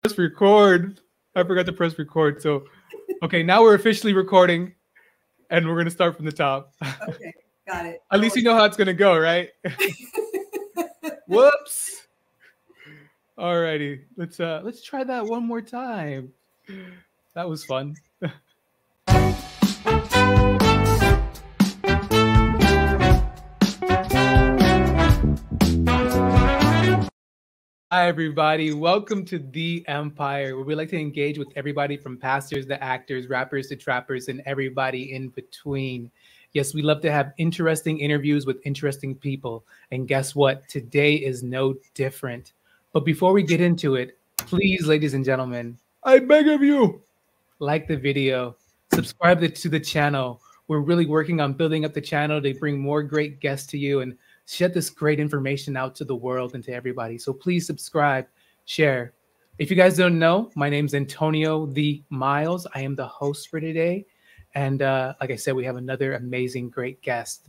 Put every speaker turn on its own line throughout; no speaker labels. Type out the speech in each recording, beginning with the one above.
Press record. I forgot to press record. So, okay, now we're officially recording, and we're gonna start from the top.
Okay, got it.
At least you know how it's gonna go, right? Whoops. Alrighty, let's try that one more time. That was fun. Hi, everybody. Welcome to The Empire, where we like to engage with everybody from pastors to actors, rappers to trappers, and everybody in between. Yes, we love to have interesting interviews with interesting people. And guess what? Today is no different. But before we get into it, please, ladies and gentlemen, I beg of you, like the video, subscribe to the channel. We're really working on building up the channel to bring more great guests to you and shed this great information out to the world and to everybody. So please subscribe, share. If you guys don't know, my name's Antonio the Miles. I am the host for today. And like I said, we have another amazing, great guest.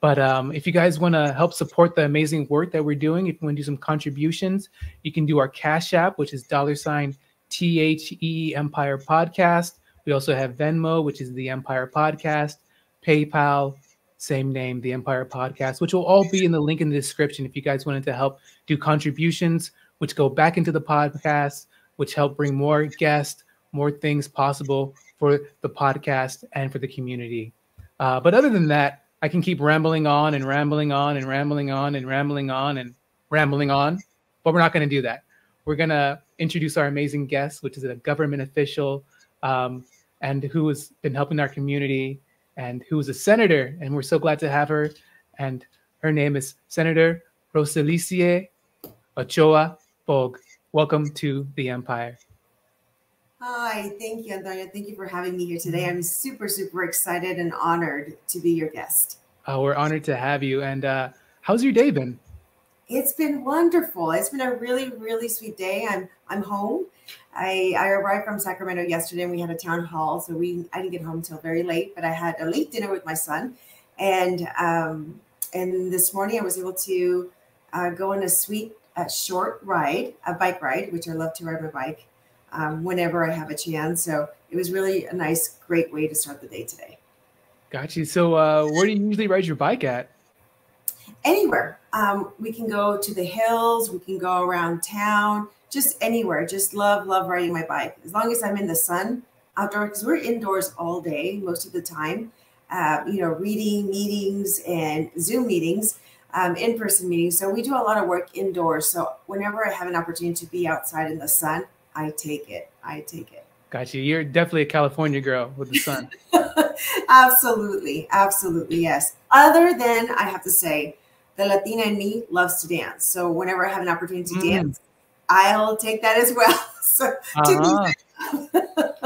But if you guys want to help support the amazing work that we're doing, if you want to do some contributions, you can do our Cash App, which is $THEE Empire Podcast. We also have Venmo, which is the Empire Podcast, PayPal, same name, the Empire Podcast, which will all be in the link in the description if you guys wanted to help do contributions, which go back into the podcast, which help bring more guests, more things possible for the podcast and for the community. But other than that, I can keep rambling on and rambling on and rambling on and rambling on and rambling on, but we're not going to do that. We're going to introduce our amazing guest, which is a government official and who has been helping our community and who is a senator. And we're so glad to have her. And her name is Senator Rosilicie Ochoa Bogh. Welcome to the Empire.
Hi, thank you, Antonio. Thank you for having me here today. I'm super, super excited and honored to be your guest.
We're honored to have you. And how's your day been?
It's been wonderful. It's been a really, really sweet day. I'm home. I arrived from Sacramento yesterday and we had a town hall. So I didn't get home until very late, but I had a late dinner with my son. And this morning I was able to go on a sweet short ride, a bike ride, which I love to ride my bike whenever I have a chance. So it was really a nice, great way to start the day today.
Got you. So where do you usually ride your bike at?
Anywhere. We can go to the hills. We can go around town, just anywhere. Just love riding my bike. As long as I'm in the sun outdoors, because we're indoors all day, most of the time, reading meetings and Zoom meetings, in-person meetings. So we do a lot of work indoors. So whenever I have an opportunity to be outside in the sun, I take it.
Got you. You're definitely a California girl with the sun.
Absolutely. Yes. Other than, I have to say, the Latina in me loves to dance. So whenever I have an opportunity to dance, I'll take that as well. So,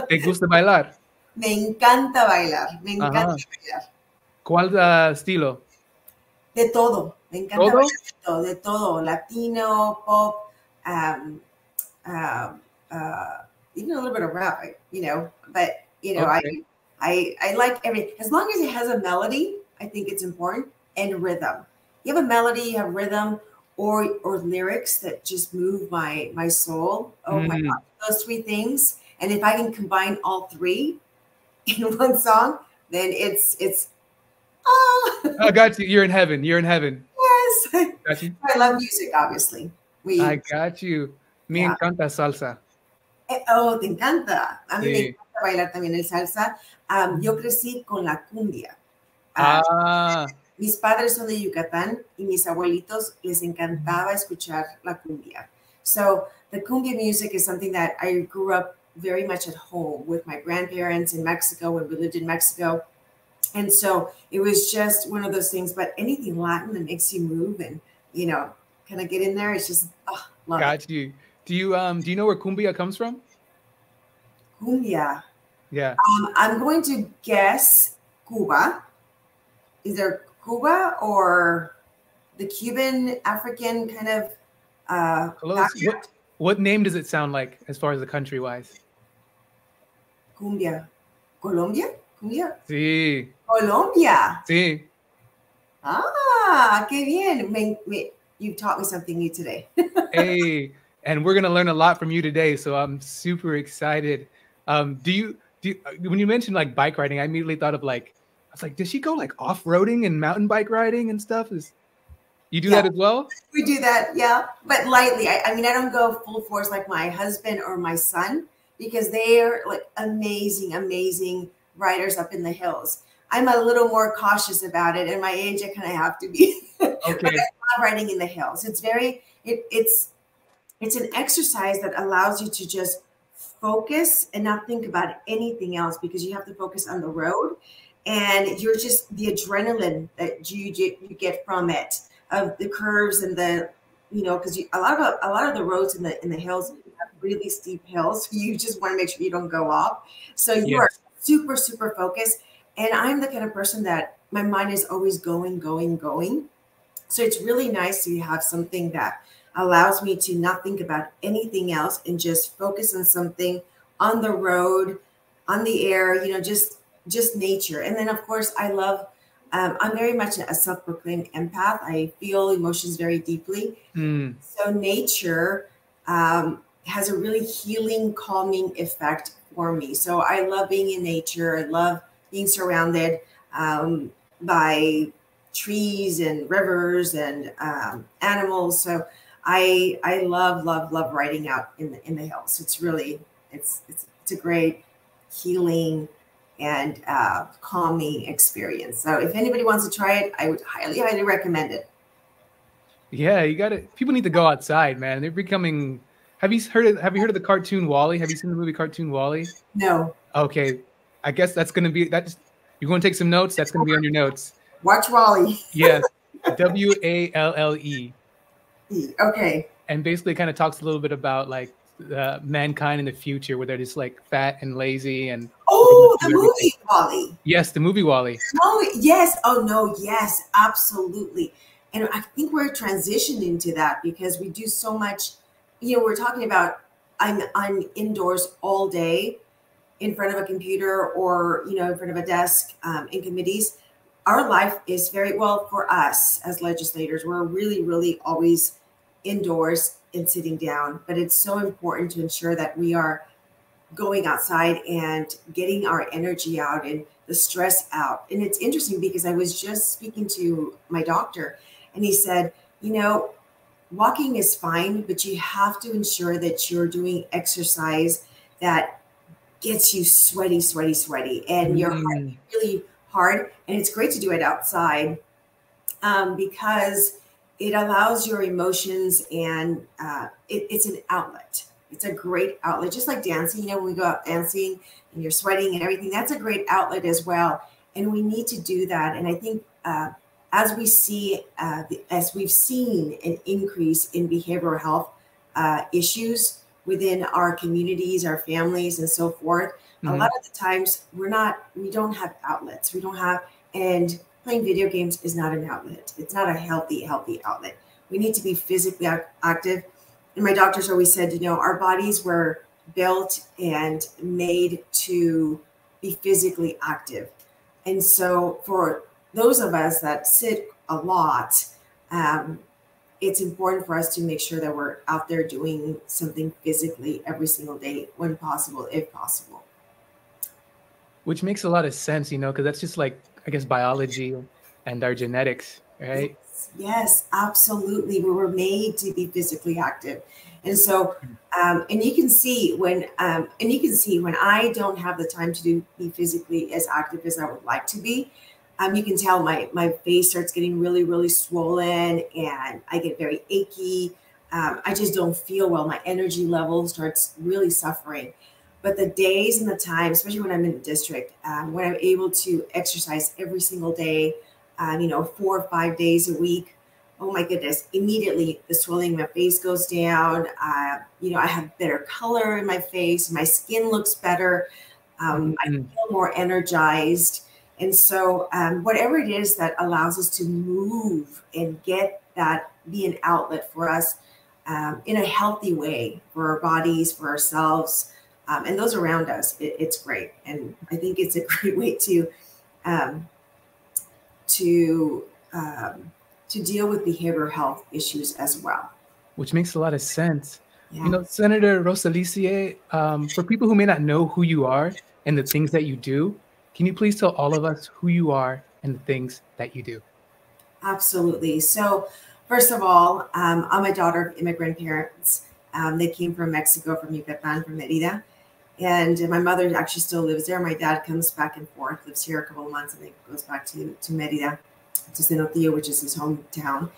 ¿Te gusta bailar?
Me encanta bailar. Me encanta bailar.
¿Cuál estilo?
De todo. Me encanta bailar de todo. Latino, pop, even a little bit of rap, but okay. I like everything. As long as it has a melody, I think it's important, and rhythm. You have a melody, you have rhythm, or lyrics that just move my soul. Oh my God, those three things. And if I can combine all three in one song, then it's
I got you. You're in heaven.
Yes.
Got you.
I love music, obviously.
I got you. Me encanta salsa.
Te encanta. A mí me encanta bailar también el salsa. Yo crecí con la cumbia. Mis padres son de Yucatán y mis abuelitos les encantaba escuchar la cumbia. So the cumbia music is something that I grew up very much at home with my grandparents in Mexico when we lived in Mexico. And so it was just one of those things, but anything Latin that makes you move and, kind of get in there, it's just, love
Got
it.
you. Do you know where cumbia comes from?
Cumbia.
Yeah.
I'm going to guess Cuba. Is there Cuba or the Cuban African kind of
What name does it sound like as far as the country wise?
Cumbia. Colombia? Cumbia?
Sí.
Colombia.
Sí.
Qué bien. You taught me something new today.
Hey, and we're gonna learn a lot from you today. So I'm super excited. Do you when you mentioned like bike riding, I immediately thought of like, I was like, does she go like off-roading and mountain bike riding and stuff? You do that as well?
We do that, yeah, but lightly. I mean, I don't go full force like my husband or my son, because they are like amazing, amazing riders up in the hills. I'm a little more cautious about it. At my age, I kind of have to be.
Okay.
But I love riding in the hills. It's very, it's an exercise that allows you to just focus and not think about anything else, because you have to focus on the road, and you're just the adrenaline that you get from it, of the curves and the, you know, because a lot of the roads in the hills have really steep hills. So you just want to make sure you don't go off. So you are super, super focused. And I'm the kind of person that my mind is always going, going, going. So it's really nice to have something that allows me to not think about anything else and just focus on something on the road, on the air, you know, just nature. And then of course I love, I'm very much a self-proclaimed empath. I feel emotions very deeply. So nature has a really healing, calming effect for me. So I love being in nature. I love being surrounded by trees and rivers and animals. So I love riding out in the hills. It's really, it's a great healing and calming experience. So if anybody wants to try it, I would highly recommend it.
Yeah, you got it. People need to go outside, man. They're becoming. Have you heard of the cartoon WALL-E? Have you seen the movie cartoon WALL-E?
No.
Okay, I guess that's gonna be that. You're going to take some notes. That's going to be on your notes.
Watch WALL-E.
Yes, WALLE.
Okay.
And basically, kind of talks a little bit about like mankind in the future, where they're just like fat and lazy and.
Oh, the movie WALL-E.
Yes, the movie WALL-E.
Oh, yes. Oh, no. Yes, absolutely. And I think we're transitioning to that because we do so much. You know, we're talking about I'm indoors all day in front of a computer or, you know, in front of a desk in committees. Our life is very well for us as legislators. We're really, really always indoors and sitting down. But it's so important to ensure that we are going outside and getting our energy out and the stress out. And it's interesting because I was just speaking to my doctor and he said, you know, walking is fine, but you have to ensure that you're doing exercise that gets you sweaty, sweaty, sweaty, and your heart really hard. And it's great to do it outside because it allows your emotions and it's an outlet. It's a great outlet, just like dancing. You know, when we go out dancing and you're sweating and everything, that's a great outlet as well. And we need to do that. And I think as we've seen an increase in behavioral health issues within our communities, our families, and so forth, a lot of the times we don't have outlets. We don't have, and playing video games is not an outlet. It's not a healthy outlet. We need to be physically active. And my doctors always said, you know, our bodies were built and made to be physically active. And so for those of us that sit a lot, it's important for us to make sure that we're out there doing something physically every single day when possible, if possible.
Which makes a lot of sense, you know, because that's just like, I guess, biology and our genetics, right?
Yes, absolutely. We were made to be physically active. And so, and you can see when I don't have the time to be physically as active as I would like to be, you can tell my face starts getting really, really swollen and I get very achy. I just don't feel well. My energy level starts really suffering. But the days and the times, especially when I'm in the district, when I'm able to exercise every single day, 4 or 5 days a week, oh my goodness, immediately the swelling in my face goes down. I have better color in my face. My skin looks better. I feel more energized. And so whatever it is that allows us to move and get that, be an outlet for us in a healthy way for our bodies, for ourselves, and those around us, it's great. And I think it's a great way to deal with behavioral health issues as well.
Which makes a lot of sense.
Yeah.
You know, Senator Rosilicie, for people who may not know who you are and the things that you do, can you please tell all of us who you are and the things that you do?
Absolutely. So, first of all, I'm a daughter of immigrant parents. They came from Mexico, from Yucatan, from Merida. And my mother actually still lives there. My dad comes back and forth, lives here a couple of months, and then goes back to Merida, to Cenotillo, which is his hometown.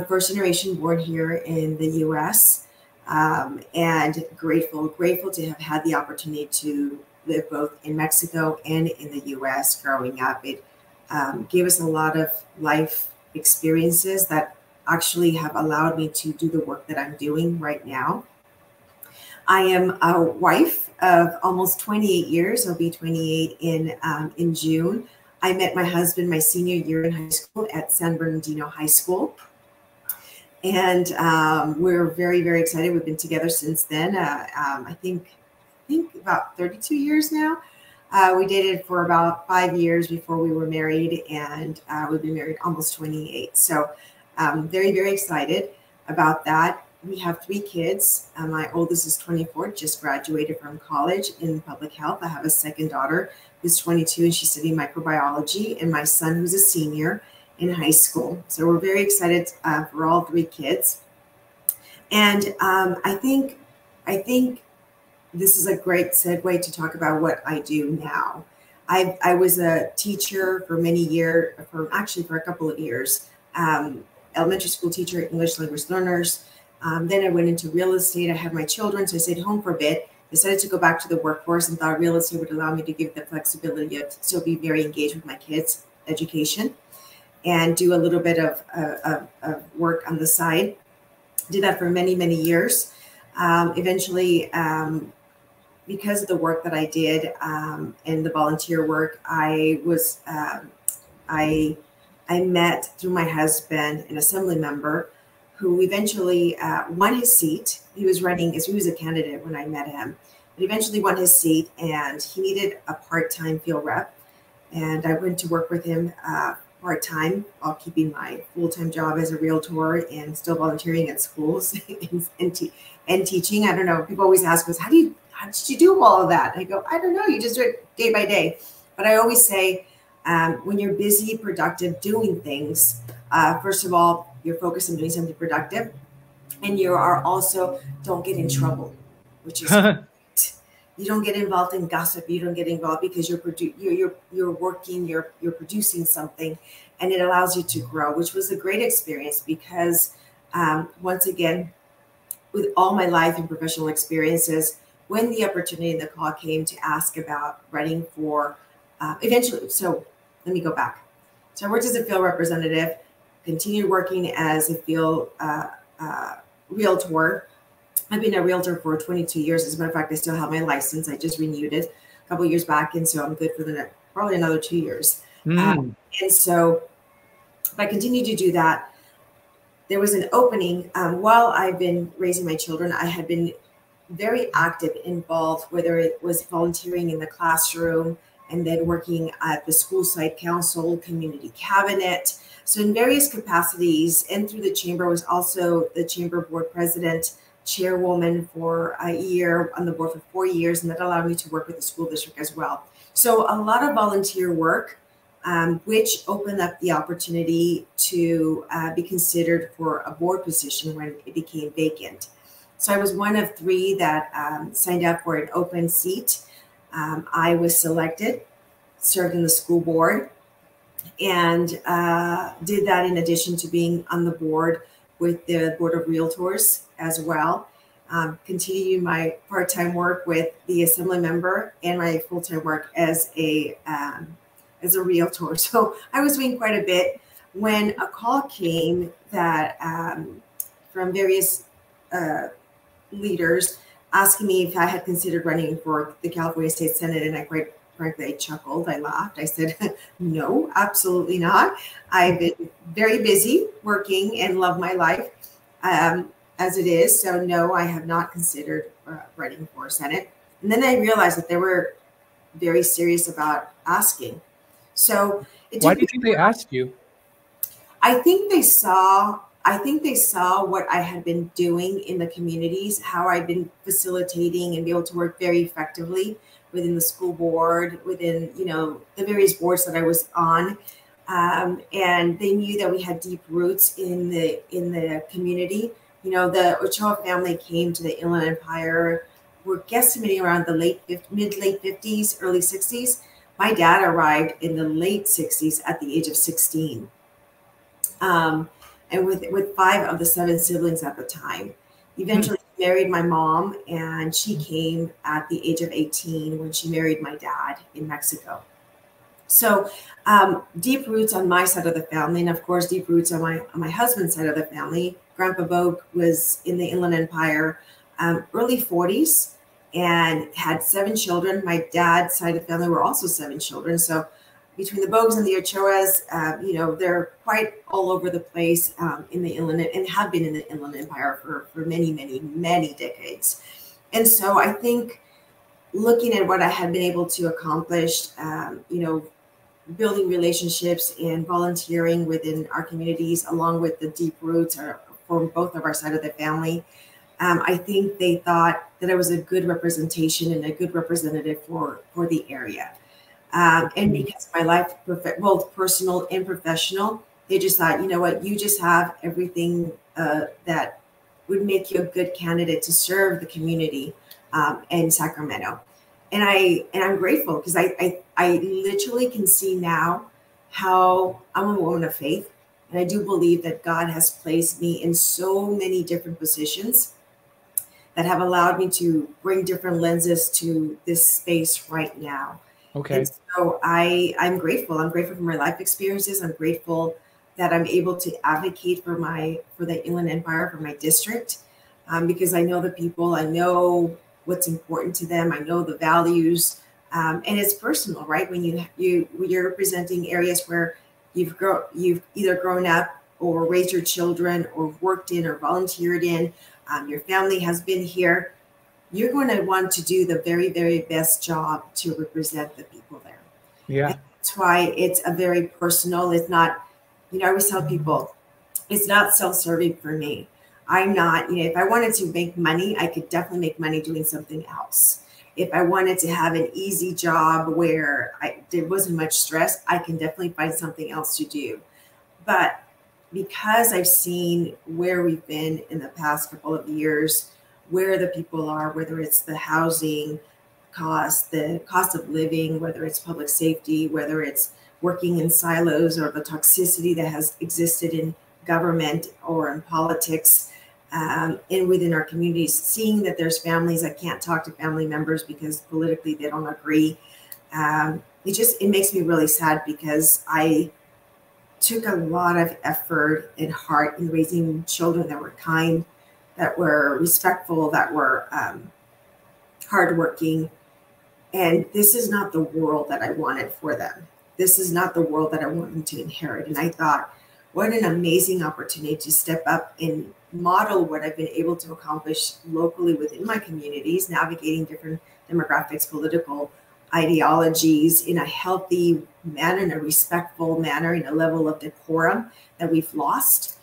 First generation born here in the U.S. And grateful to have had the opportunity to live both in Mexico and in the U.S. growing up. It gave us a lot of life experiences that actually have allowed me to do the work that I'm doing right now. I am a wife of almost 28 years. I'll be 28 in June. I met my husband my senior year in high school at San Bernardino High School. And we're very, very excited. We've been together since then. I think about 32 years now. We dated for about 5 years before we were married, and we've been married almost 28. So very, very excited about that. We have 3 kids. My oldest is 24, just graduated from college in public health. I have a second daughter who's 22, and she's studying microbiology, and my son who's a senior in high school. So we're very excited for all 3 kids. And I think this is a great segue to talk about what I do now. I was a teacher for many years, for a couple of years, elementary school teacher, English language learners. Then I went into real estate. I had my children, so I stayed home for a bit, decided to go back to the workforce, and thought real estate would allow me to give the flexibility of still be very engaged with my kids' education and do a little bit of work on the side. Did that for many, many years. Eventually, because of the work that I did and the volunteer work, I met through my husband an assembly member who eventually won his seat. He was running, he was a candidate when I met him, but eventually won his seat, and he needed a part-time field rep. And I went to work with him part-time while keeping my full-time job as a realtor and still volunteering at schools and teaching. I don't know. People always ask us, how did you do all of that? I go, I don't know. You just do it day by day. But I always say, when you're busy, productive, doing things, first of all, you're focused on doing something productive, and you are also don't get in trouble, which is you don't get involved in gossip. You don't get involved because you're working, you're producing something, and it allows you to grow, which was a great experience because once again, with all my life and professional experiences, when the opportunity and the call came to ask about running for eventually, so let me go back. So I worked as a field representative, continued working as a field realtor. I've been a realtor for 22 years. As a matter of fact, I still have my license. I just renewed it a couple of years back, and so I'm good for probably another 2 years. And so I continued to do that. There was an opening while I've been raising my children. I had been very active, involved, whether it was volunteering in the classroom and then working at the school site council, community cabinet. So in various capacities, and through the chamber, was also the chamber board president, chairwoman for a year, on the board for 4 years, and that allowed me to work with the school district as well. So a lot of volunteer work, which opened up the opportunity to be considered for a board position when it became vacant. So I was one of 3 that signed up for an open seat. I was selected, served in the school board, and did that in addition to being on the board with the Board of Realtors as well. Continuing my part-time work with the assembly member and my full-time work as a realtor. So I was doing quite a bit when a call came that from various leaders asking me if I had considered running for the California State Senate, and I quite frankly, I chuckled, I laughed. I said, no, absolutely not. I've been very busy working and love my life as it is. So no, I have not considered running for Senate. And then I realized that they were very serious about asking. So
why do you think they asked you?
I think they saw I think they saw what I had been doing in the communities, how I've been facilitating and be able to work very effectively within the school board, within, you know, the various boards that I was on. And they knew that we had deep roots in the community. You know, the Ochoa family came to the Inland Empire. We're guesstimating around the mid-late 50s, early 60s. My dad arrived in the late 60s at the age of 16. And with 5 of the 7 siblings at the time. Eventually married my mom, and she came at the age of 18 when she married my dad in Mexico. So deep roots on my side of the family, and of course deep roots on my husband's side of the family. Grandpa Bogh was in the Inland Empire, early 40s, and had 7 children. My dad's side of the family were also 7 children. So between the Boghs and the Ochoas, you know, they're quite all over the place in the Inland, and have been in the Inland Empire for many, many, many decades. And so I think looking at what I had been able to accomplish, you know, building relationships and volunteering within our communities, along with the deep roots for both of our side of the family, I think they thought that I was a good representation and a good representative for the area. And because of my life, both personal and professional, they just thought, you know what, you just have everything that would make you a good candidate to serve the community in Sacramento. And I'm grateful, because I literally can see now how I'm a woman of faith. And I do believe that God has placed me in so many different positions that have allowed me to bring different lenses to this space right now.
Okay.
And so I'm grateful. I'm grateful for my life experiences. I'm grateful that I'm able to advocate for the Inland Empire, for my district, because I know the people, I know what's important to them, I know the values, and it's personal, right? When you're representing areas where you've either grown up or raised your children or worked in or volunteered in, your family has been here, you're going to want to do the very, very best job to represent the people there.
Yeah.
And that's why it's a very personal, it's not, you know, I always tell people, it's not self-serving for me. I'm not, you know, if I wanted to make money, I could definitely make money doing something else. If I wanted to have an easy job where there wasn't much stress, I can definitely find something else to do. But because I've seen where we've been in the past couple of years, where the people are, whether it's the housing cost, the cost of living, whether it's public safety, whether it's working in silos, or the toxicity that has existed in government or in politics, and within our communities, seeing that there's families that can't talk to family members because politically they don't agree. It makes me really sad, because I took a lot of effort and heart in raising children that were kind, that were respectful, that were hardworking. And this is not the world that I wanted for them. This is not the world that I want them to inherit. And I thought, what an amazing opportunity to step up and model what I've been able to accomplish locally within my communities, navigating different demographics, political ideologies in a healthy manner, in a respectful manner, in a level of decorum that we've lost,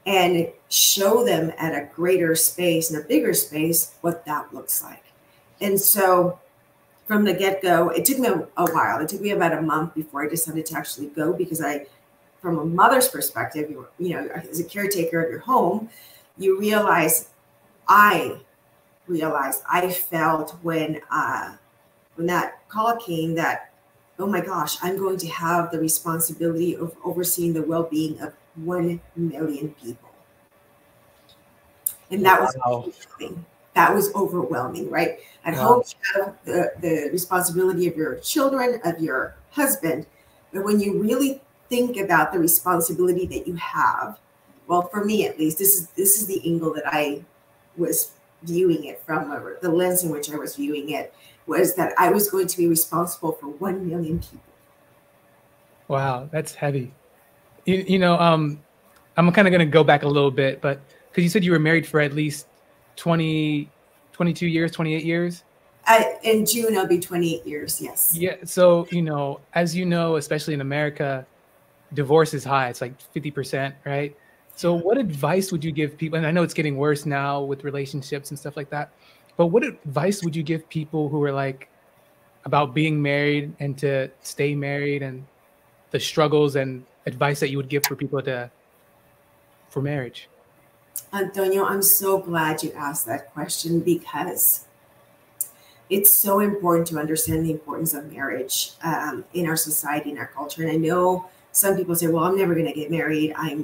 and show them at a greater space and a bigger space what that looks like. And so from the get-go, it took me a while. It took me about a month before I decided to actually go, because from a mother's perspective, you know, as a caretaker of your home, you realize, I felt when that call came that, oh my gosh, I'm going to have the responsibility of overseeing the well-being of 1 million people. And that was overwhelming. That was overwhelming, right? At home, you have the responsibility of your children, of your husband. But when you really think about the responsibility that you have, well, for me at least, this is the angle that I was viewing it from, or the lens in which I was viewing it, was that I was going to be responsible for 1 million people.
Wow, that's heavy. You know, I'm kind of going to go back a little bit, but because you said you were married for at least 22 years, 28 years?
In June, it'll be 28 years, yes.
Yeah, so, you know, as you know, especially in America, divorce is high. It's like 50%, right? So what advice would you give people? And I know it's getting worse now with relationships and stuff like that, but what advice would you give people who are like about being married and to stay married and the struggles and advice that you would give for people for marriage?
Antonio, I'm so glad you asked that question because it's so important to understand the importance of marriage in our society, in our culture. And I know some people say, well, I'm never going to get married. I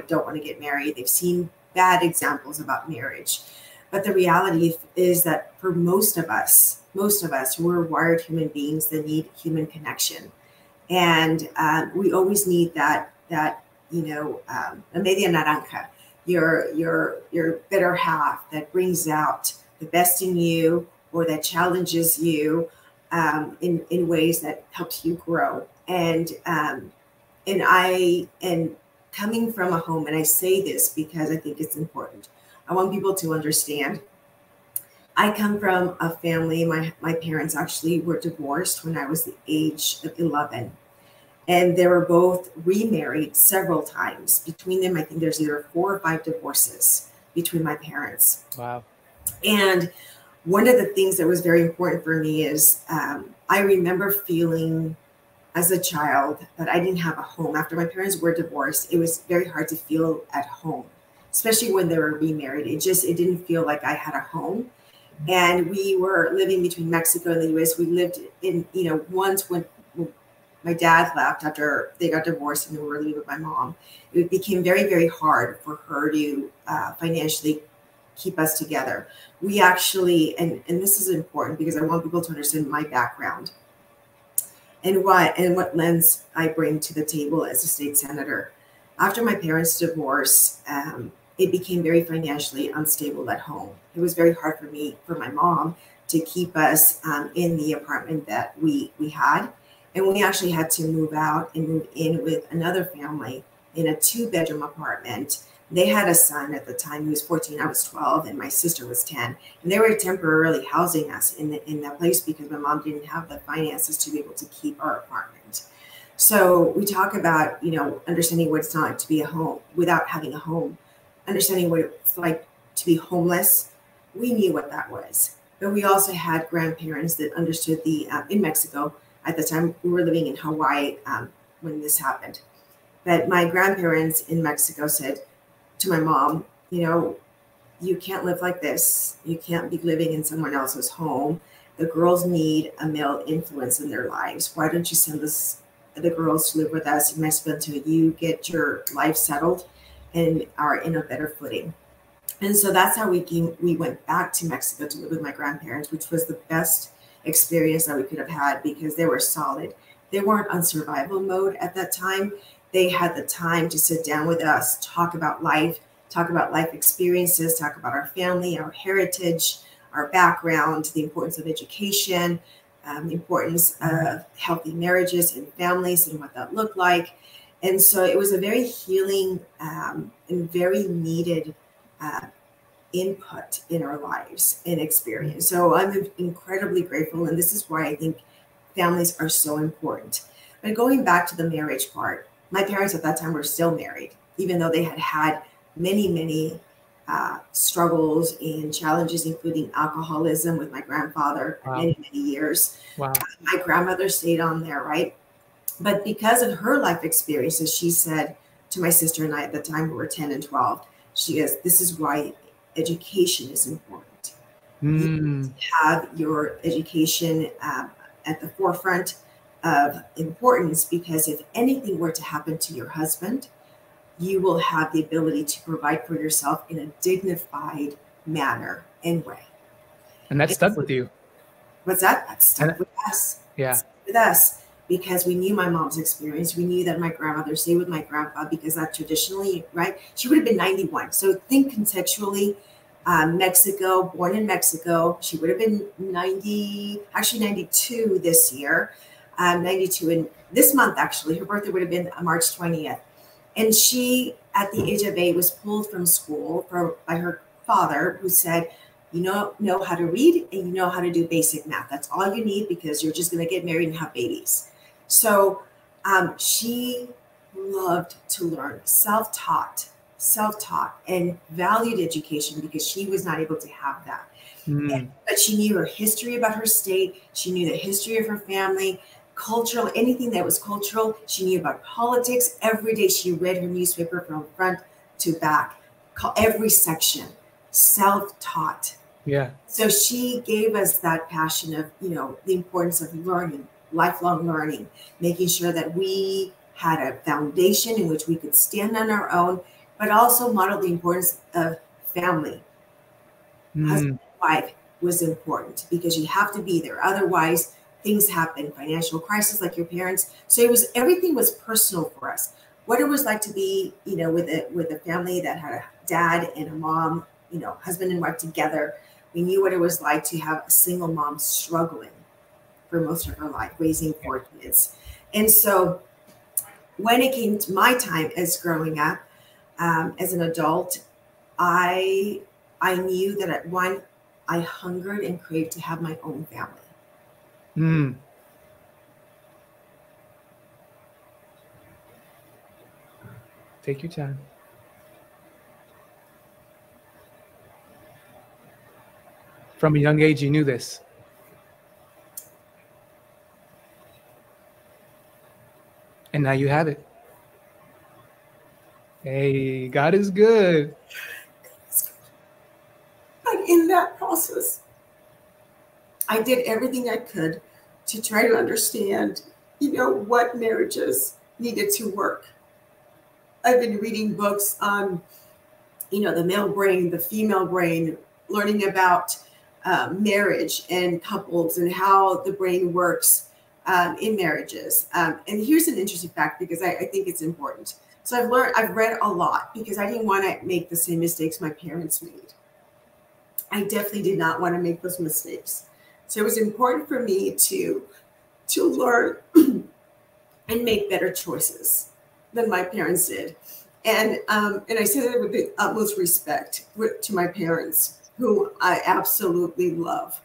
don't want to get married. They've seen bad examples about marriage. But the reality is that for most of us, we're wired human beings that need human connection. And we always need that la media naranja, your better half that brings out the best in you, or that challenges you in ways that helps you grow. And coming from a home, and I say this because I think it's important. I want people to understand. I come from a family, my parents actually were divorced when I was the age of 11. And they were both remarried several times. Between them, I think there's either 4 or 5 divorces between my parents.
Wow.
And one of the things that was very important for me is I remember feeling as a child that I didn't have a home. After my parents were divorced, it was very hard to feel at home, especially when they were remarried. It didn't feel like I had a home. And we were living between Mexico and the US. We lived in, once when my dad left after they got divorced and we were living with my mom, it became very, very hard for her to financially keep us together. We actually, and this is important because I want people to understand my background and what lens I bring to the table as a state senator. After my parents' divorce, it became very financially unstable at home. It was very hard for my mom to keep us in the apartment that we had. And we actually had to move out and move in with another family in a 2-bedroom apartment. They had a son at the time. He was 14, I was 12, and my sister was 10. And they were temporarily housing us in that place because my mom didn't have the finances to be able to keep our apartment. So we talk about, understanding what it's like to be a home without having a home, understanding what it's like to be homeless. We knew what that was. But we also had grandparents that understood in Mexico. At the time, we were living in Hawaii when this happened. But my grandparents in Mexico said to my mom, you can't live like this. You can't be living in someone else's home. The girls need a male influence in their lives. Why don't you send the girls to live with us in Mexico until you get your life settled and are in a better footing? And so that's how we went back to Mexico to live with my grandparents, which was the best experience that we could have had because they were solid. They weren't on survival mode at that time. They had the time to sit down with us, talk about life experiences, talk about our family, our heritage, our background, the importance of education, the importance of healthy marriages and families and what that looked like. And so it was a very healing and very needed input in our lives and experience. So I'm incredibly grateful. And this is why I think families are so important. But going back to the marriage part, my parents at that time were still married, even though they had had many, many struggles and challenges, including alcoholism with my grandfather for many, many years.
Wow.
My grandmother stayed on there, right? But because of her life experiences, she said to my sister and I at the time, we were 10 and 12, she goes, this is why education is important. You need to have your education at the forefront of importance, because if anything were to happen to your husband, you will have the ability to provide for yourself in a dignified manner and way.
And that stuck with you.
What's that? That stuck with us.
Yeah.
Stuck with us because we knew my mom's experience. We knew that my grandmother stayed with my grandpa because that traditionally, right? She would have been 91. So think contextually, Mexico, born in Mexico. She would have been 92 this year. 92 in this month, actually. Her birthday would have been March 20th. And she, at the age of 8, was pulled from school by her father, who said, you know how to read and you know how to do basic math. That's all you need because you're just going to get married and have babies. So she loved to learn, self-taught self-taught and valued education because she was not able to have that. But she knew her history about her state. She knew the history of her family, cultural, anything that was cultural. She knew about politics. Every day she read her newspaper from front to back, every section, self-taught.
Yeah.
So she gave us that passion of, you know, the importance of learning, lifelong learning, making sure that we had a foundation in which we could stand on our own, but also model the importance of family. Husband and wife was important because you have to be there. Otherwise, things happen, financial crisis like your parents. So everything was personal for us. What it was like to be, you know, with a family that had a dad and a mom, you know, husband and wife together. We knew what it was like to have a single mom struggling for most of her life, raising 4 kids. And so when it came to my time as growing up, as an adult, I knew that at one, I hungered and craved to have my own family.
Take your time. From a young age, you knew this. And now you have it. Hey, God is good.
But in that process, I did everything I could to try to understand, you know, what marriages needed to work. I've been reading books on, you know, the male brain, the female brain, learning about marriage and couples and how the brain works in marriages. And here's an interesting fact because I think it's important. So I've read a lot because I didn't want to make the same mistakes my parents made. I definitely did not want to make those mistakes. So it was important for me to learn and make better choices than my parents did. And I say that with the utmost respect to my parents, who I absolutely love.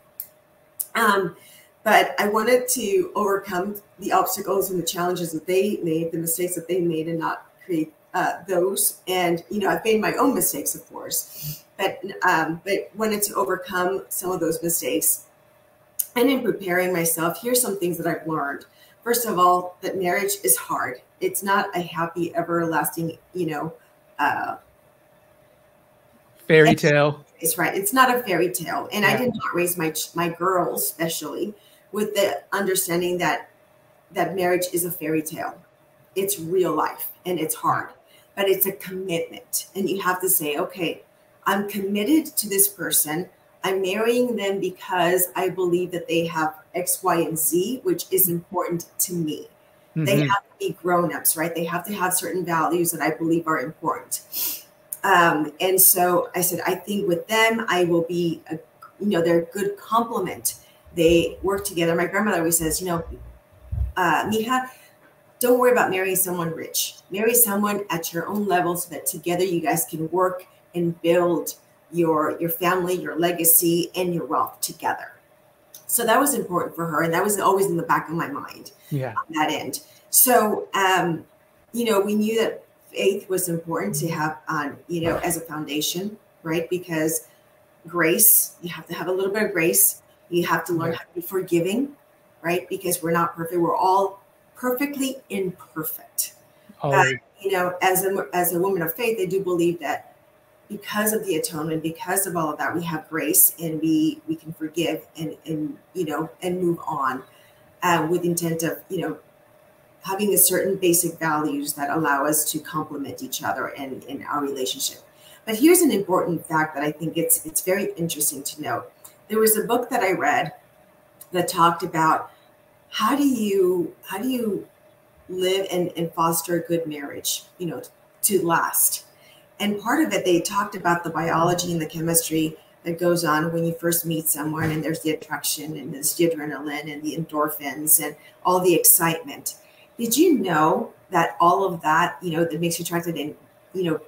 But I wanted to overcome the obstacles and the challenges that they made, the mistakes that they made, and not create those. And, you know, I've made my own mistakes, of course, but wanted to overcome some of those mistakes. And in preparing myself, here's some things that I've learned. First of all, that marriage is hard. It's not a happy, everlasting, you know,
fairy tale.
It's right. It's not a fairy tale. And
yeah.
I did not raise my girls, especially, with the understanding that marriage is a fairy tale. It's real life and it's hard, but it's a commitment. And you have to say, okay, I'm committed to this person. I'm marrying them because I believe that they have X, Y, and Z, which is important to me. They have to be grown-ups, right? They have to have certain values that I believe are important. And so I said, I think with them, I will be, you know, they're a good complement. They work together. My grandmother always says, you know, mija, don't worry about marrying someone rich. Marry someone at your own level so that together you guys can work and build your family, your legacy, and your wealth together. So that was important for her. And that was always in the back of my mind on that end. So, you know, we knew that faith was important to have on, you know, as a foundation, right? Because grace, you have to have a little bit of grace. You have to learn how to be forgiving, right? Because we're not perfect. We're all perfectly imperfect. But, you know, as a woman of faith, I do believe that because of the atonement, because of all of that, we have grace and we can forgive and you know, and move on with intent of, you know, having a certain basic values that allow us to complement each other in our relationship. But here's an important fact that I think it's very interesting to note. There was a book that I read that talked about how do you live and foster a good marriage, you know, to last. And part of it, they talked about the biology and the chemistry that goes on when you first meet someone, and there's the attraction and there's the adrenaline and the endorphins and all the excitement. Did you know that all of that, you know, that makes you attracted and, you know,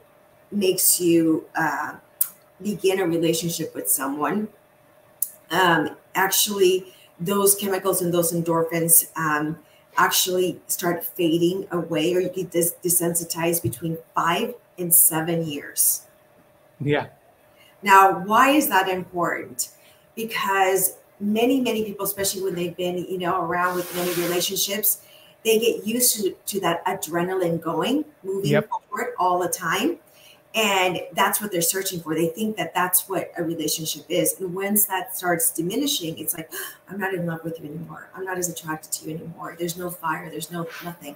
makes you begin a relationship with someone? Actually, those chemicals and those endorphins actually start fading away, or you get desensitized between 5 in 7 years.
Yeah.
Now, why is that important? Because many people, especially when they've been, around with many relationships, they get used to that adrenaline moving forward all the time. And that's what they're searching for. They think that that's what a relationship is. And once that starts diminishing, it's like, I'm not in love with you anymore. I'm not as attracted to you anymore. There's no fire. There's nothing.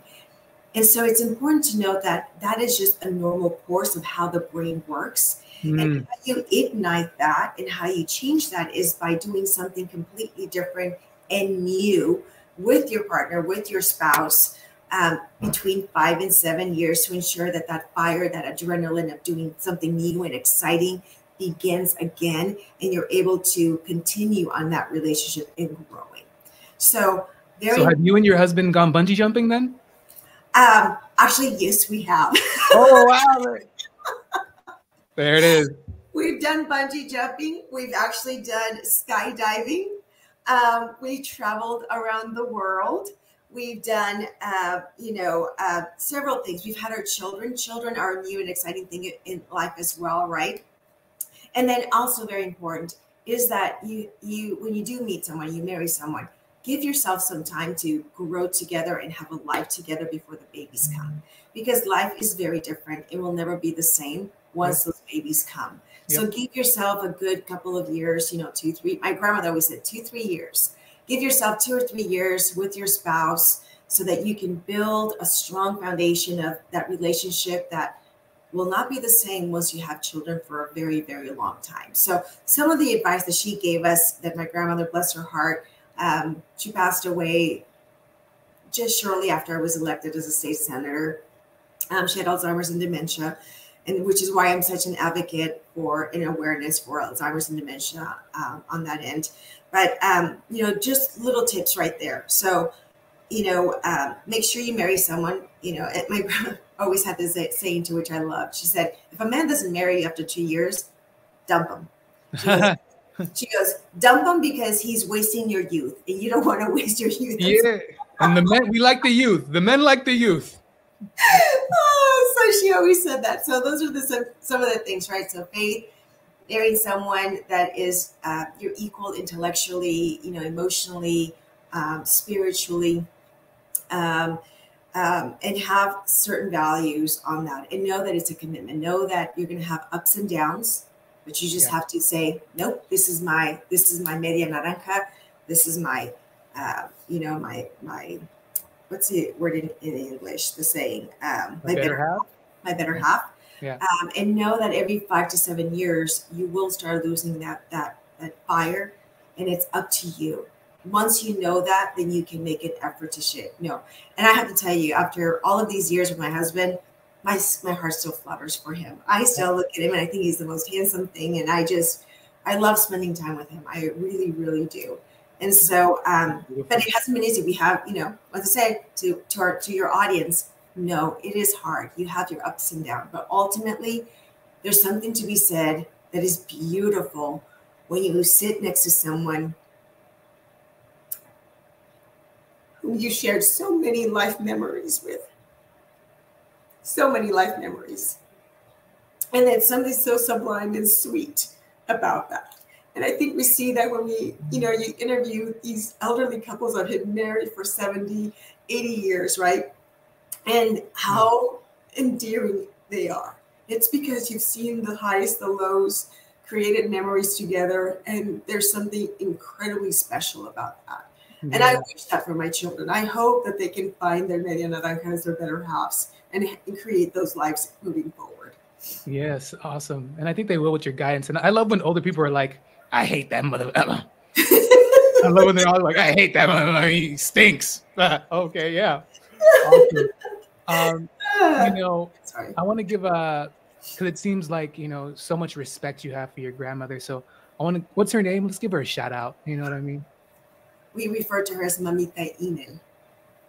And so it's important to note that that is just a normal course of how the brain works. And how you ignite that and how you change that is by doing something completely different and new with your partner, with your spouse, between 5 and 7 years, to ensure that that fire, that adrenaline of doing something new and exciting begins again, and you're able to continue on that relationship and growing. So
have you and your husband gone bungee jumping then?
Actually, yes, we have.
Oh, wow. There it is.
We've done bungee jumping. We've actually done skydiving. We traveled around the world. We've done, several things. We've had our children. Children are a new and exciting thing in life as well, right? And then also very important is that you when you do meet someone, you marry someone, give yourself some time to grow together and have a life together before the babies come. Because life is very different. It will never be the same once those babies come. So give yourself a good couple of years, 2, 3. My grandmother always said 2, 3 years. Give yourself 2 or 3 years with your spouse so that you can build a strong foundation of that relationship that will not be the same once you have children for a very, very long time. So some of the advice that she gave us, that my grandmother, bless her heart, she passed away just shortly after I was elected as a state senator. She had Alzheimer's and dementia, and which is why I'm such an advocate for an awareness for Alzheimer's and dementia on that end. But, just little tips right there. So, make sure you marry someone. My grandma always had this saying, to which I loved. She said, if a man doesn't marry you after 2 years, dump him. She goes, dump him because he's wasting your youth, and you don't want to waste your youth.
Yeah, and the men, we like the youth. The men like the youth.
So she always said that. So those are some of the things, right? So faith, marrying someone that is your equal intellectually, emotionally, spiritually, and have certain values on that, and know that it's a commitment. Know that you're going to have ups and downs, but you just have to say, nope, this is my media naranja. This is my, my what's the word in English? The saying, my better half. My better half.
Yeah.
And know that every 5 to 7 years, you will start losing that fire, and it's up to you. Once you know that, then you can make an effort to no. And I have to tell you, after all of these years with my husband, my heart still flutters for him. I still look at him and I think he's the most handsome thing. And I love spending time with him. I really, really do. And so, but it hasn't been easy. We have, as I said to your audience, no, it is hard. You have your ups and downs, but ultimately there's something to be said that is beautiful when you sit next to someone who you shared so many life memories with. So many life memories. And then something so sublime and sweet about that. And I think we see that when we, you interview these elderly couples that have been married for 70, 80 years, right? And how endearing they are. It's because you've seen the highs, the lows, created memories together, and there's something incredibly special about that. Yeah. And I wish that for my children. I hope that they can find their media naranjas, their better halves, and create those lives moving forward.
Yes, awesome. And I think they will with your guidance. And I love when older people are like, I hate that mother. I love when they're all like, I hate that mother. He stinks. Okay, yeah. Awesome. Sorry. I want to give because it seems like, so much respect you have for your grandmother. So what's her name? Let's give her a shout out. You know what I mean?
We refer to her as Mamita Inel.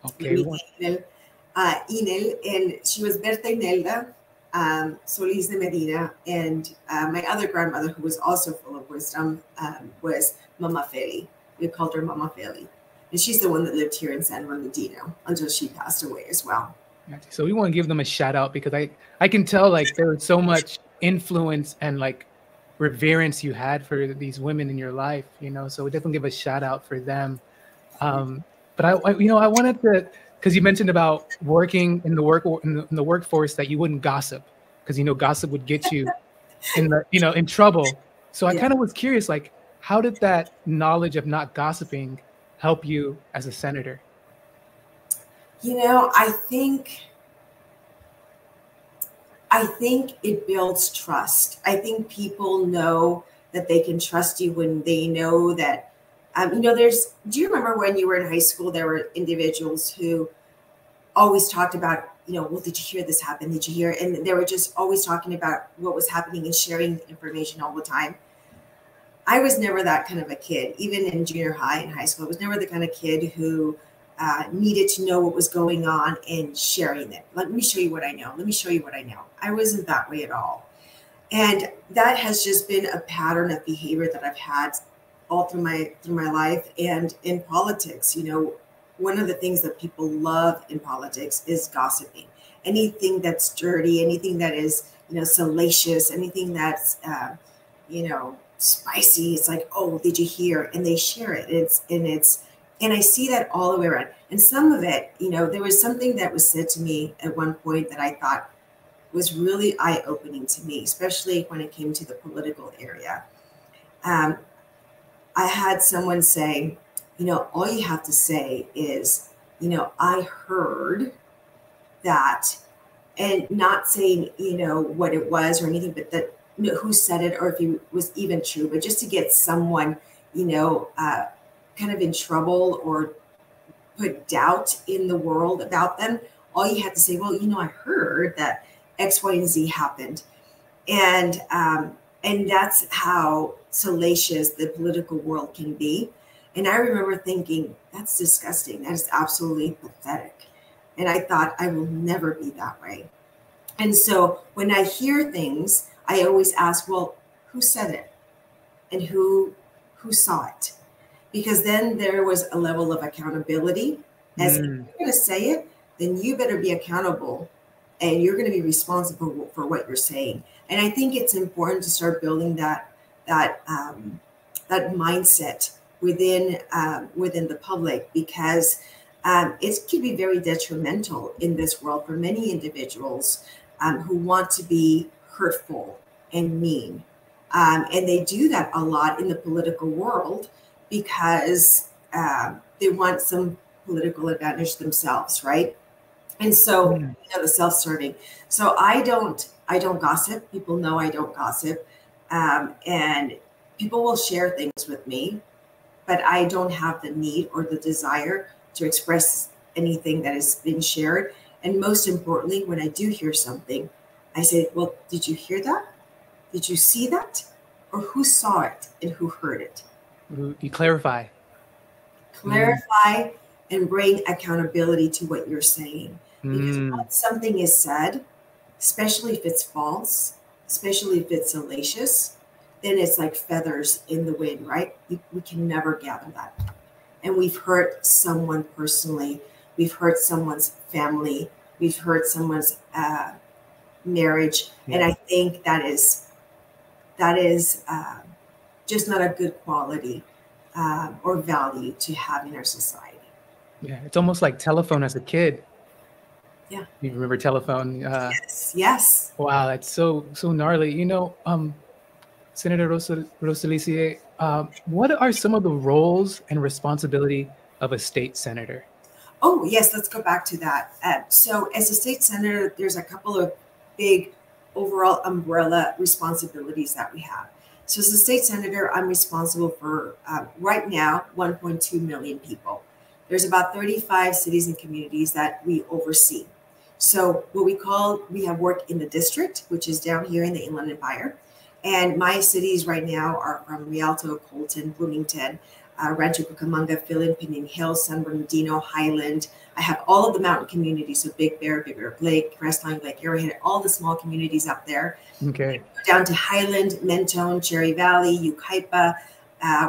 Okay.
Mamita Inel, and she was Berta Inelda Solis de Medina, and my other grandmother, who was also full of wisdom, was Mama Feli. We called her Mama Feli. And she's the one that lived here in San Bernardino until she passed away as well.
So we want to give them a shout out because I can tell like there was so much influence and like reverence you had for these women in your life, you know. So we definitely give a shout out for them. But I wanted to, because you mentioned about working in the in the workforce that you wouldn't gossip because gossip would get you in the in trouble. So I
Yeah.
kind of was curious, like, how did that knowledge of not gossiping help you as a senator?
I think it builds trust. I think people know that they can trust you when they know that, do you remember when you were in high school, there were individuals who always talked about, well, did you hear this happen? Did you hear? And they were just always talking about what was happening and sharing information all the time. I was never that kind of a kid, even in junior high and high school. I was never the kind of kid who needed to know what was going on and sharing it. Let me show you what I know. Let me show you what I know. I wasn't that way at all. And that has just been a pattern of behavior that I've had all through my life. And in politics, one of the things that people love in politics is gossiping. Anything that's dirty, anything that is, salacious, anything that's, spicy. It's like, oh, did you hear? And they share it. And I see that all the way around. And some of it, there was something that was said to me at one point that I thought was really eye-opening to me, especially when it came to the political area. I had someone say, all you have to say is, I heard that, and not saying, what it was or anything, but that, who said it or if it was even true, but just to get someone, kind of in trouble or put doubt in the world about them. All you have to say, well, I heard that X, Y, and Z happened. And that's how salacious the political world can be. And I remember thinking, that's disgusting. That is absolutely pathetic. And I thought, I will never be that way. And so when I hear things, I always ask, well, who said it? And who saw it? Because then there was a level of accountability. As if you're going to say it, then you better be accountable and you're going to be responsible for what you're saying. And I think it's important to start building that mindset within the public, because it can be very detrimental in this world for many individuals who want to be hurtful and mean. And they do that a lot in the political world because they want some political advantage themselves, right? And so, the self-serving. So I don't gossip. People know I don't gossip. And people will share things with me, but I don't have the need or the desire to express anything that has been shared. And most importantly, when I do hear something, I say, well, did you hear that? Did you see that? Or who saw it and who heard it?
You clarify.
Clarify and bring accountability to what you're saying. Because once something is said, especially if it's false, especially if it's salacious, then it's like feathers in the wind, right? We can never gather that. And we've hurt someone personally. We've hurt someone's family. We've hurt someone's marriage. Yeah. And I think that is just not a good quality or value to have in our society.
Yeah, it's almost like telephone as a kid.
Yeah.
You remember telephone?
Yes.
Wow, that's so gnarly. Senator Rosilicie, what are some of the roles and responsibility of a state senator?
Oh, yes, let's go back to that. So as a state senator, there's a couple of big overall umbrella responsibilities that we have. So as a state senator, I'm responsible for, right now, 1.2 million people. There's about 35 cities and communities that we oversee. So we have work in the district, which is down here in the Inland Empire. And my cities right now are from Rialto, Colton, Bloomington, Rancho Cucamonga, Philin, Pinyon Hill, San Bernardino, Highland. I have all of the mountain communities, so Big Bear Lake, Crestline, Lake Arrowhead, all the small communities up there.
Okay.
Down to Highland, Mentone, Cherry Valley, Yucaipa.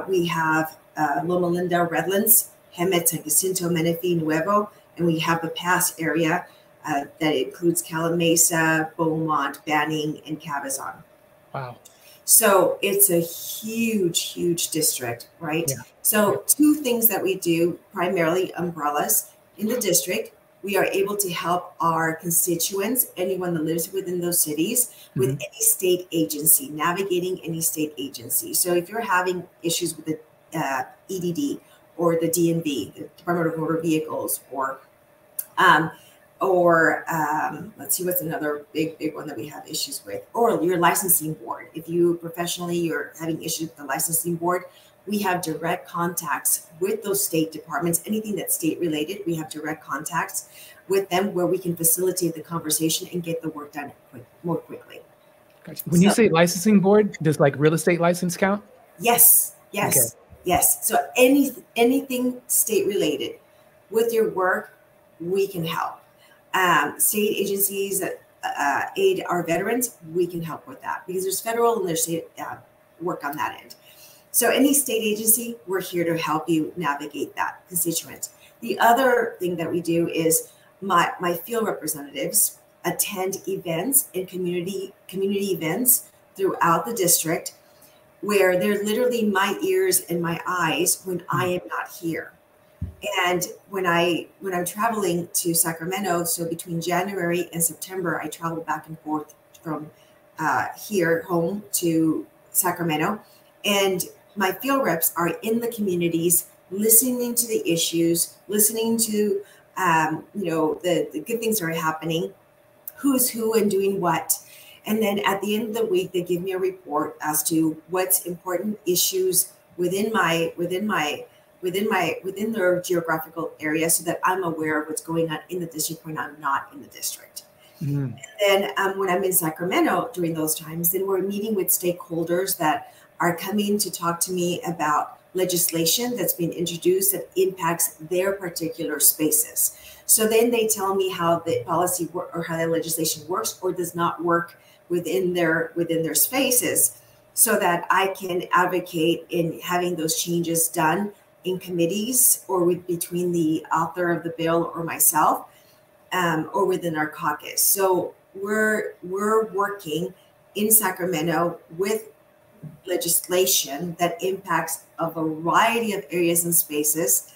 We have Loma Linda, Redlands, Hemet, San Jacinto, Menifee, Nuevo, and we have the Pass area, that includes Calamasa, Beaumont, Banning, and Cabazon.
Wow.
So it's a huge, huge district, right?
Yeah.
So two things that we do, primarily umbrellas in the district. We are able to help our constituents, anyone that lives within those cities, with any state agency, navigating any state agency. So if you're having issues with the EDD or the DMV, the Department of Motor Vehicles, or let's see, what's another big one that we have issues with, or your licensing board. If you professionally, you're having issues with the licensing board, we have direct contacts with those state departments. Anything that's state related, we have direct contacts with them where we can facilitate the conversation and get the work done more quickly.
Gotcha. When you say licensing board, does like real estate license count?
Yes, yes,
okay.
Yes. So anything state related with your work, we can help. State agencies that aid our veterans, we can help with that because there's federal and there's state work on that end. So any state agency, we're here to help you navigate that constituent. The other thing that we do is my field representatives attend events and community events throughout the district where they're literally my ears and my eyes when I am not here. And when I'm traveling to Sacramento, so between January and September, I travel back and forth from here home to Sacramento, and my field reps are in the communities, listening to the issues, listening to the good things that are happening, who's who and doing what. And then at the end of the week, they give me a report as to what's important issues within their geographical area, so that I'm aware of what's going on in the district when I'm not in the district. And then when I'm in Sacramento during those times, then we're meeting with stakeholders that are coming to talk to me about legislation that's been introduced that impacts their particular spaces. So then they tell me how the policy or how the legislation works or does not work within their spaces, so that I can advocate in having those changes done in committees or between the author of the bill or myself, or within our caucus. So we're working in Sacramento with legislation that impacts a variety of areas and spaces,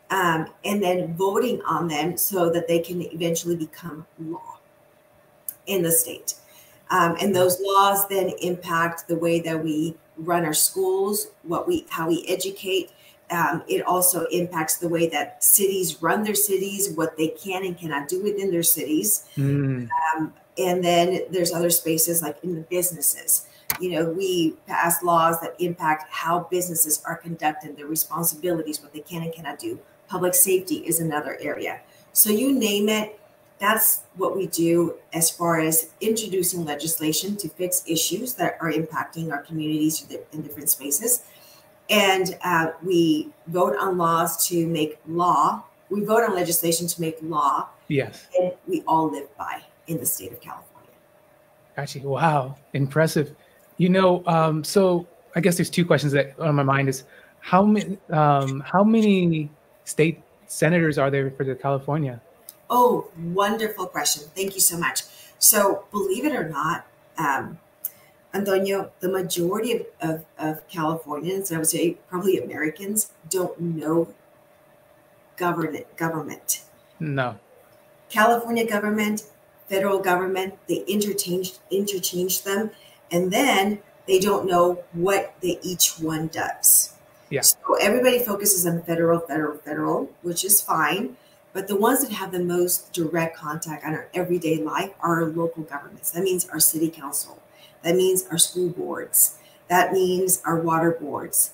and then voting on them so that they can eventually become law in the state. And those laws then impact the way that we run our schools, how we educate. It also impacts the way that cities run their cities, what they can and cannot do within their cities. And then there's other spaces like in the businesses. We pass laws that impact how businesses are conducted, their responsibilities, what they can and cannot do. Public safety is another area. So you name it, that's what we do as far as introducing legislation to fix issues that are impacting our communities in different spaces. And we vote on laws to make law. We vote on legislation to make law.
Yes.
And we all live by in the state of California.
Actually, wow, impressive. So I guess there's two questions that on my mind is how many state senators are there for the California?
Oh, wonderful question. Thank you so much. So believe it or not, Antonio, the majority of Californians, I would say probably Americans, don't know government.
No.
California government, federal government, they interchange them, and then they don't know what each one does.
Yeah.
So everybody focuses on federal, which is fine. But the ones that have the most direct contact on our everyday life are our local governments. That means our city council. That means our school boards. That means our water boards.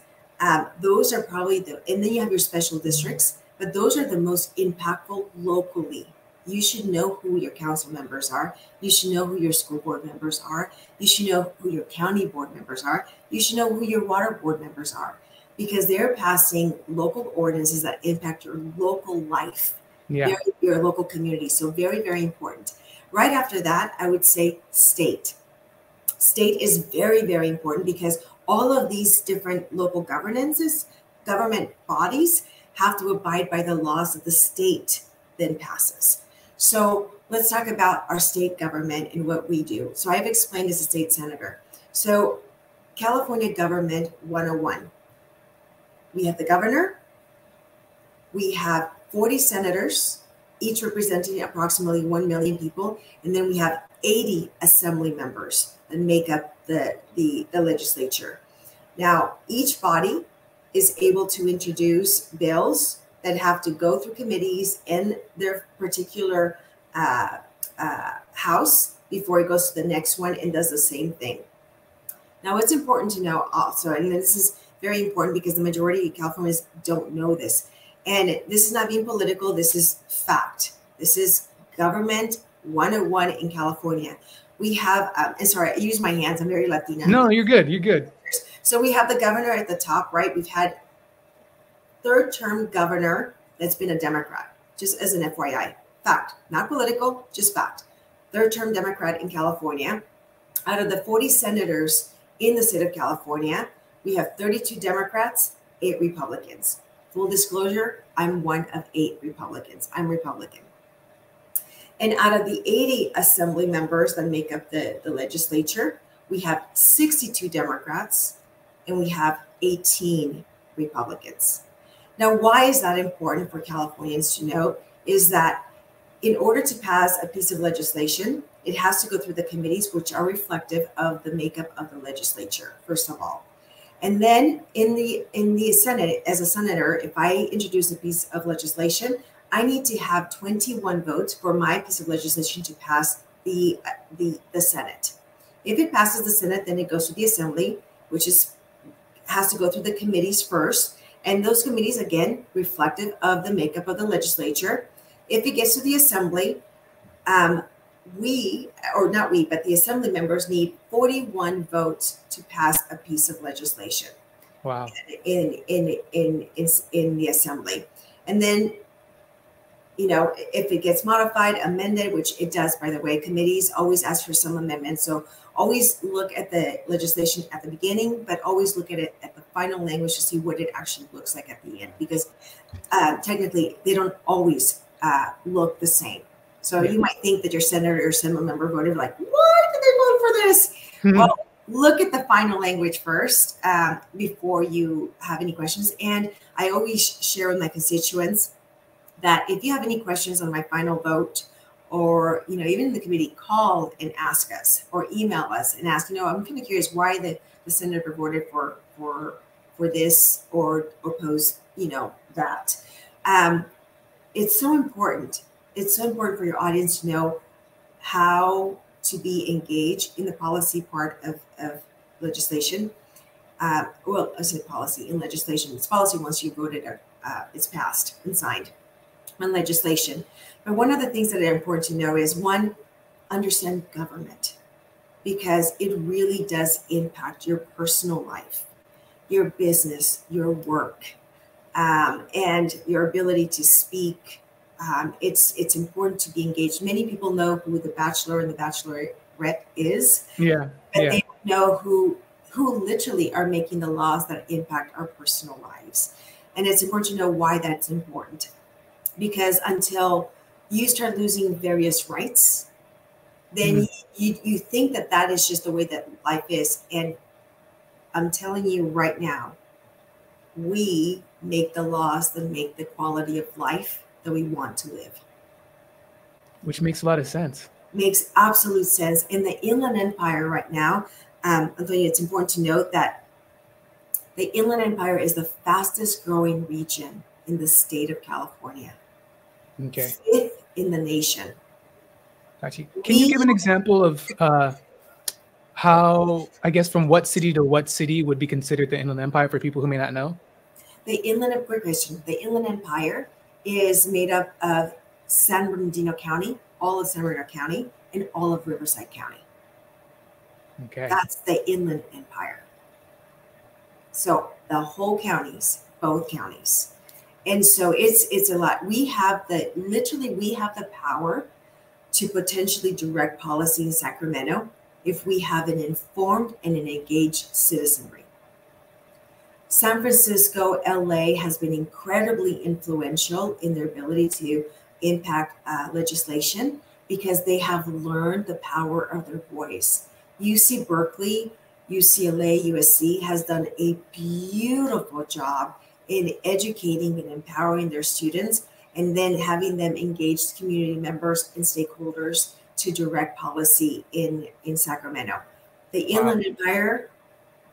Those are probably and then you have your special districts, but those are the most impactful locally. You should know who your council members are. You should know who your school board members are. You should know who your county board members are. You should know who your water board members are, because they're passing local ordinances that impact your local life.
Yeah.
Your local community. So very, very important. Right after that, I would say state. State is very, very important because all of these different local government bodies have to abide by the laws that the state then passes. So let's talk about our state government and what we do. So I've explained as a state senator. So California Government 101. We have the governor. We have 40 senators, each representing approximately 1 million people. And then we have 80 assembly members that make up the legislature. Now, each body is able to introduce bills that have to go through committees in their particular house before it goes to the next one and does the same thing. Now, it's important to know also, and this is very important because the majority of Californians don't know this, and this is not being political, this is fact. This is government 101 in California. We have, and sorry, I use my hands, I'm very Latina.
No, you're good, you're good.
So we have the governor at the top, right? We've had third-term governor that's been a Democrat, just as an FYI. Fact, not political, just fact. Third-term Democrat in California. Out of the 40 senators in the state of California, we have 32 Democrats, 8 Republicans. Full disclosure, I'm one of 8 Republicans. I'm Republican. And out of the 80 assembly members that make up the legislature, we have 62 Democrats and we have 18 Republicans. Now, why is that important for Californians to know is that in order to pass a piece of legislation, it has to go through the committees, which are reflective of the makeup of the legislature, first of all. And then in the Senate, as a senator, if I introduce a piece of legislation, I need to have 21 votes for my piece of legislation to pass the Senate. If it passes the Senate, then it goes to the Assembly, which has to go through the committees first. And those committees, again, reflective of the makeup of the legislature. If it gets to the Assembly, but the Assembly members need 41 votes to pass a piece of legislation.
Wow.
In the Assembly. And then, if it gets modified, amended, which it does, by the way, committees always ask for some amendments. So always look at the legislation at the beginning, but always look at it at the final language to see what it actually looks like at the end, because technically they don't always look the same. So you might think that your senator or assembly member voted like, what did they vote for this? Mm-hmm. Well, look at the final language first before you have any questions. And I always share with my constituents that if you have any questions on my final vote, or even in the committee, call and ask us, or email us and ask. I'm kind of curious why the senator voted for this or oppose that. It's so important. It's so important for your audience to know how to be engaged in the policy part of legislation. Well, I said policy in legislation. It's policy once you voted, it's passed and signed on legislation. But one of the things that are important to know is, one, understand government, because it really does impact your personal life, your business, your work, and your ability to speak. It's important to be engaged. Many people know who the bachelor and the bachelorette is, but they don't know who literally are making the laws that impact our personal lives. And it's important to know why that's important, because until you start losing various rights, then you think that is just the way that life is. And I'm telling you right now, we make the laws that make the quality of life that we want to live.
Which makes a lot of sense.
Makes absolute sense. In the Inland Empire right now, Antonio, it's important to note that the Inland Empire is the fastest growing region in the state of California.
Okay.
5th in the nation.
Gotcha. Can you give an example of how, I guess, from what city to what city would be considered the Inland Empire for people who may not know?
The Inland Empire is made up of San Bernardino County, all of San Bernardino County, and all of Riverside County.
Okay.
That's the Inland Empire. So the whole counties, both counties. And so it's a lot. We have the power to potentially direct policy in Sacramento if we have an informed and an engaged citizenry. San Francisco, LA has been incredibly influential in their ability to impact legislation because they have learned the power of their voice. UC Berkeley, UCLA, USC has done a beautiful job in educating and empowering their students, and then having them engage community members and stakeholders to direct policy in Sacramento. The Inland Empire,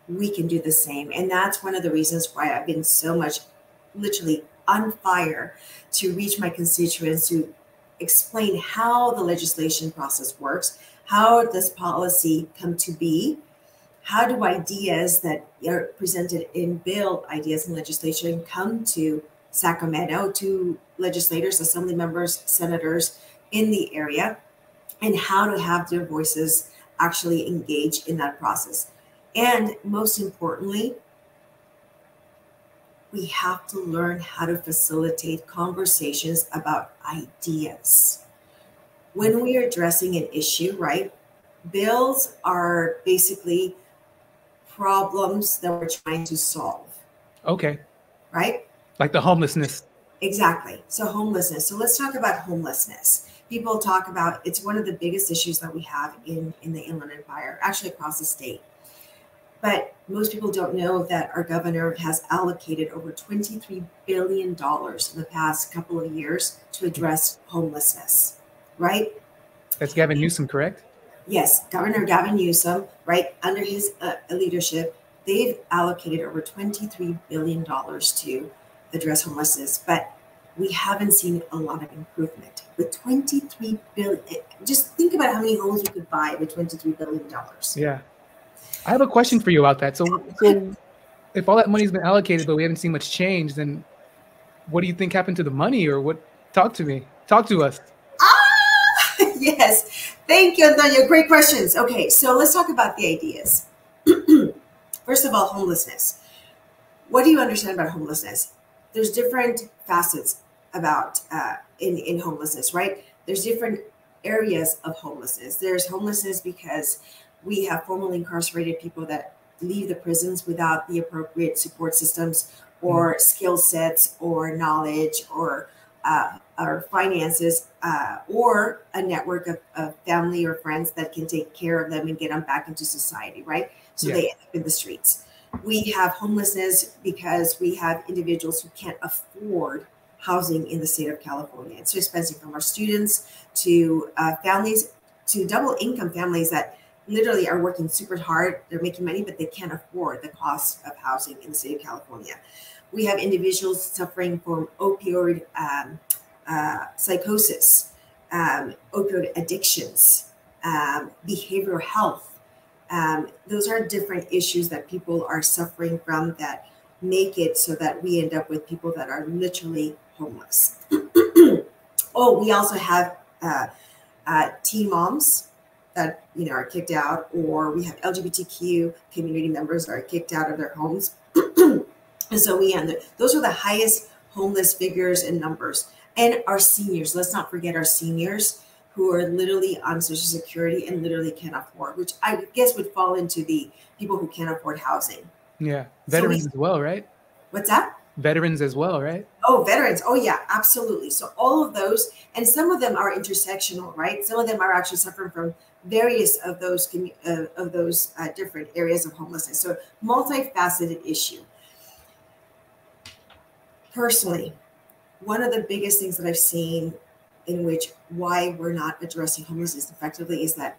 we can do the same. And that's one of the reasons why I've been so much literally on fire to reach my constituents, to explain how the legislation process works. How does policy come to be? How do ideas that are presented in bill ideas and legislation come to Sacramento, to legislators, assembly members, senators in the area, and how to have their voices actually engage in that process. And most importantly, we have to learn how to facilitate conversations about ideas. When we are addressing an issue, right, bills are basically problems that we're trying to solve.
Okay.
Right?
Like the homelessness.
Exactly. So homelessness. So let's talk about homelessness. People talk about, it's one of the biggest issues that we have in the Inland Empire, actually across the state. But most people don't know that our governor has allocated over $23 billion in the past couple of years to address homelessness, right?
That's Gavin Newsom, correct?
Yes, Governor Gavin Newsom, right, under his leadership, they've allocated over $23 billion to address homelessness, but we haven't seen a lot of improvement. With $23 billion, just think about how many homes you could buy with $23 billion.
Yeah. I have a question for you about that. So if all that money's been allocated, but we haven't seen much change, then what do you think happened to the money, or what? Talk to me. Talk to us.
Yes. Thank you, Antonio. Great questions. Okay, so let's talk about the ideas. First of all, homelessness. What do you understand about homelessness? There's different facets about in homelessness, right? There's different areas of homelessness. There's homelessness because we have formerly incarcerated people that leave the prisons without the appropriate support systems or skill sets or knowledge or finances or a network of family or friends that can take care of them and get them back into society, right? So they end up in the streets. We have homelessness because we have individuals who can't afford housing in the state of California. It's too expensive, from our students to families, to double income families that literally are working super hard. They're making money, but they can't afford the cost of housing in the state of California. We have individuals suffering from opioid psychosis, opioid addictions, behavioral health. Those are different issues that people are suffering from that make it so that we end up with people that are literally homeless. Oh, we also have teen moms that are kicked out, or we have LGBTQ community members that are kicked out of their homes. And so those are the highest homeless figures and numbers. And our seniors, let's not forget our seniors who are literally on Social Security and literally can't afford, which I guess would fall into the people who can't afford housing.
Yeah. Veterans as well, right?
What's that?
Veterans as well, right?
Oh, veterans. Oh, yeah, absolutely. So all of those, and some of them are intersectional, right? Some of them are actually suffering from various of those different areas of homelessness. So multifaceted issue. Personally, one of the biggest things that I've seen in which why we're not addressing homelessness effectively is that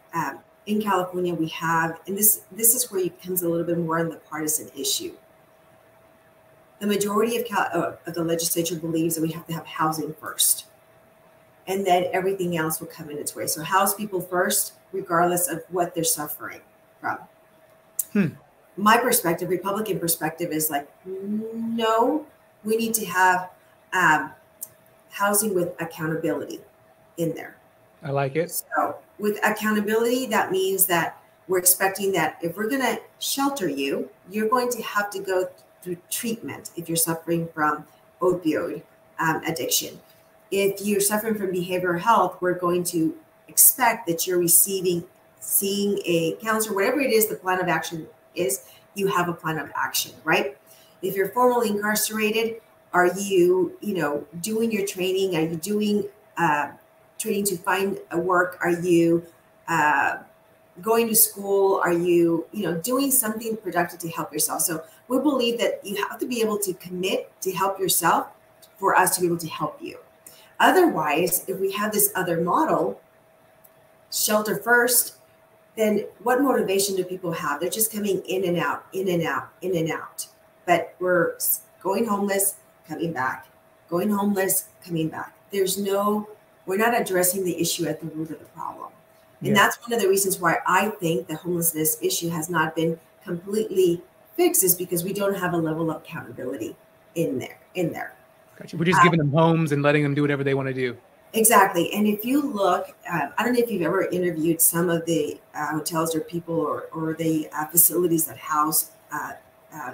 in California we have, and this is where it becomes a little bit more on the partisan issue. The majority of the legislature believes that we have to have housing first, and then everything else will come in its way. So house people first, regardless of what they're suffering from. My perspective, Republican perspective, is like, no, we need to have housing with accountability in there.
I like it.
So with accountability, that means that we're expecting that if we're going to shelter you, you're going to have to go through treatment if you're suffering from opioid addiction. If you're suffering from behavioral health, we're going to expect that you're seeing a counselor, whatever it is the plan of action is, you have a plan of action, right? If you're formerly incarcerated, are you, doing your training? Are you doing trying to find a work? Are you going to school? Are you, doing something productive to help yourself? So we believe that you have to be able to commit to help yourself for us to be able to help you. Otherwise, if we have this other model, shelter first, then what motivation do people have? They're just coming in and out, in and out, in and out. But we're going homeless, coming back, going homeless, coming back. We're not addressing the issue at the root of the problem. And that's one of the reasons why I think the homelessness issue has not been completely fixed, is because we don't have a level of accountability in there.
Gotcha. We're just giving them homes and letting them do whatever they want to do. Exactly.
And if you look, I don't know if you've ever interviewed some of the hotels or people or the facilities that house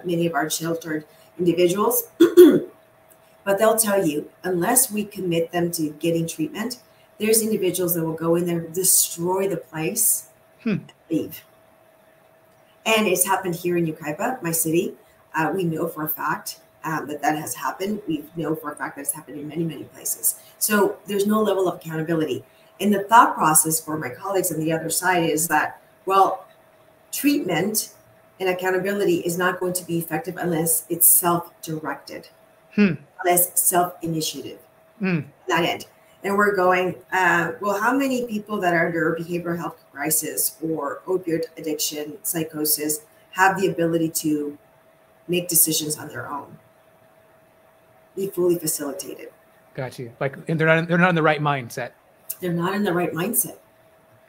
many of our sheltered individuals, but they'll tell you, unless we commit them to getting treatment, there's individuals that will go in there, destroy the place, and leave. And it's happened here in Yucaipa, my city. We know for a fact that has happened. We know for a fact that it's happened in many, many places. So there's no level of accountability. And the thought process for my colleagues on the other side is that, well, treatment and accountability is not going to be effective unless it's self-directed, unless self-initiative, that end. And we're going, well, how many people that are under behavioral health crisis or opioid addiction, psychosis, have the ability to make decisions on their own, be fully facilitated?
Got you. Like, and they're not in the right mindset.
They're not in the right mindset.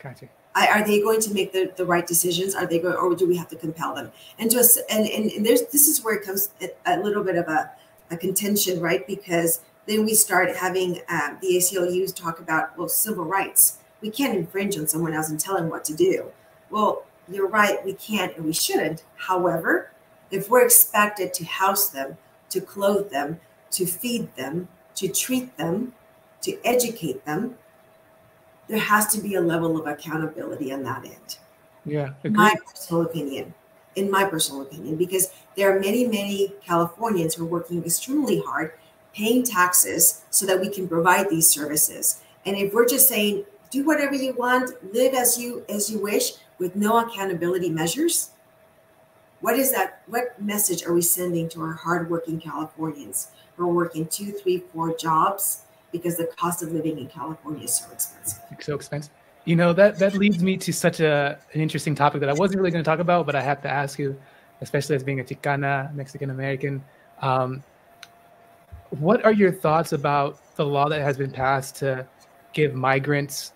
Got you.
Are they going to make the right decisions? Are they going, or do we have to compel them? And this is where it comes a little bit of a contention, right? Because then we start having the ACLUs talk about, well, civil rights. We can't infringe on someone else and tell them what to do. Well, you're right, we can't and we shouldn't. However, if we're expected to house them, to clothe them, to feed them, to treat them, to educate them, there has to be a level of accountability on that end.
Yeah,
in my personal opinion, because there are many, many Californians who are working extremely hard, paying taxes so that we can provide these services. And if we're just saying, do whatever you want, live as you wish, with no accountability measures, what is that? What message are we sending to our hardworking Californians who are working 2, 3, 4 jobs because the cost of living in California is so expensive?
So expensive. You know, that leads me to such an interesting topic that I wasn't really going to talk about, but I have to ask you, especially as being a Chicana, Mexican American. What are your thoughts about the law that has been passed to give migrants,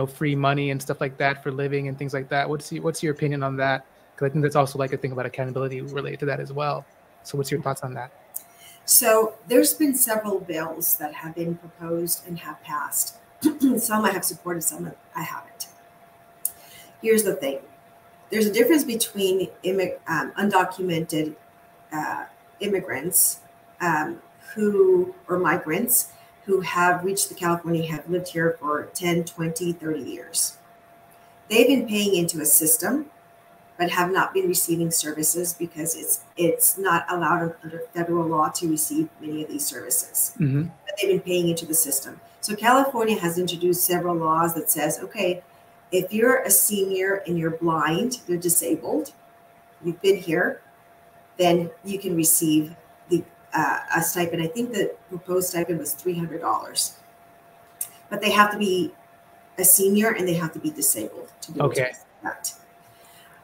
free money and stuff like that for living and things like that? What's your opinion on that? Because I think that's also like a thing about accountability related to that as well. So what's your thoughts on that?
So there's been several bills that have been proposed and have passed. Some I have supported, some I haven't. Here's the thing. There's a difference between undocumented immigrants or migrants who have reached the California, have lived here for 10, 20, 30 years. They've been paying into a system, but have not been receiving services because it's not allowed under federal law to receive many of these services.
Mm-hmm.
But they've been paying into the system. So California has introduced several laws that says, okay, if you're a senior and you're blind, you're disabled, you've been here, then you can receive a stipend. I think the proposed stipend was $300, but they have to be a senior and they have to be disabled to be able to receive that.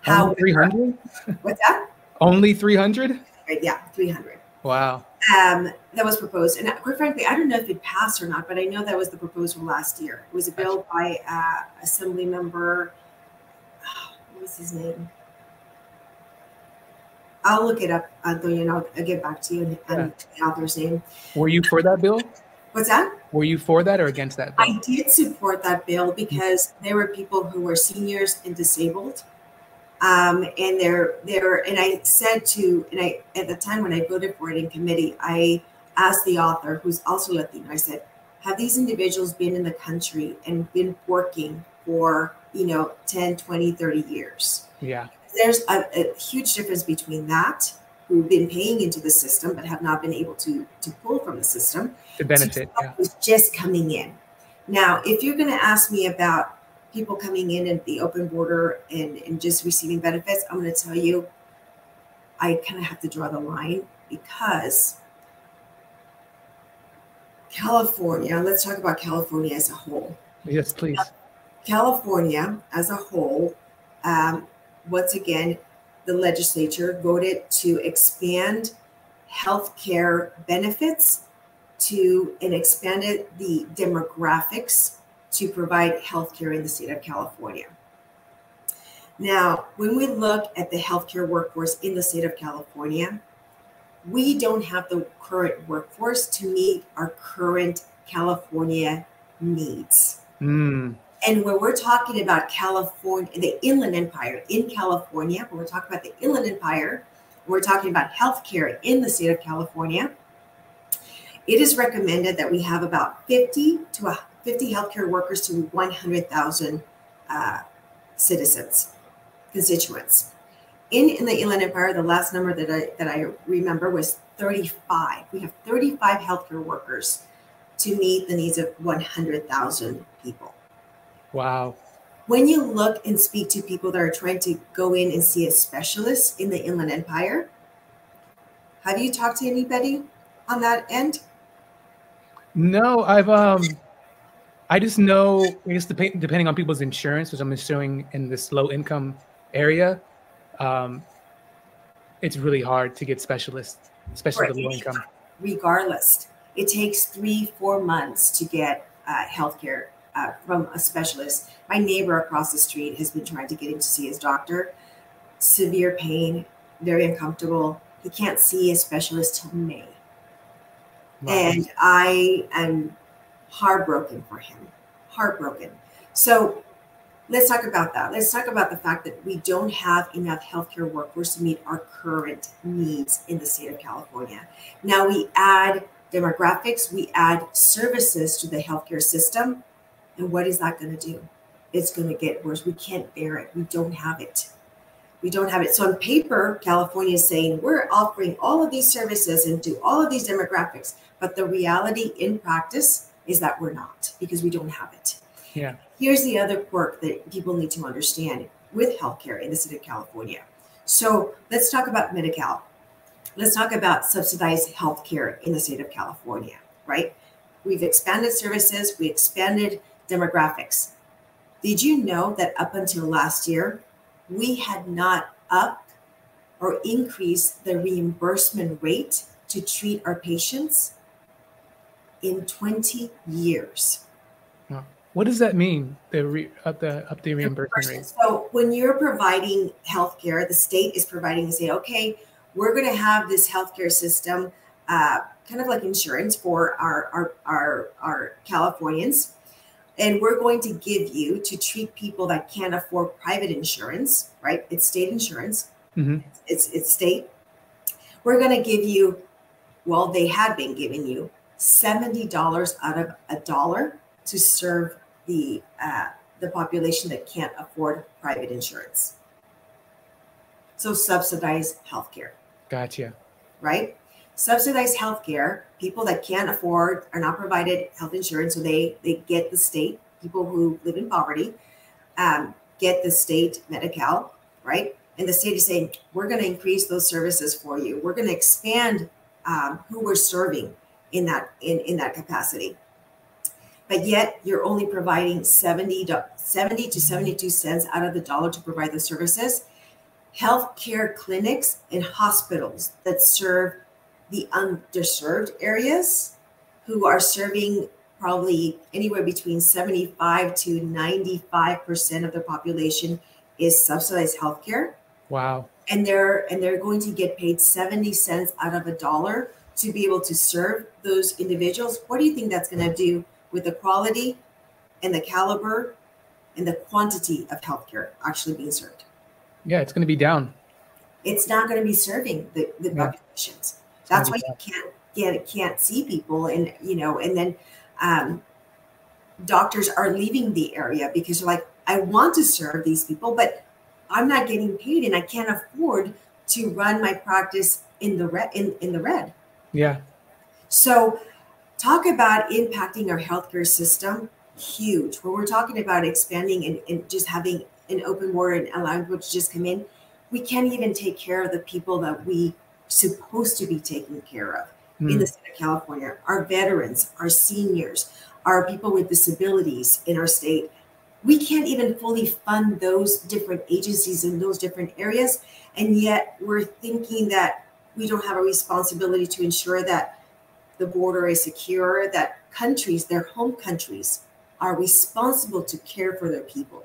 How 300?
What's that?
Only 300?
Yeah, 300.
Wow.
That was proposed, and quite frankly, I don't know if it passed or not, but I know that was the proposal last year. It was a bill by Assembly Member. What was his name? I'll look it up, Antonio, and I'll get back to you on the author's name.
Were you for that bill?
What's that?
Were you for that or against that bill?
I did support that bill because there were people who were seniors and disabled. And I said at the time when I voted for it in committee, I asked the author, who's also Latino, I said, have these individuals been in the country and been working for, 10, 20, 30 years?
Yeah.
There's a huge difference between that, who've been paying into the system but have not been able to pull from the system.
The benefit,
who's just coming in. Now, if you're going to ask me about people coming in at the open border and just receiving benefits, I'm going to tell you, I kind of have to draw the line because California, let's talk about California as a whole.
Yes, please.
California as a whole, once again, the legislature voted to expand healthcare benefits and expanded the demographics to provide healthcare in the state of California. Now, when we look at the healthcare workforce in the state of California, we don't have the current workforce to meet our current California needs. And when we're talking about California, the Inland Empire in California, when we're talking about the Inland Empire, we're talking about healthcare in the state of California, it is recommended that we have about 50 healthcare workers to 100,000 constituents. In the Inland Empire, the last number that I remember was 35. We have 35 healthcare workers to meet the needs of 100,000 people.
Wow.
When you look and speak to people that are trying to go in and see a specialist in the Inland Empire, have you talked to anybody on that end?
No, I just know, I guess depending on people's insurance, which I'm assuming in this low income area, it's really hard to get specialists, especially the low income.
Regardless, it takes 3-4 months to get healthcare from a specialist. My neighbor across the street has been trying to get in to see his doctor. Severe pain, very uncomfortable. He can't see a specialist till May. Wow. And I am heartbroken for him. Heartbroken. So let's talk about that. Let's talk about the fact that we don't have enough healthcare workforce to meet our current needs in the state of California. Now we add demographics, we add services to the healthcare system. And what is that going to do? It's going to get worse. We can't bear it. We don't have it. We don't have it. So on paper, California is saying we're offering all of these services and do all of these demographics. But the reality in practice is that we're not, because we don't have it.
Yeah.
Here's the other quirk that people need to understand with healthcare in the state of California. So let's talk about Medi-Cal. Let's talk about subsidized healthcare in the state of California, right? We've expanded services, we expanded demographics. Did you know that up until last year, we had not upped or increased the reimbursement rate to treat our patients in 20 years?
What does that mean, up the reimbursement rate?
So when you're providing healthcare, the state is providing and say, okay, we're going to have this healthcare system, kind of like insurance for our Californians. And we're going to give you to treat people that can't afford private insurance, right? It's state insurance. Mm-hmm. It's state. We're going to give you, well, they have been giving you $70 out of $1 to serve the population that can't afford private insurance. So subsidized healthcare.
Gotcha.
Right? Subsidized healthcare, people that can't afford, are not provided health insurance, so they get the state, people who live in poverty, get the state Medi-Cal, right? And the state is saying, we're going to increase those services for you. We're going to expand who we're serving in that capacity. But yet you're only providing 70 to 72 cents out of the dollar to provide the services. Healthcare clinics and hospitals that serve the underserved areas, who are serving probably anywhere between 75 to 95% of the population, is subsidized healthcare.
Wow.
And they're going to get paid 70 cents out of $1 to be able to serve those individuals. What do you think that's going to do with the quality and the caliber and the quantity of healthcare actually being served?
Yeah, it's going to be down.
It's not going to be serving the populations. That's why you can't see people, and and then doctors are leaving the area because they're like, I want to serve these people, but I'm not getting paid, and I can't afford to run my practice in the red.
Yeah.
So talk about impacting our healthcare system. huge. When we're talking about expanding and just having an open border and allowing people to just come in, we can't even take care of the people that we supposed to be taking care of in the state of California. Our veterans, our seniors, our people with disabilities in our state. We can't even fully fund those different agencies in those different areas. And yet we're thinking that we don't have a responsibility to ensure that the border is secure, that countries, their home countries, are responsible to care for their people.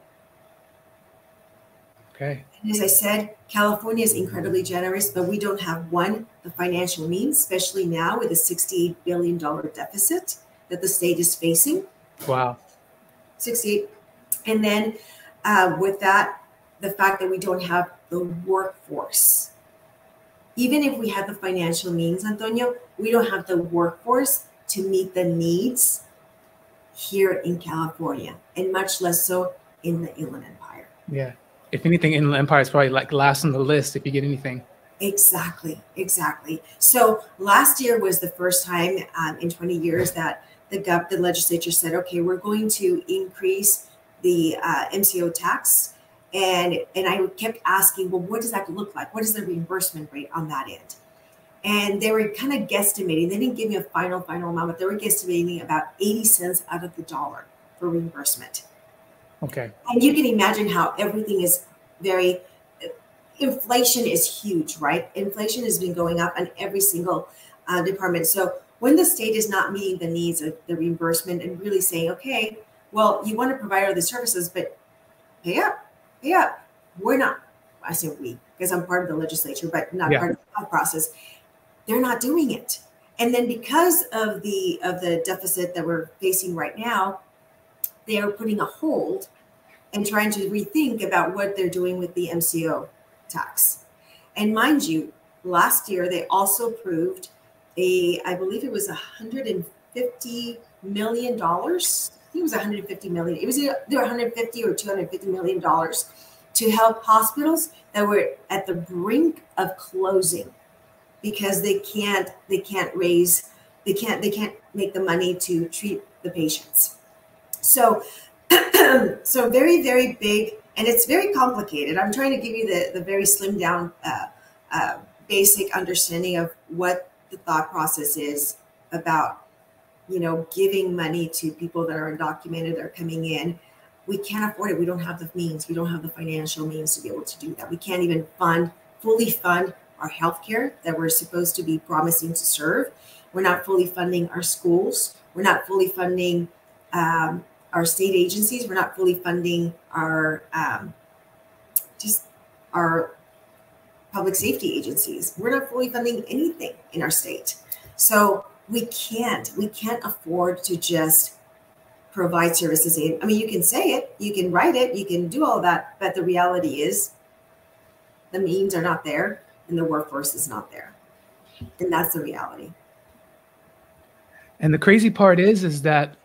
Okay.
And as I said, California is incredibly generous, but we don't have, one, the financial means, especially now with a $68 billion deficit that the state is facing.
Wow.
68. And then with that, the fact that we don't have the workforce. Even if we have the financial means, Antonio, we don't have the workforce to meet the needs here in California, and much less so in the Inland Empire.
Yeah. If anything, Inland Empire is probably like last on the list if you get anything.
Exactly. So last year was the first time in 20 years that the legislature said, okay, we're going to increase the MCO tax. And I kept asking, well, what does that look like? What is the reimbursement rate on that end? And they were kind of guesstimating. They didn't give me a final amount, but they were guesstimating about 80 cents out of the dollar for reimbursement.
Okay.
And you can imagine how everything is inflation is huge, right? Inflation has been going up on every single department. So when the state is not meeting the needs of the reimbursement and really saying, okay, well, you want to provide all the services, but pay up. We're not, I say we, because I'm part of the legislature, but not part of the process. They're not doing it. And then because of the deficit that we're facing right now, they are putting a hold and trying to rethink about what they're doing with the MCO tax. And mind you, last year they also approved I believe it was $150 million. I think it was $150 million. It was either $150 or $250 million to help hospitals that were at the brink of closing because they can't make the money to treat the patients. So very, very big, and it's very complicated. I'm trying to give you the very slimmed down basic understanding of what the thought process is about, giving money to people that are undocumented or coming in. We can't afford it. We don't have the means. We don't have the financial means to be able to do that. We can't even fully fund our healthcare that we're supposed to be promising to serve. We're not fully funding our schools. We're not fully funding our state agencies. We're not fully funding our public safety agencies. We're not fully funding anything in our state. So we can't afford to just provide services. I mean, you can say it, you can write it, you can do all that, but the reality is the means are not there and the workforce is not there. And that's the reality.
And the crazy part is that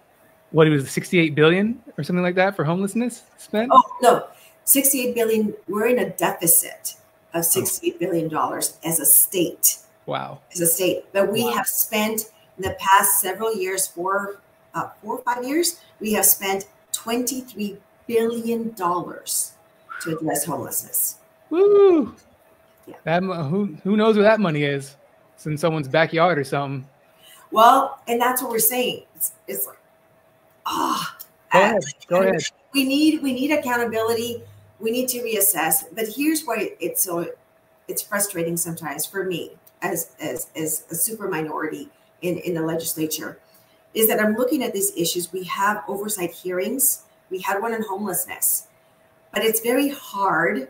what it was 68 billion or something like that for homelessness spent?
Oh, no, 68 billion. We're in a deficit of $68 billion as a state.
Wow.
As a state. But we have spent in the past several years, 4 or 5 years, we have spent $23 billion to address homelessness.
Woo!
Yeah.
That, who knows where that money is? It's in someone's backyard or something.
Well, and that's what we're saying. It's like,
Go ahead.
We need accountability. We need to reassess. But here's why it's frustrating sometimes for me as a super minority in the legislature, is that I'm looking at these issues. We have oversight hearings. We had one on homelessness, but it's very hard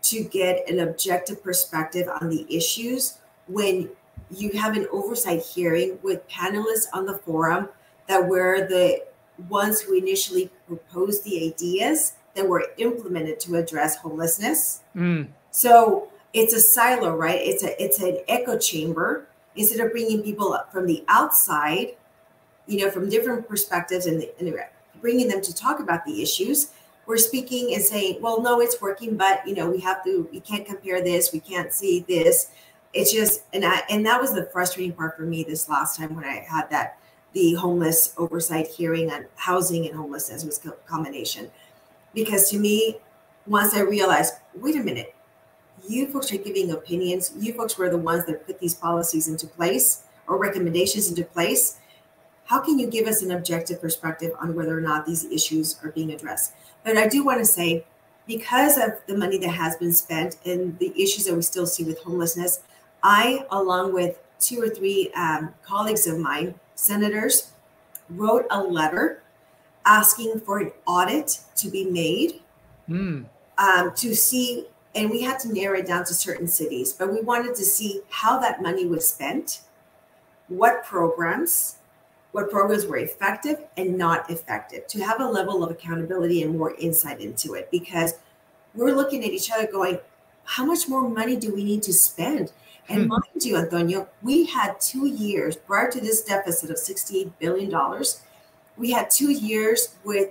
to get an objective perspective on the issues when you have an oversight hearing with panelists on the forum that were the ones who initially proposed the ideas that were implemented to address homelessness. So it's a silo, right? It's an echo chamber. Instead of bringing people up from the outside, from different perspectives and bringing them to talk about the issues, we're speaking and saying, well, no, it's working, but we can't compare this. We can't see this. It's just, and that was the frustrating part for me this last time when I had that the homeless oversight hearing on housing and homelessness was a combination. Because to me, once I realized, wait a minute, you folks are giving opinions. You folks were the ones that put these policies into place or recommendations into place. How can you give us an objective perspective on whether or not these issues are being addressed? But I do want to say, because of the money that has been spent and the issues that we still see with homelessness, I, along with 2 or 3 colleagues of mine, senators, wrote a letter asking for an audit to be made to see, and we had to narrow it down to certain cities, but we wanted to see how that money was spent, what programs were effective and not effective, to have a level of accountability and more insight into it, because we're looking at each other going, how much more money do we need to spend? And mind you, Antonio, we had 2 years prior to this deficit of $68 billion. We had 2 years with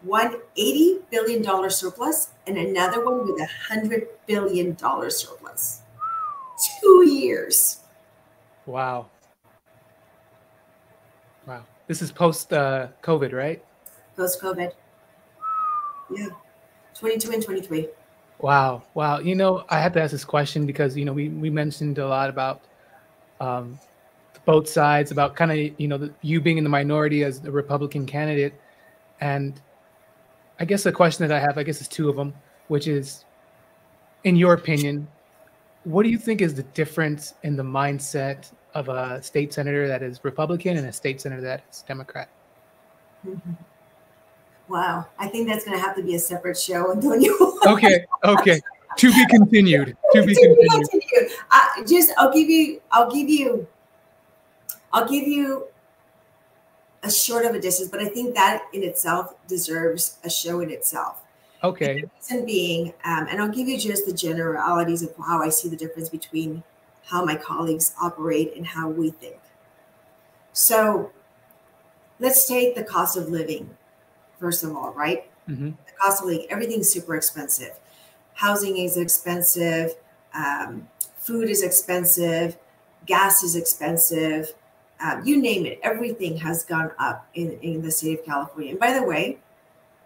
one $80 billion surplus and another one with $100 billion surplus. 2 years.
Wow. Wow. This is post COVID, right?
Post COVID. Yeah. 22 and 23.
Wow. Wow. You know, I have to ask this question because, you know, we mentioned a lot about both sides, about kind of, you know, you being in the minority as the Republican candidate. And I guess the question that I have, I guess is 2 of them, which is, in your opinion, what do you think is the difference in the mindset of a state senator that is Republican and a state senator that is Democrat?
Wow. I think that's going to have to be a separate show, Antonio.
Okay. To be continued. To be continued.
I'll give you a short of a distance, but I think that in itself deserves a show in itself.
Okay.
And the reason being, and I'll give you just the generalities of how I see the difference between how my colleagues operate and how we think. So let's take the cost of living, first of all, right? The cost of living, everything's super expensive. Housing is expensive. Food is expensive. Gas is expensive. You name it. Everything has gone up in the state of California. And by the way,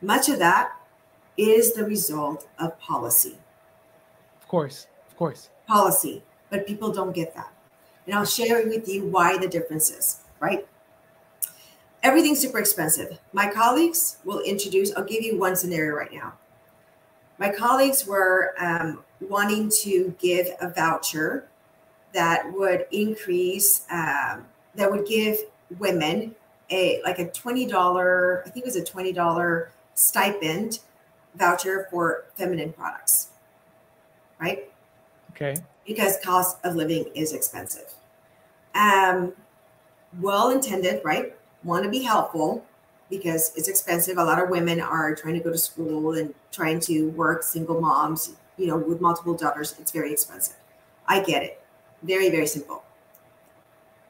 much of that is the result of policy.
Of course.
Policy. But people don't get that. And I'll share with you why the difference is, right? Everything's super expensive. My colleagues will I'll give you one scenario right now. My colleagues were wanting to give a voucher that would increase, that would give women a $20, I think it was a $20 stipend voucher for feminine products, right?
Okay.
Because cost of living is expensive. Well-intended, right? Want to be helpful because it's expensive. A lot of women are trying to go to school and trying to work, single moms, you know, with multiple daughters. It's very expensive. I get it. Very, very simple.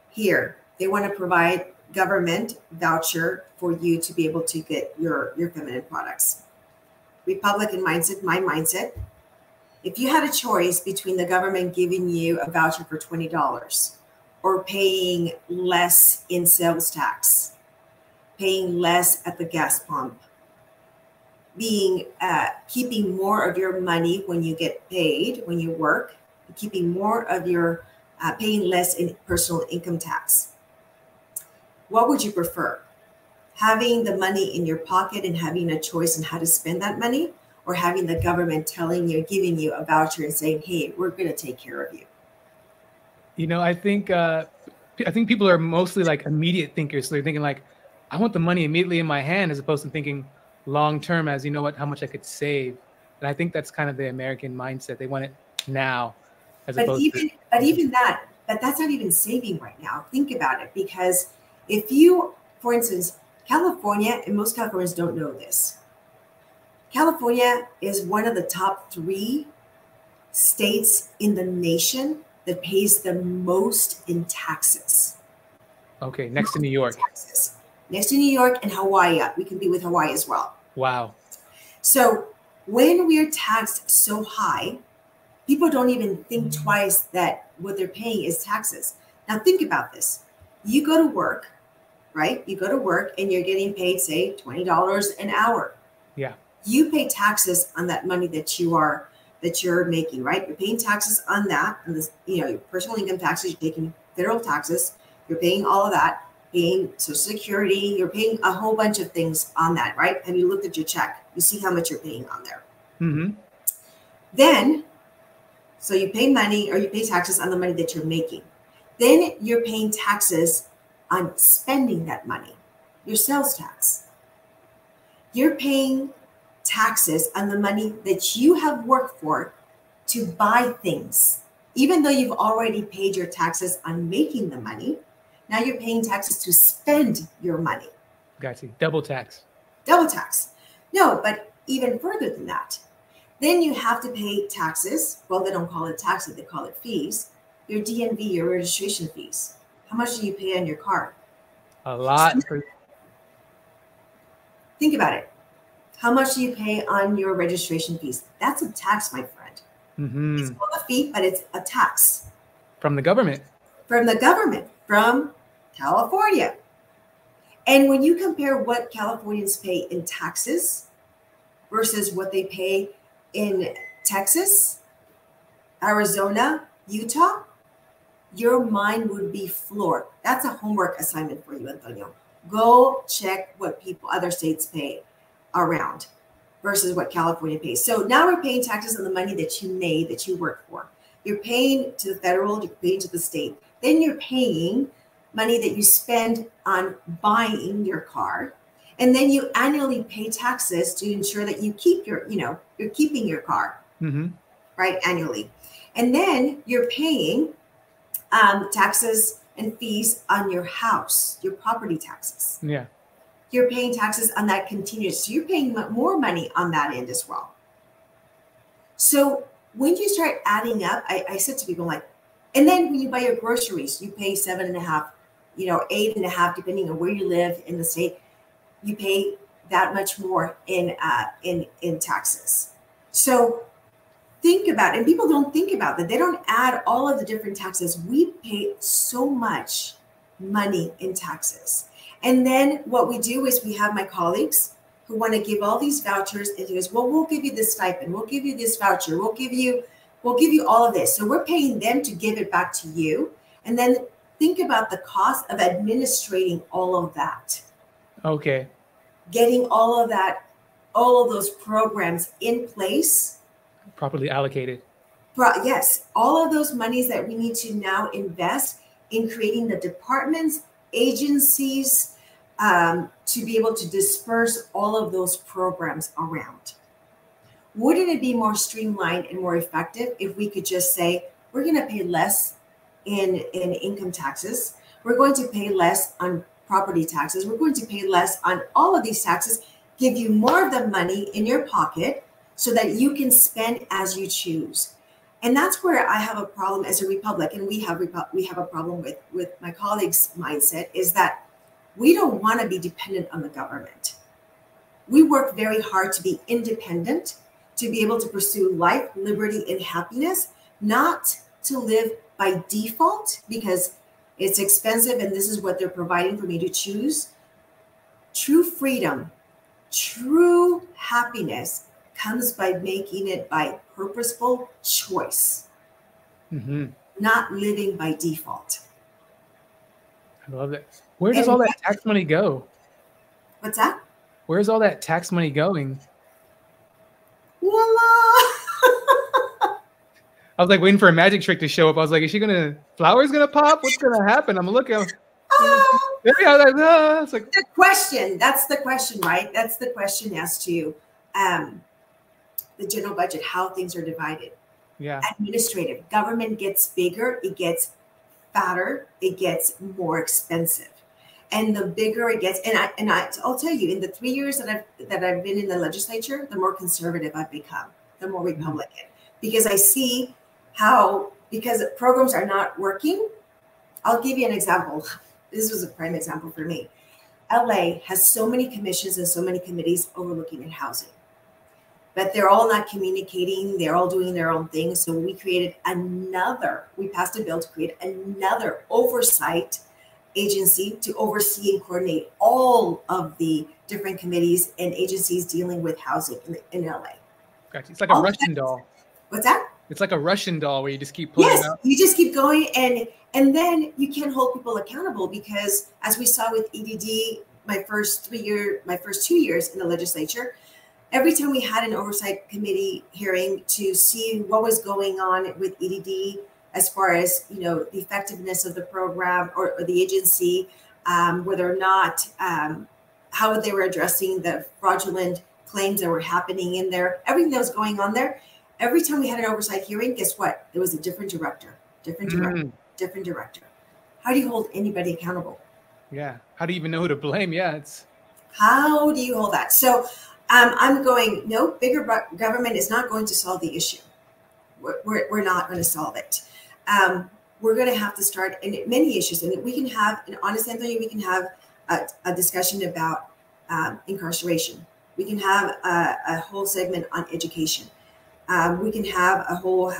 Here, they want to provide government voucher for you to be able to get your feminine products. Republican mindset, my mindset. If you had a choice between the government giving you a voucher for $20 or paying less in sales tax, paying less at the gas pump, keeping more of your money when you get paid, when you work, keeping more of your, paying less in personal income tax, what would you prefer? Having the money in your pocket and having a choice on how to spend that money, or having the government telling you, giving you a voucher and saying, hey, we're going to take care of you?
You know, I think people are mostly like immediate thinkers. So they're thinking like, I want the money immediately in my hand, as opposed to thinking long-term as, you know what, how much I could save. And I think that's kind of the American mindset. They want it now. But
that's not even saving right now. Think about it, because if you, for instance, California, and most Californians don't know this, California is one of the top 3 states in the nation that pays the most in taxes.
Okay, next to New York.
Taxes. Next to New York and Hawaii. We can be with Hawaii as well.
Wow.
So when we're taxed so high, people don't even think twice that what they're paying is taxes. Now think about this. You go to work, right? You go to work and you're getting paid, say, $20 an hour.
Yeah.
You pay taxes on that money that you're making, right? You're paying taxes on that, and this, your personal income taxes, you're taking federal taxes, you're paying all of that, paying Social Security, you're paying a whole bunch of things on that, right? Have you looked at your check? You see how much you're paying on there.
Mm-hmm.
Then, so you pay money or you pay taxes on the money that you're making. Then you're paying taxes on spending that money, your sales tax. You're paying taxes on the money that you have worked for to buy things. Even though you've already paid your taxes on making the money, now you're paying taxes to spend your money.
Got you. Double tax.
Double tax. No, but even further than that. Then you have to pay taxes. Well, they don't call it taxes, they call it fees. Your DMV, your registration fees. How much do you pay on your car?
A lot.
Think about it. How much do you pay on your registration fees? That's a tax, my friend.
Mm-hmm.
It's called a fee, but it's a tax.
From the government.
From the government, from California. And when you compare what Californians pay in taxes versus what they pay in Texas, Arizona, Utah, your mind would be floored. That's a homework assignment for you, Antonio. Go check what other states pay around versus what California pays. So now we're paying taxes on the money that you made, that you work for. You're paying to the federal, you're paying to the state. Then you're paying money that you spend on buying your car. And then you annually pay taxes to ensure that you keep you're keeping your car,
mm-hmm.
right, annually. And then you're paying taxes and fees on your house, your property taxes.
Yeah.
You're paying taxes on that continuous. So you're paying more money on that end as well. So when you start adding up, I said to people like, and then when you buy your groceries, you pay 7.5, 8.5, depending on where you live in the state, you pay that much more in taxes. So think about it. And people don't think about that. They don't add all of the different taxes. We pay so much money in taxes. And then what we do is we have my colleagues who want to give all these vouchers, and he goes, well, we'll give you this stipend, we'll give you this voucher, we'll give you all of this. So we're paying them to give it back to you. And then think about the cost of administrating all of that.
Okay.
Getting all of that, all of those programs in place.
Properly allocated.
Yes, all of those monies that we need to now invest in creating the departments, agencies, to be able to disperse all of those programs around. Wouldn't it be more streamlined and more effective if we could just say, we're going to pay less in income taxes, we're going to pay less on property taxes, we're going to pay less on all of these taxes, give you more of the money in your pocket so that you can spend as you choose. And that's where I have a problem as a Republican. We have a problem with my colleagues' mindset, is that we don't want to be dependent on the government. We work very hard to be independent, to be able to pursue life, liberty, and happiness, not to live by default because it's expensive and this is what they're providing for me to choose. True freedom, true happiness comes by making it by purposeful choice,
mm-hmm.
not living by default.
I love that. Where does all that tax money go?
What's that?
Where's all that tax money going?
Voila!
I was like waiting for a magic trick to show up. I was like, is flowers gonna pop? What's gonna happen? I'm looking. It's like
the question. That's the question, right? That's the question as to the general budget, how things are divided.
Yeah.
Administrative. Government gets bigger, it gets fatter, it gets more expensive. And the bigger it gets, I'll tell you, in the 3 years that I've been in the legislature, the more conservative I've become, the more Republican, because I see because programs are not working. I'll give you an example. This was a prime example for me. LA has so many commissions and so many committees overlooking at housing, but they're all not communicating. They're all doing their own thing. So we passed a bill to create another oversight agency to oversee and coordinate all of the different committees and agencies dealing with housing in LA.
Gotcha. It's like a Russian doll.
What's that?
It's like a Russian doll where you just keep pulling it out.
You just keep going, and then you can't hold people accountable, because as we saw with EDD, my first 2 years in the legislature, every time we had an oversight committee hearing to see what was going on with EDD, as far as, you know, the effectiveness of the program or the agency, whether or not, how they were addressing the fraudulent claims that were happening in there, everything that was going on there. Every time we had an oversight hearing, guess what? There was a different director. How do you hold anybody accountable?
Yeah. How do you even know who to blame? Yeah.
How do you hold that? So I'm going, no, bigger government is not going to solve the issue. We're not going to solve it. We're going to have to start in many issues. And we can have, and honestly, Antonio, we can have a discussion about incarceration. We can have a whole segment on education. We can have a whole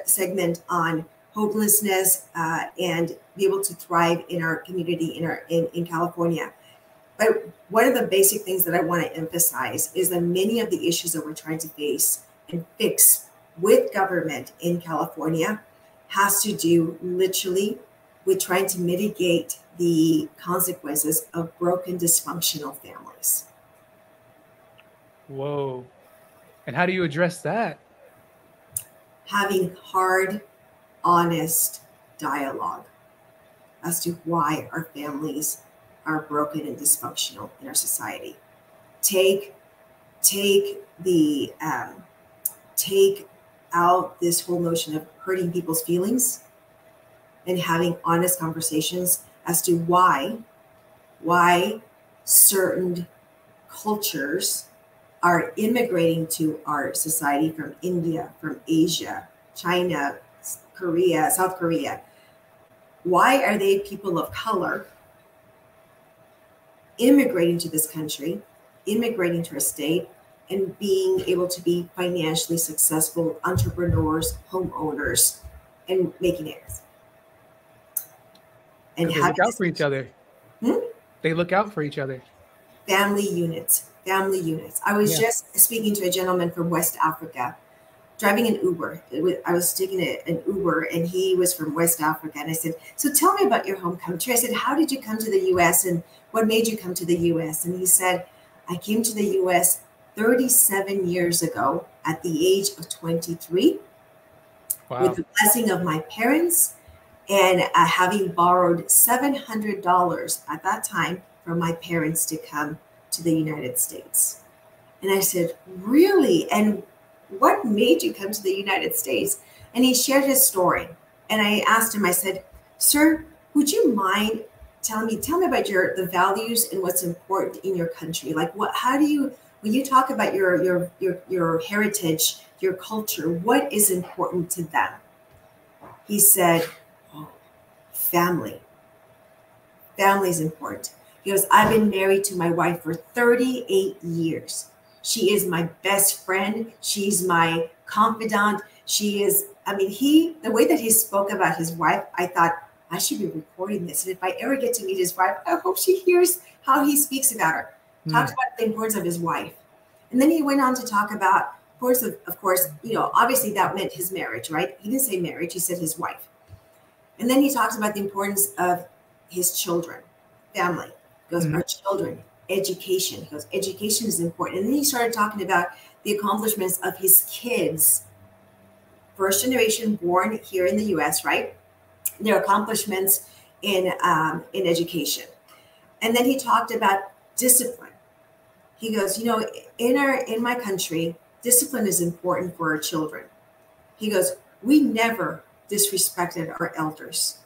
segment on homelessness and be able to thrive in our community in California. But one of the basic things that I want to emphasize is that many of the issues that we're trying to face and fix with government in California has to do literally with trying to mitigate the consequences of broken, dysfunctional families.
Whoa. And how do you address that?
Having hard, honest dialogue as to why our families are broken and dysfunctional in our society. Take out this whole notion of hurting people's feelings and having honest conversations as to why certain cultures are immigrating to our society from India, from Asia, China, Korea, South Korea. Why are they people of color immigrating to this country, immigrating to our state, and being able to be financially successful entrepreneurs, homeowners, and making it? And
they look out for each other. They look out for each other.
Family units. I was just speaking to a gentleman from West Africa, driving an Uber. I was taking an Uber, and he was from West Africa. And I said, so tell me about your home country. I said, how did you come to the U.S. and what made you come to the U.S.? And he said, I came to the U.S. 37 years ago at the age of 23, with the blessing of my parents, and having borrowed $700 at that time from my parents to come to the United States. And I said, really? And what made you come to the United States? And he shared his story. And I asked him, I said, sir, would you mind tell me about the values and what's important in your country? Like how do you, when you talk about your heritage, your culture, what is important to them? He said, family. Family is important. He goes, I've been married to my wife for 38 years. She is my best friend. She's my confidant. She is, the way that he spoke about his wife, I thought I should be recording this. And if I ever get to meet his wife, I hope she hears how he speaks about her. Talks about the importance of his wife. And then he went on to talk about, of course, obviously that meant his marriage, right? He didn't say marriage, he said his wife. And then he talks about the importance of his children, family. He goes, our children, education. He goes, education is important. And then he started talking about the accomplishments of his kids, first generation born here in the U.S., right? Their accomplishments in education. And then he talked about discipline. He goes, in my country, discipline is important for our children. He goes, we never disrespected our elders.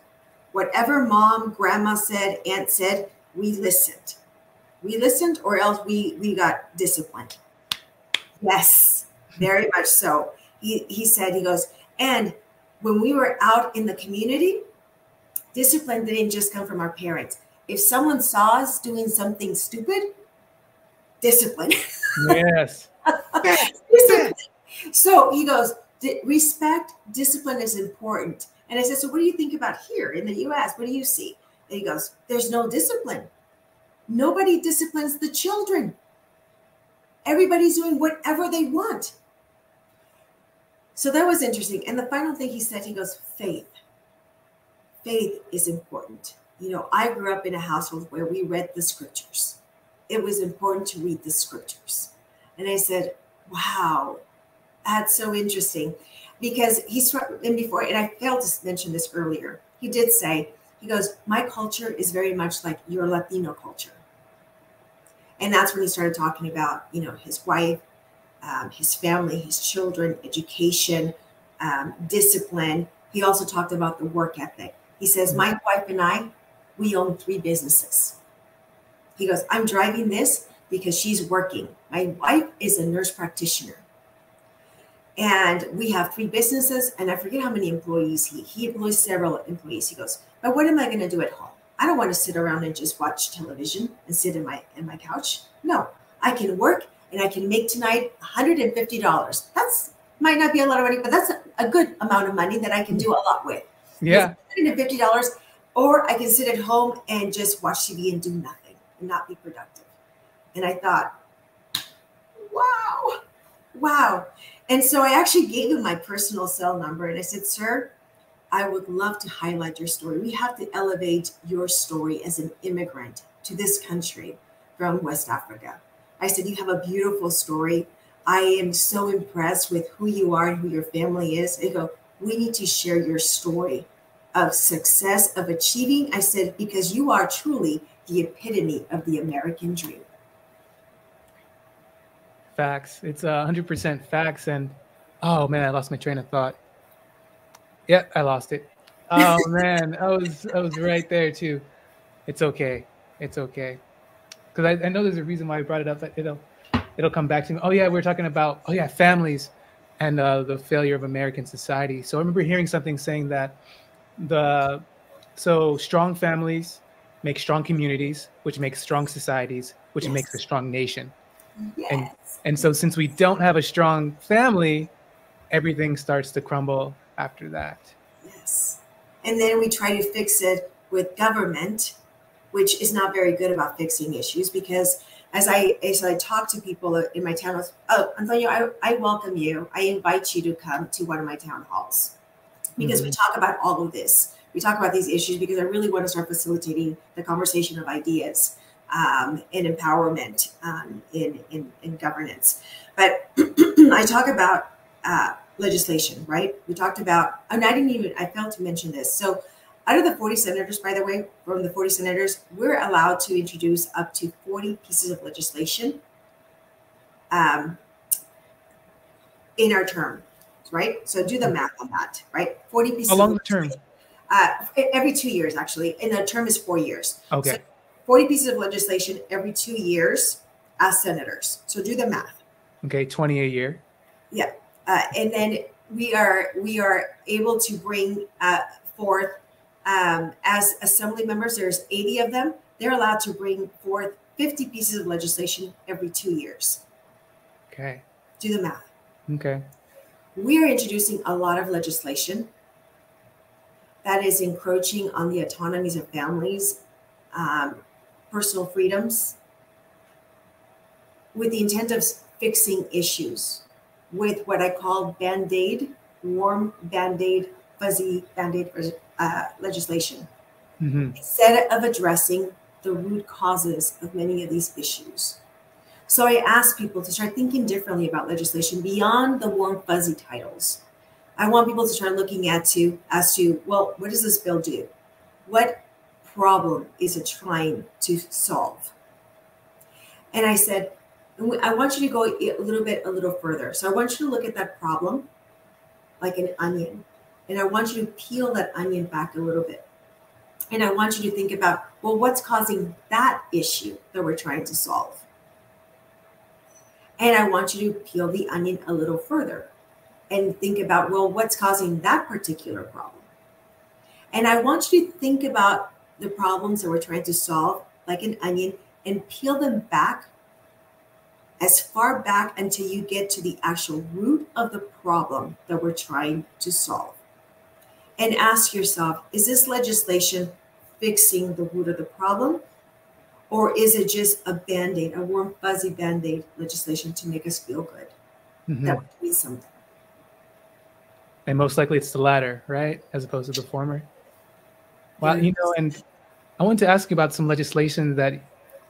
Whatever mom, grandma said, aunt said, we listened. We listened, or else we got disciplined. Yes, very much so. He said, he goes, and when we were out in the community, discipline didn't just come from our parents. If someone saw us doing something stupid, discipline.
Yes.
Discipline. So he goes, respect, discipline is important. And I said, so what do you think about here in the U.S.? What do you see? And he goes, there's no discipline. Nobody disciplines the children. Everybody's doing whatever they want. So that was interesting. And the final thing he said, he goes, faith. Faith is important. You know, I grew up in a household where we read the scriptures. It was important to read the scriptures. And I said, wow, that's so interesting. Because and I failed to mention this earlier. He did say, he goes, my culture is very much like your Latino culture. And that's when he started talking about, you know, his wife, his family, his children, education, discipline. He also talked about the work ethic. He says, my wife and I, we own 3 businesses. He goes, I'm driving this because she's working. My wife is a nurse practitioner. And we have 3 businesses, and I forget how many employees he employs several employees. He goes, but what am I going to do at home? I don't want to sit around and just watch television and sit in my couch. No, I can work and I can make tonight $150. That's might not be a lot of money, but that's a good amount of money that I can do a lot with.
Yeah.
$150, or I can sit at home and just watch TV and do nothing and not be productive. And I thought, wow. And so I actually gave him my personal cell number and I said, sir, I would love to highlight your story. We have to elevate your story as an immigrant to this country from West Africa. I said, you have a beautiful story. I am so impressed with who you are and who your family is. I go, we need to share your story of success, of achieving. I said, because you are truly the epitome of the American dream.
Facts. It's 100% facts. And oh man, I lost my train of thought. Yeah, I lost it. Oh man, I was right there too. It's okay. It's okay. Because I know there's a reason why I brought it up. That it'll come back to me. Oh yeah, we're talking about families and the failure of American society. So I remember hearing something saying that strong families make strong communities, which makes strong societies, which makes a strong nation.
Yes.
And so since we don't have a strong family, everything starts to crumble after that.
Yes. And then we try to fix it with government, which is not very good about fixing issues, because as I talk to people in my town, Antonio, I welcome you. I invite you to come to one of my town halls because we talk about all of this. We talk about these issues because I really want to start facilitating the conversation of ideas and empowerment in governance. But I talk about legislation, right? We talked about, and I failed to mention this. So out of the 40 senators, by the way, from the 40 senators, we're allowed to introduce up to 40 pieces of legislation in our term, right? So do the math on that, right? 40 pieces.
How long the term?
Every 2 years, actually. And the term is 4 years.
Okay.
So 40 pieces of legislation every 2 years as senators. So do the math.
Okay, 20 a year.
Yeah. And then we are able to bring forth, as assembly members, there's 80 of them. They're allowed to bring forth 50 pieces of legislation every 2 years.
Okay.
Do the math.
Okay.
We are introducing a lot of legislation that is encroaching on the autonomies of families, personal freedoms, with the intent of fixing issues with what I call Band-Aid, warm Band-Aid, fuzzy Band-Aid legislation, instead of addressing the root causes of many of these issues. So I ask people to start thinking differently about legislation beyond the warm fuzzy titles. I want people to start looking as to, well, what does this bill do? What problem is it trying to solve? And I said, I want you to go a little further. So I want you to look at that problem like an onion. And I want you to peel that onion back a little bit. And I want you to think about, well, what's causing that issue that we're trying to solve? And I want you to peel the onion a little further and think about, well, what's causing that particular problem? And I want you to think about the problems that we're trying to solve like an onion and peel them back as far back until you get to the actual root of the problem that we're trying to solve. And ask yourself, is this legislation fixing the root of the problem? Or is it just a Band-Aid, a warm, fuzzy Band-Aid legislation to make us feel good? That would be something.
And most likely it's the latter, right? As opposed to the former. Well, you know, and I want to ask you about some legislation that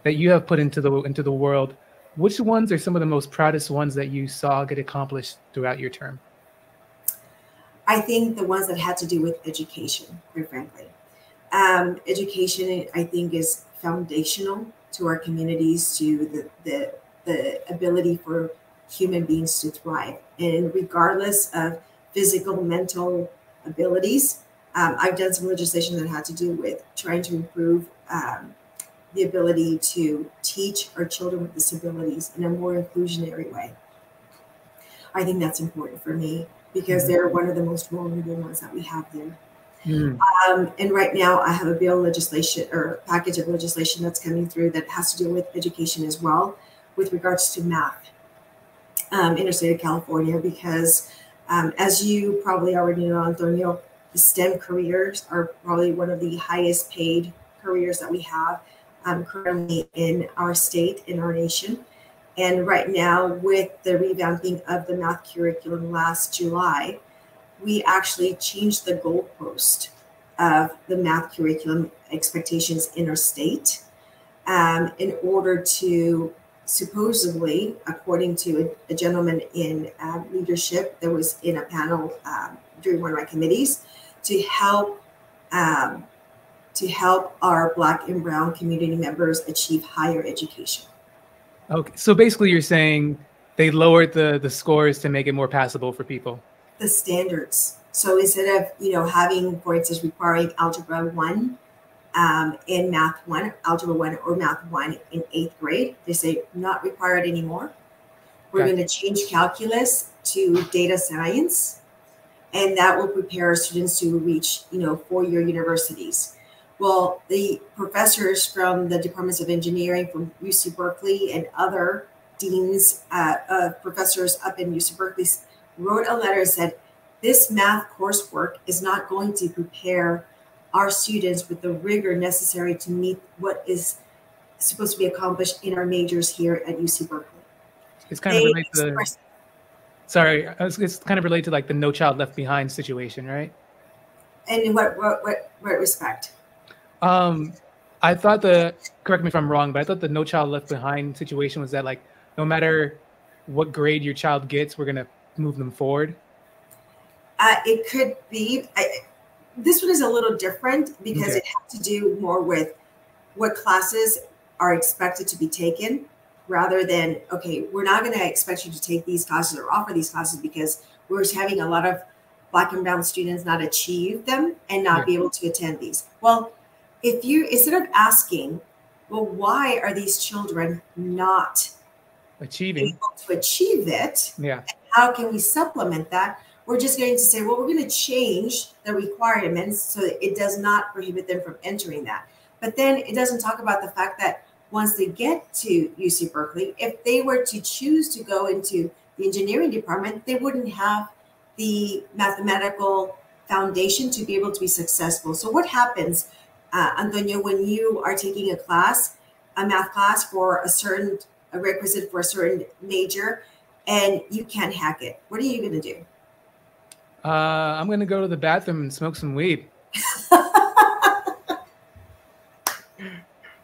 you have put into the world. Which ones are some of the most proudest ones that you saw get accomplished throughout your term?
I think the ones that had to do with education, quite frankly. Education, I think, is foundational to our communities, to the ability for human beings to thrive. And regardless of physical, mental abilities, I've done some legislation that had to do with trying to improve the ability to teach our children with disabilities in a more inclusionary way. I think that's important for me because they're one of the most vulnerable ones that we have there. And right now I have a package of legislation that's coming through that has to do with education as well, with regards to math in the state of California, because as you probably already know, Antonio, the STEM careers are probably one of the highest paid careers that we have currently in our state, in our nation. And right now, with the revamping of the math curriculum last July, we actually changed the goalpost of the math curriculum expectations in our state in order to supposedly, according to a gentleman in leadership that was in a panel during one of my committees, to help our Black and Brown community members achieve higher education.
Okay, so basically you're saying they lowered the scores to make it more passable for people.
The standards. So instead of, having, for instance, requiring Algebra 1 in Math 1, Algebra 1 or Math 1 in 8th grade, they say not required anymore. We're going to change calculus to data science, and that will prepare our students to reach, four-year universities. Well, the professors from the departments of engineering from UC Berkeley and other deans, professors up in UC Berkeley wrote a letter and said, this math coursework is not going to prepare our students with the rigor necessary to meet what is supposed to be accomplished in our majors here at UC Berkeley.
It's kind of related to it's kind of related to like the No Child Left Behind situation, right?
And in what respect?
I thought correct me if I'm wrong, but I thought the No Child Left Behind situation was that like, no matter what grade your child gets, we're going to move them forward.
It could be. This one is a little different because it has to do more with what classes are expected to be taken rather than, okay, we're not going to expect you to take these classes or offer these classes because we're having a lot of Black and Brown students not achieve them and not be able to attend these. Well, if you, instead of asking, well, why are these children not
achieving
able to achieve it?
Yeah.
How can we supplement that? We're just going to say, well, we're going to change the requirements so that it does not prohibit them from entering that. But then it doesn't talk about the fact that once they get to UC Berkeley, if they were to choose to go into the engineering department, they wouldn't have the mathematical foundation to be able to be successful. So what happens, Antonio, when you are taking a math class for a requisite for a certain major, and you can't hack it? What are you going to do?
I'm going to go to the bathroom and smoke some weed.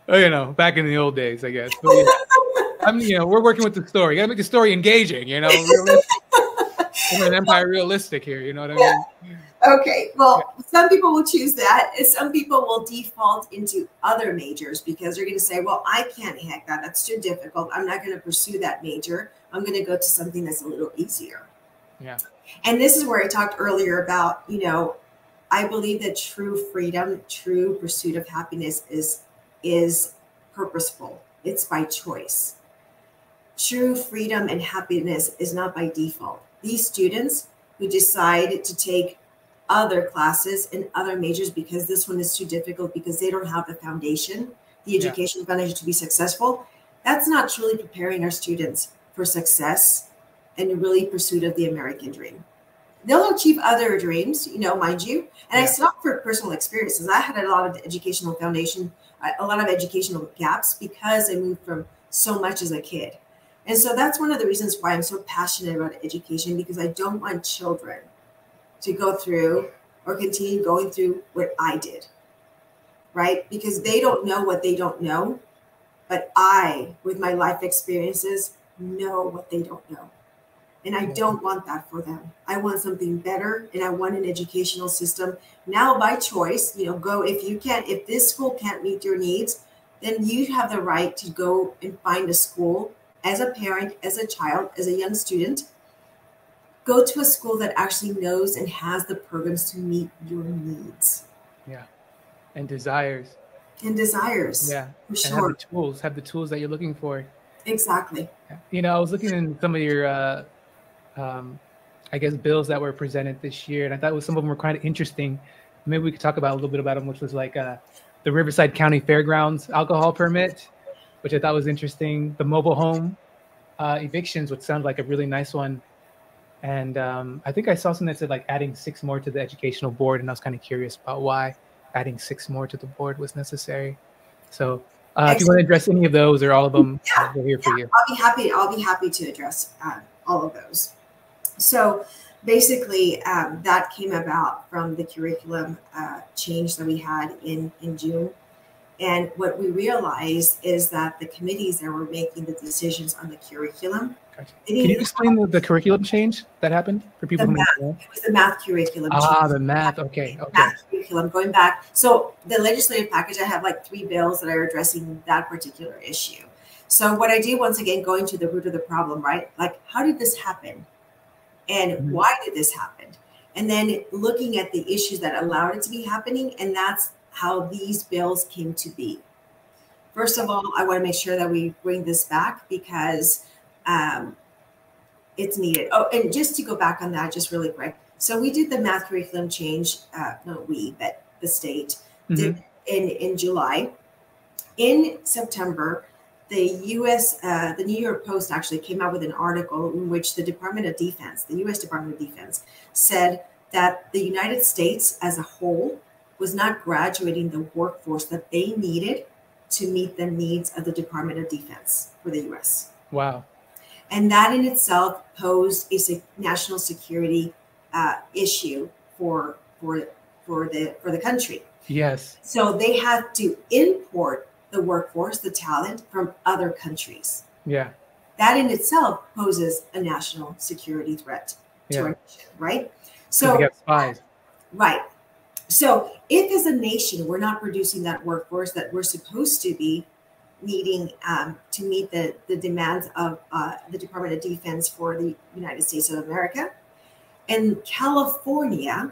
Back in the old days, I guess. But, we're working with the story. You got to make the story engaging, realistic. We're an empire realistic here, you know what I mean?
Okay, well, some people will choose that. Some people will default into other majors because they're going to say, well, I can't hack that. That's too difficult. I'm not going to pursue that major. I'm going to go to something that's a little easier.
Yeah.
And this is where I talked earlier about, I believe that true freedom, true pursuit of happiness is purposeful. It's by choice. True freedom and happiness is not by default. These students who decide to take other classes and other majors because this one is too difficult because they don't have the foundation, the education foundation to be successful, that's not truly preparing our students for success and really pursuit of the American dream. they'll achieve other dreams, you know, mind you. And
Yeah.
I saw for personal experiences. I had a lot of educational foundation, a lot of educational gaps because I moved from so much as a kid. And so that's one of the reasons why I'm so passionate about education, because I don't want children to go through or continue going through what I did, right? Because they don't know what they don't know, but I, with my life experiences, know what they don't know. And I don't want that for them. I want something better, and I want an educational system now by choice. You know, go if you can't, if this school can't meet your needs, then you have the right to go and find a school as a parent, as a child, as a young student. Go to a school that actually knows and has the programs to meet your needs.
Yeah. And desires.
And desires.
Yeah.
For
and
sure.
have the tools that you're looking for.
Exactly.
You know, I was looking in some of your, I guess, bills that were presented this year, and I thought some of them were kind of interesting. Maybe we could talk about a little bit about them, which was like the Riverside County Fairgrounds alcohol permit, which I thought was interesting. The mobile home evictions, which sounded like a really nice one. And I think I saw something that said like adding 6 more to the educational board, and I was kind of curious about why adding 6 more to the board was necessary. So if you want to address any of those or all of them, we're here for you.
I'll be happy to address all of those. So basically, that came about from the curriculum change that we had in June. And what we realized is that the committees that were making the decisions on the curriculum.
Gotcha. Can you explain the curriculum change that happened for people who
may not know? It was the math curriculum.
The math. Okay.
Math curriculum, going back. So the legislative package, I have like 3 bills that are addressing that particular issue. So what I do, once again, going to the root of the problem, right? Like, how did this happen? And why did this happen? And then looking at the issues that allowed it to be happening. And that's how these bills came to be. First of all, I want to make sure that we bring this back because it's needed. Oh, and just to go back on that, just really quick. So we did the math curriculum change, not we, but the state did in July. In September, the the New York Post actually came out with an article in which the Department of Defense, the U.S. Department of Defense, said that the United States as a whole was not graduating the workforce that they needed to meet the needs of the Department of Defense for the U.S.
Wow.
And that in itself posed a national security issue for the country.
Yes.
So they had to import the workforce, the talent from other countries.
Yeah.
That in itself poses a national security threat to our nation, right? So
we have spies.
Right. So if as a nation we're not producing that workforce that we're supposed to be needing to meet the demands of the Department of Defense for the United States of America, and California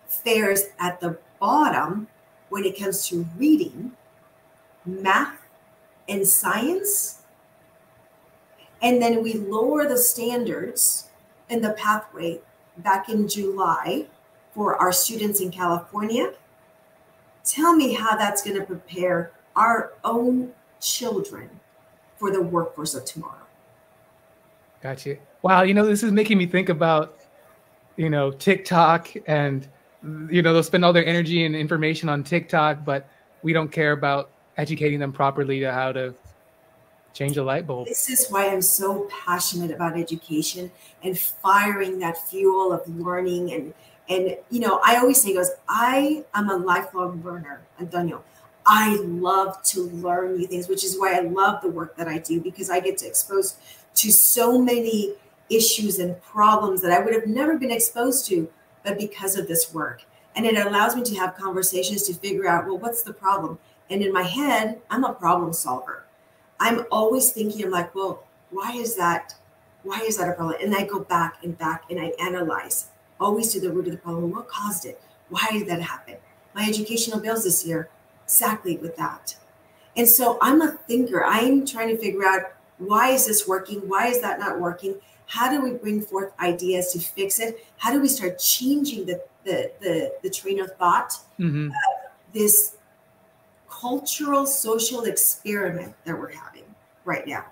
fares at the bottom when it comes to reading, math, and science, and then we lower the standards in the pathway back in July for our students in California, tell me how that's going to prepare our own children for the workforce of tomorrow.
Gotcha. Wow. You know, this is making me think about, you know, TikTok and, you know, they'll spend all their energy and information on TikTok, but we don't care about educating them properly to how to change a light bulb.
This is why I'm so passionate about education and firing that fuel of learning. And you know, I always say, I am a lifelong learner, Antonio. I love to learn new things, which is why I love the work that I do, because I get to expose to so many issues and problems that I would have never been exposed to, but because of this work. And it allows me to have conversations to figure out, well, what's the problem? And in my head, I'm a problem solver. I'm always thinking, I'm like, well, why is that a problem? And I go back and I analyze, always to the root of the problem. What caused it? Why did that happen? My educational bills this year, exactly with that. And so I'm a thinker. I'm trying to figure out, why is this working? Why is that not working? How do we bring forth ideas to fix it? How do we start changing the train of thought? This cultural social experiment that we're having right now,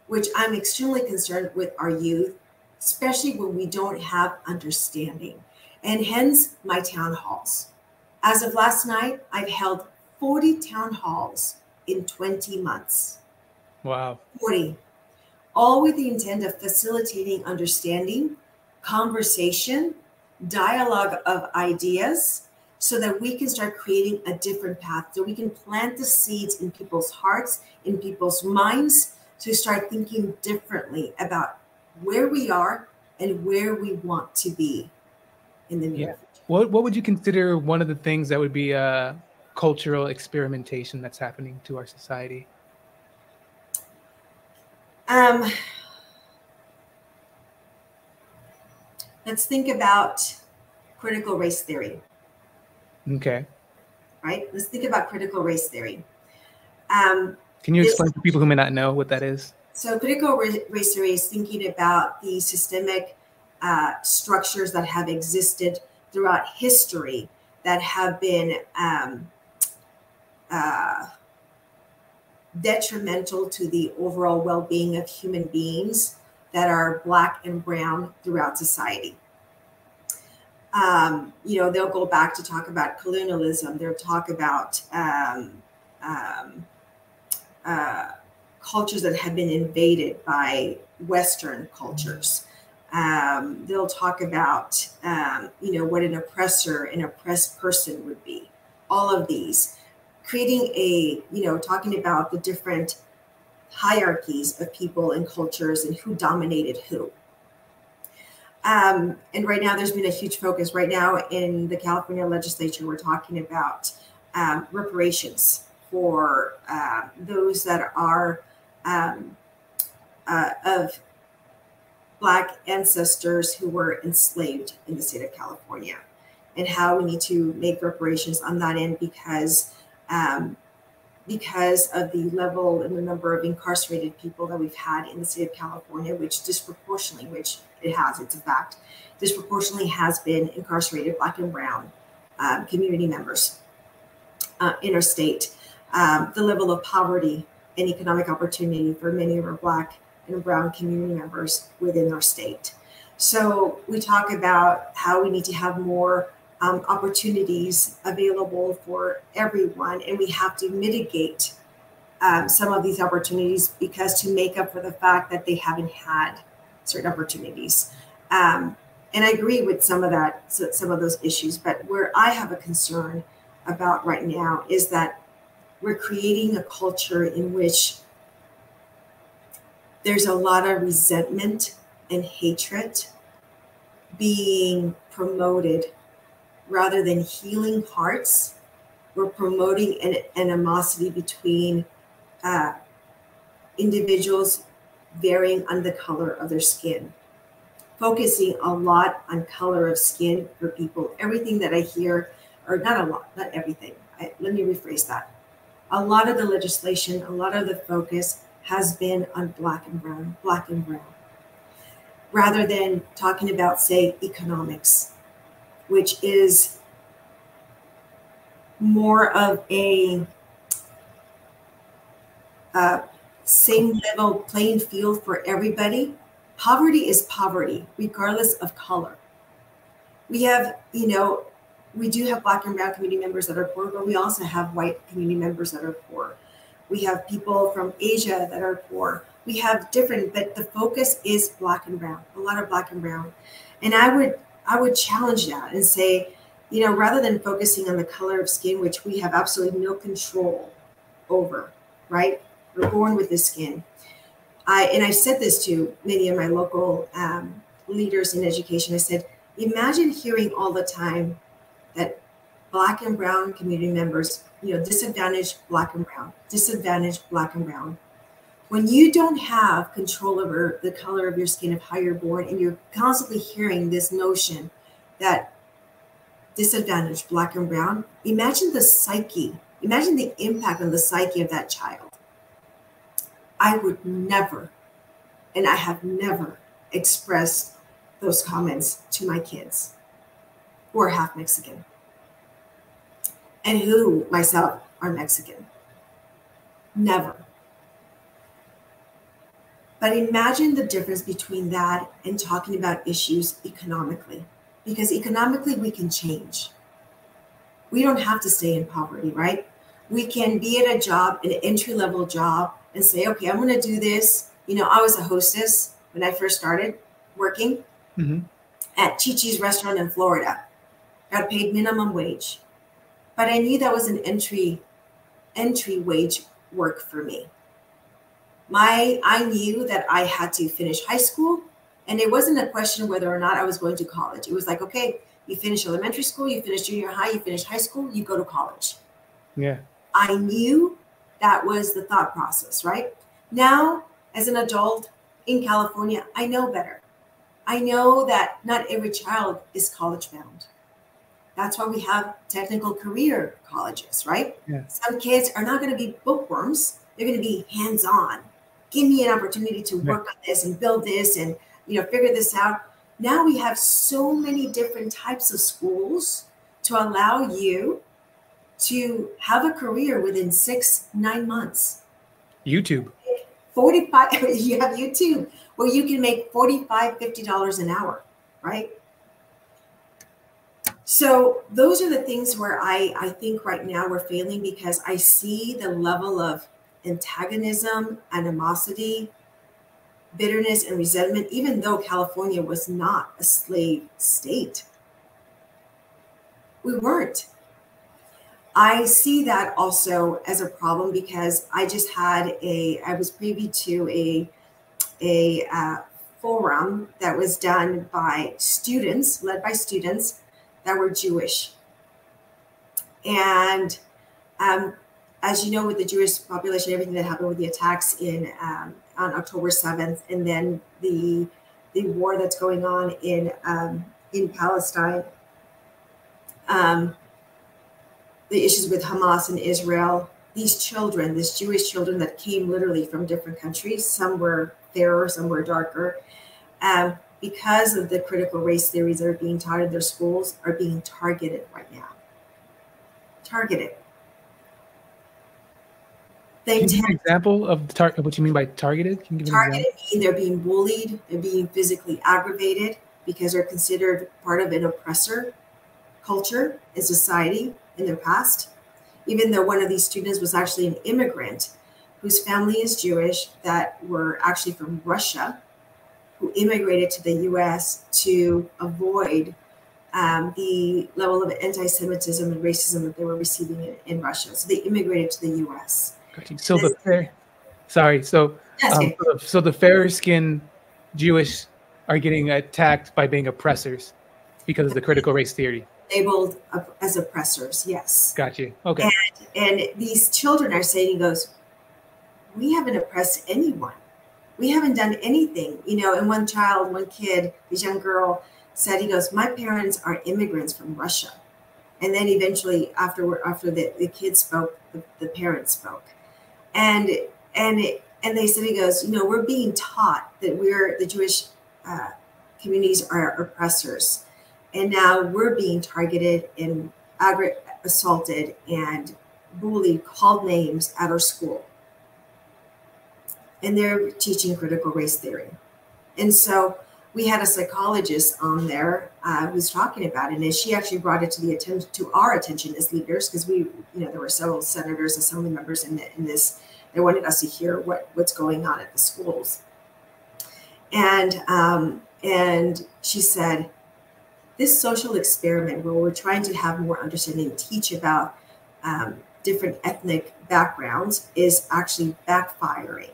which I'm extremely concerned with our youth especially when we don't have understanding. And hence my town halls. As of last night, I've held 40 town halls in 20 months.
Wow.
40. All with the intent of facilitating understanding, conversation, dialogue of ideas, so that we can start creating a different path, so we can plant the seeds in people's hearts, in people's minds, to start thinking differently about where we are and where we want to be in the near future.
What would you consider one of the things that would be a cultural experimentation that's happening to our society?
Let's think about critical race theory.
Okay.
Right? Let's think about critical race theory.
Can you explain to people who may not know what that is?
So critical race theory is thinking about the systemic structures that have existed throughout history that have been detrimental to the overall well-being of human beings that are Black and brown throughout society. They'll go back to talk about colonialism. They'll talk about cultures that have been invaded by Western cultures. They'll talk about, what an oppressor, an oppressed person would be. All of these, creating talking about the different hierarchies of people and cultures and who dominated who. And right now, there's been a huge focus. Right now in the California legislature, we're talking about reparations for those that are of Black ancestors who were enslaved in the state of California, and how we need to make reparations on that end because of the level and the number of incarcerated people that we've had in the state of California, which disproportionately, it's a fact, disproportionately has been incarcerated Black and brown community members in our state. The level of poverty and economic opportunity for many of our Black and brown community members within our state. So we talk about how we need to have more opportunities available for everyone, and we have to mitigate some of these opportunities because to make up for the fact that they haven't had certain opportunities. And I agree with some of those issues, but where I have a concern about right now is that we're creating a culture in which there's a lot of resentment and hatred being promoted rather than healing hearts. We're promoting an animosity between individuals varying on the color of their skin, focusing a lot on color of skin for people. Everything that I hear, or not a lot, not everything, let me rephrase that. A lot of the legislation, a lot of the focus has been on Black and brown, rather than talking about, say, economics, which is more of a same level playing field for everybody. Poverty is poverty, regardless of color. We have, we do have Black and brown community members that are poor, but we also have white community members that are poor. We have people from Asia that are poor. We have different, but the focus is Black and brown, a lot of Black and brown. And I would challenge that and say, rather than focusing on the color of skin, which we have absolutely no control over, right? We're born with this skin. I said this to many of my local leaders in education. I said, imagine hearing all the time that Black and brown community members, disadvantaged Black and brown, disadvantaged Black and brown. When you don't have control over the color of your skin of how you're born, and you're constantly hearing this notion that disadvantaged Black and brown, imagine the psyche, imagine the impact on the psyche of that child. I would never, and I have never expressed those comments to my kids who are half Mexican and who myself are Mexican. Never. But imagine the difference between that and talking about issues economically, because economically we can change. We don't have to stay in poverty, right? We can be at a job, an entry-level job, and say, okay, I'm going to do this. You know, I was a hostess when I first started working at Chi-Chi's restaurant in Florida. Got paid minimum wage. But I knew that was an entry wage work for me. I knew that I had to finish high school, and it wasn't a question of whether or not I was going to college. It was like, okay, you finish elementary school, you finish junior high, you finish high school, you go to college.
Yeah.
I knew that was the thought process, right? Now, as an adult in California, I know better. I know that not every child is college bound. That's why we have technical career colleges, right?
Yeah.
Some kids are not going to be bookworms. They're going to be hands-on. Give me an opportunity to work on this and build this and, you know, figure this out. Now we have so many different types of schools to allow you to have a career within 6-9 months.
YouTube.
45, you have YouTube, where you can make $45, $50 an hour, right? So those are the things where I think right now we're failing, because I see the level of antagonism, animosity, bitterness, and resentment, even though California was not a slave state. We weren't. I see that also as a problem, because I just had I was privy to a forum that was done by students, led by students that were Jewish. And as you know, with the Jewish population, everything that happened with the attacks on October 7th, and then the war that's going on in Palestine, the issues with Hamas and Israel, these children, these Jewish children that came literally from different countries, some were fairer, some were darker, because of the critical race theories that are being taught in their schools, are being targeted right now. Targeted.
Can you give an example of what you mean by targeted? Can you give
targeted mean they're being bullied, they're being physically aggravated because they're considered part of an oppressor culture in society in their past. Even though one of these students was actually an immigrant whose family is Jewish, that were actually from Russia, who immigrated to the US to avoid the level of anti-Semitism and racism that they were receiving in Russia. So they immigrated to the US.
So the fairer skinned Jewish are getting attacked by being oppressors because of the critical race theory.
Labeled as oppressors, yes.
Got you. Okay.
And these children are saying, we haven't oppressed anyone. We haven't done anything, you know. And one kid, this young girl said, he goes, my parents are immigrants from Russia. And then eventually after the kids spoke, the parents spoke. And they said, he goes, you know, we're being taught that the Jewish communities are oppressors. And now we're being targeted and assaulted and bullied, called names at our school. And they're teaching critical race theory. And so we had a psychologist on there who was talking about it, and she actually brought it to our attention as leaders, because there were several senators, assembly members in this. They wanted us to hear what's going on at the schools. And she said, this social experiment where we're trying to have more understanding, teach about different ethnic backgrounds, is actually backfiring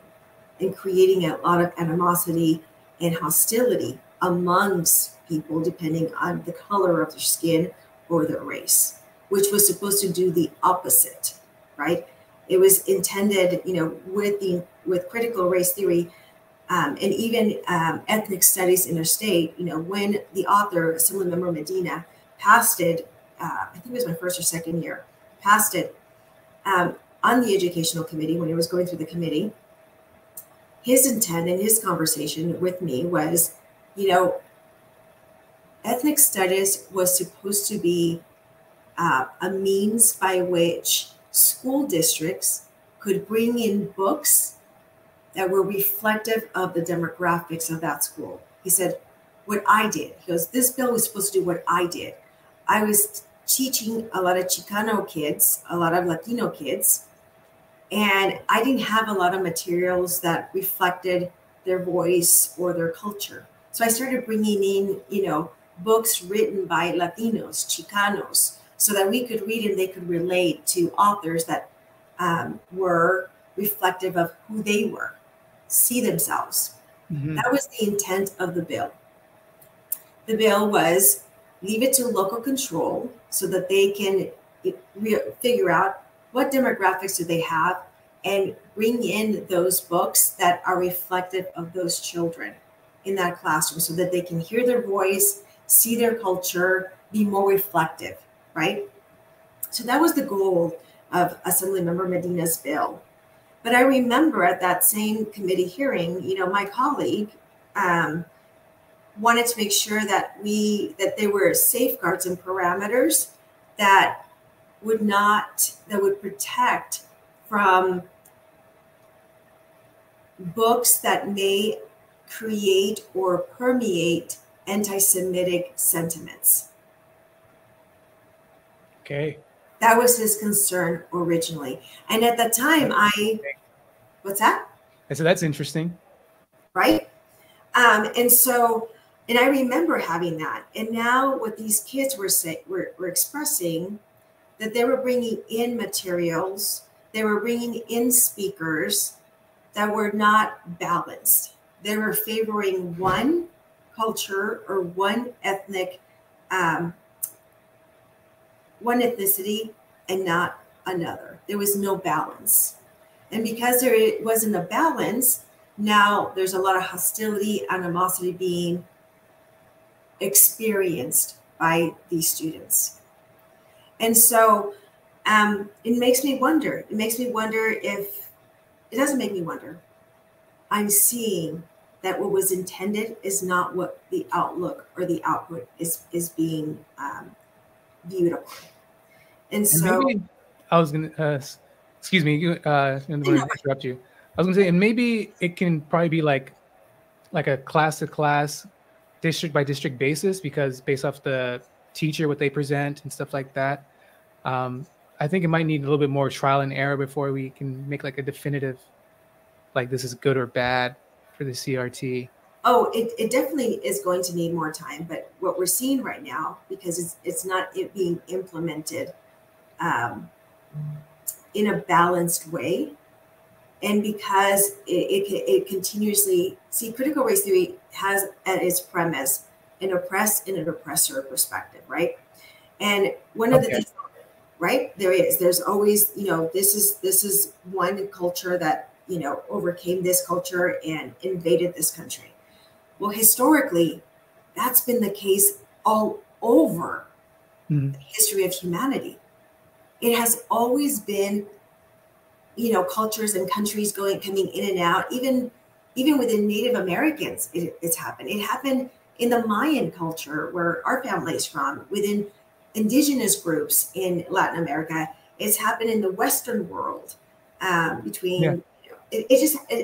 and creating a lot of animosity and hostility amongst people depending on the color of their skin or their race, which was supposed to do the opposite, right? It was intended, with critical race theory and even ethnic studies interstate, when the author, Assemblymember Medina, passed it, I think it was my first or second year, passed it on the educational committee when it was going through the committee. His intent in his conversation with me was, ethnic studies was supposed to be a means by which school districts could bring in books that were reflective of the demographics of that school. He said, what I did, he goes, this bill was supposed to do what I did. I was teaching a lot of Chicano kids, a lot of Latino kids, and I didn't have a lot of materials that reflected their voice or their culture. So I started bringing in, books written by Latinos, Chicanos, so that we could read and they could relate to authors that were reflective of who they were, see themselves. Mm-hmm. That was the intent of the bill. The bill was leave it to local control so that they can figure out what demographics do they have and bring in those books that are reflective of those children in that classroom so that they can hear their voice, see their culture, be more reflective, right? So that was the goal of Assemblymember Medina's bill. But I remember at that same committee hearing, my colleague wanted to make sure that there were safeguards and parameters that would protect from books that may create or permeate anti-Semitic sentiments.
Okay.
That was his concern originally. And at the time, what's that?
I said, that's interesting.
Right? And I remember having that. And now what these kids were expressing, that they were bringing in materials, they were bringing in speakers that were not balanced. They were favoring one culture or one ethnicity and not another. There was no balance. And because there wasn't a balance, now there's a lot of hostility, animosity being experienced by these students. And so it makes me wonder. It makes me wonder if, it doesn't make me wonder. I'm seeing that what was intended is not what the outlook or the output is being viewed upon. And so
maybe I was going to, excuse me, I didn't want to interrupt you. I was going to say, and maybe it can probably be like a class to class, district by district basis, because based off the teacher, what they present and stuff like that. I think it might need a little bit more trial and error before we can make like a definitive, like this is good or bad for the CRT.
Oh, it definitely is going to need more time. But what we're seeing right now, because it's not being implemented in a balanced way, and because it continuously, critical race theory has at its premise an oppressed and an oppressor perspective, right? And one of the things, right, there's always, this is one culture that, overcame this culture and invaded this country. Well, historically, that's been the case all over the history of humanity. It has always been, cultures and countries coming in and out. Even within Native Americans, it's happened. It happened in the Mayan culture, where our family is from, within indigenous groups in Latin America. It's happened in the Western world.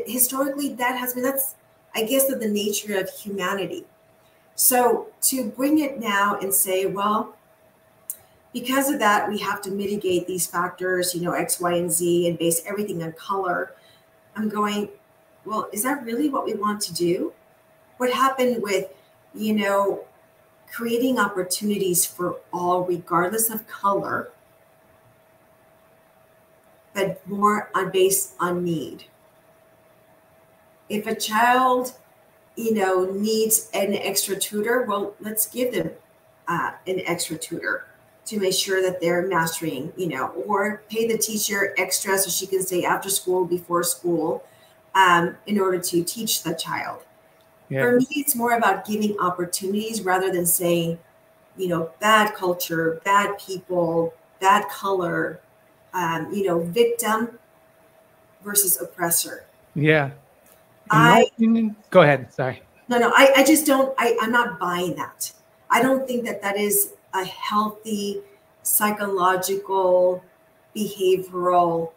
Historically, that's I guess of the nature of humanity. So to bring it now and say, well, because of that, we have to mitigate these factors, X, Y, and Z, and base everything on color. I'm going, well, is that really what we want to do? What happened with, creating opportunities for all, regardless of color, but more based on need? If a child, needs an extra tutor, well, let's give them an extra tutor to make sure that they're mastering, or pay the teacher extra so she can stay after school, before school, in order to teach the child. Yeah. For me, it's more about giving opportunities rather than saying, bad culture, bad people, bad color, victim versus oppressor.
Yeah. In my opinion, go ahead. Sorry.
No, I just don't, I'm not buying that. I don't think that is a healthy, psychological, behavioral,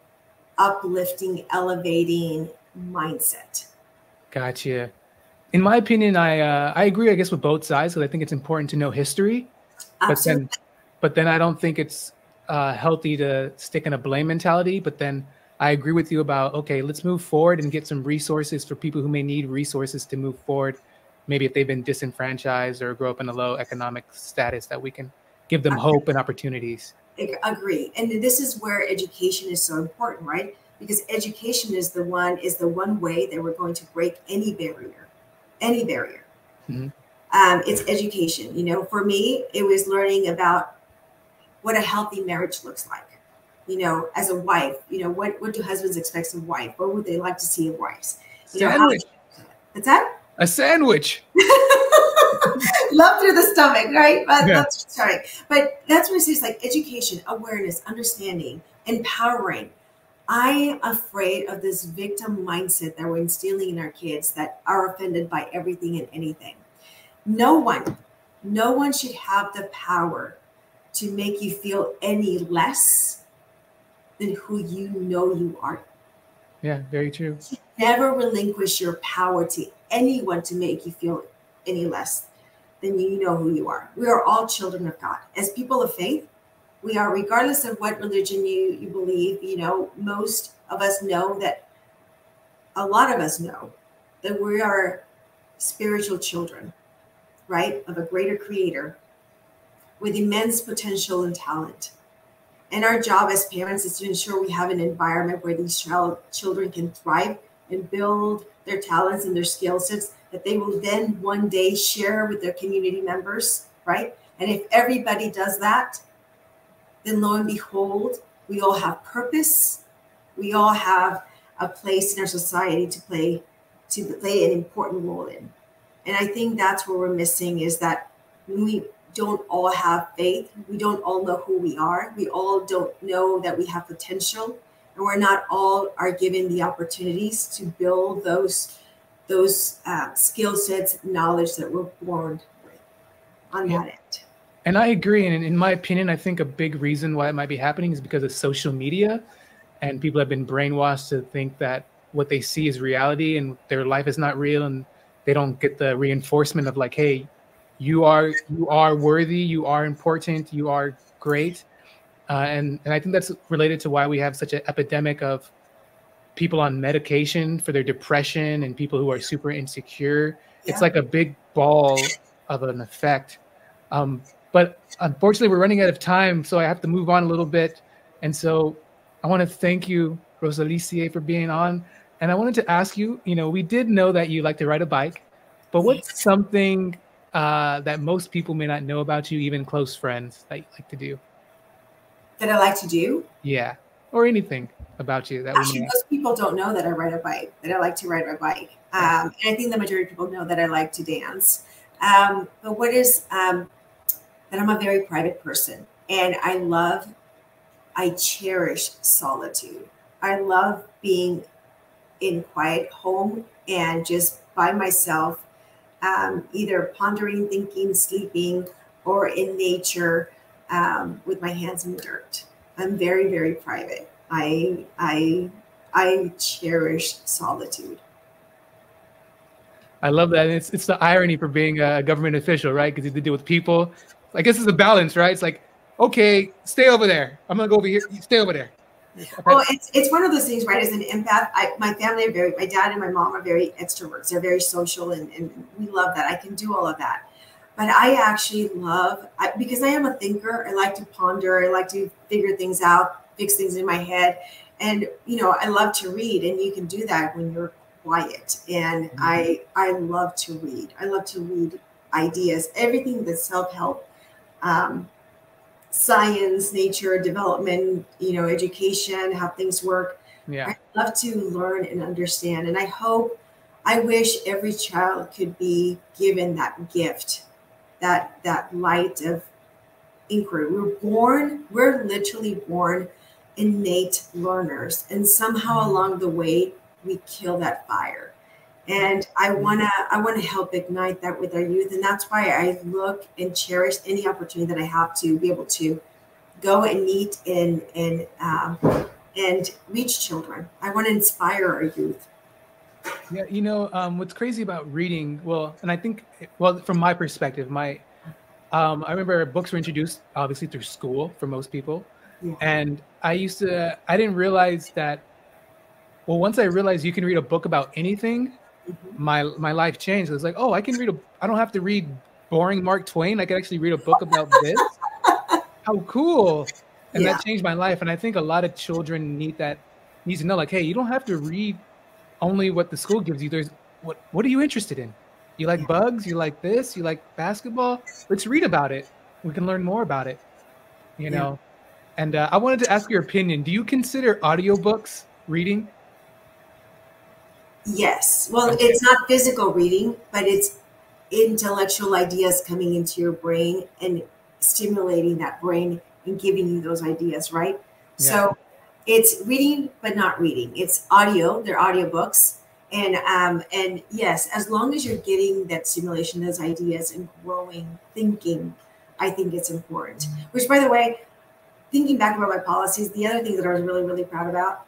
uplifting, elevating mindset.
Gotcha. In my opinion, I agree, I guess, with both sides, because I think it's important to know history.
Absolutely.
But then I don't think it's healthy to stick in a blame mentality. But then I agree with you about, okay, let's move forward and get some resources for people who may need resources to move forward. Maybe if they've been disenfranchised or grow up in a low economic status, that we can give them hope and opportunities.
Agree. And this is where education is so important, right? Because education is the one way that we're going to break any barrier. Mm-hmm. It's education. You know, for me, it was learning about what a healthy marriage looks like. You know, as a wife, you know, what do husbands expect of wife? What would they like to see of wives?
Sandwich.
What's that?
A sandwich.
Love through the stomach, right? But that's what it says, like education, awareness, understanding, empowering. I am afraid of this victim mindset that we're instilling in our kids that are offended by everything and anything. No one should have the power to make you feel any less than who you know you are.
Yeah, very true.
Never relinquish your power to anyone to make you feel any less than you know who you are. We are all children of God. As people of faith, we are, regardless of what religion you believe, you know, most of us know that, a lot of us know that we are spiritual children, right, of a greater creator with immense potential and talent. And our job as parents is to ensure we have an environment where these children can thrive and build their talents and their skill sets that they will then one day share with their community members, right? And if everybody does that, then lo and behold, we all have purpose. We all have a place in our society to play an important role in. And I think that's where we're missing, is that we don't all have faith. We don't all know who we are. We all don't know that we have potential, and we're not all are given the opportunities to build those skill sets, knowledge that we're born with on that end.
And I agree. And in my opinion, I think a big reason why it might be happening is because of social media, and people have been brainwashed to think that what they see is reality and their life is not real, and they don't get the reinforcement of like, hey, you are worthy, you are important, you are great. And I think that's related to why we have such an epidemic of people on medication for their depression and people who are super insecure. Yeah. It's like a big ball of an effect. But unfortunately, we're running out of time, so I have to move on a little bit. And so I want to thank you, Rosilicie, for being on. And I wanted to ask you, you know, we did know that you like to ride a bike, but what's something that most people may not know about you, even close friends, that you like to do?
That I like to do?
Yeah, or anything about you that
actually, most people don't know that I ride a bike, that I like to ride my bike. And I think the majority of people know that I like to dance. But what is that I'm a very private person, and I cherish solitude. I love being in quiet home and just by myself, either pondering, thinking, sleeping, or in nature with my hands in the dirt. I'm very, very private. I cherish solitude.
I love that. And it's the irony for being a government official, right? Because you have to deal with people. I guess it's a balance, right? It's like, okay, stay over there. I'm gonna go over here. You stay over there.
Well, it's one of those things, right? As an empath, my family my dad and my mom are very extroverts. They're very social, and we love that. I can do all of that. But I actually because I am a thinker, I like to ponder, I like to figure things out, fix things in my head. And, you know, I love to read, and you can do that when you're quiet. And I love to read. I love to read ideas, everything that's self-help, science, nature, development, you know, education, how things work. Yeah. I love to learn and understand. And I wish every child could be given that gift, that light of inquiry. We're literally born innate learners, and somehow along the way we kill that fire. And I wanna help ignite that with our youth, and that's why I look and cherish any opportunity that I have to be able to go and meet and reach children. I want to inspire our youth
Yeah, what's crazy about reading, well, and I think, well, from my perspective, I remember books were introduced obviously through school for most people.
Yeah.
And I didn't realize that, well, once I realized you can read a book about anything, my life changed. It was like, oh, I don't have to read boring Mark Twain. I can actually read a book about this. How cool. And
Yeah.
that changed my life. And I think a lot of children need to know, like, hey, you don't have to read only what the school gives you. There's what are you interested in? You like bugs? You like this? You like basketball? Let's read about it. We can learn more about it, you
Yeah.
know? And I wanted to ask your opinion. Do you consider audiobooks reading?
Yes. Well,
Okay.
it's not physical reading, but it's intellectual ideas coming into your brain and stimulating that brain and giving you those ideas, right?
Yeah.
So it's reading, but not reading. It's audio. They're audiobooks. And yes, as long as you're getting that stimulation, those ideas and growing thinking, I think it's important. Which, by the way, thinking back about my policies, the other thing that I was really, really proud about,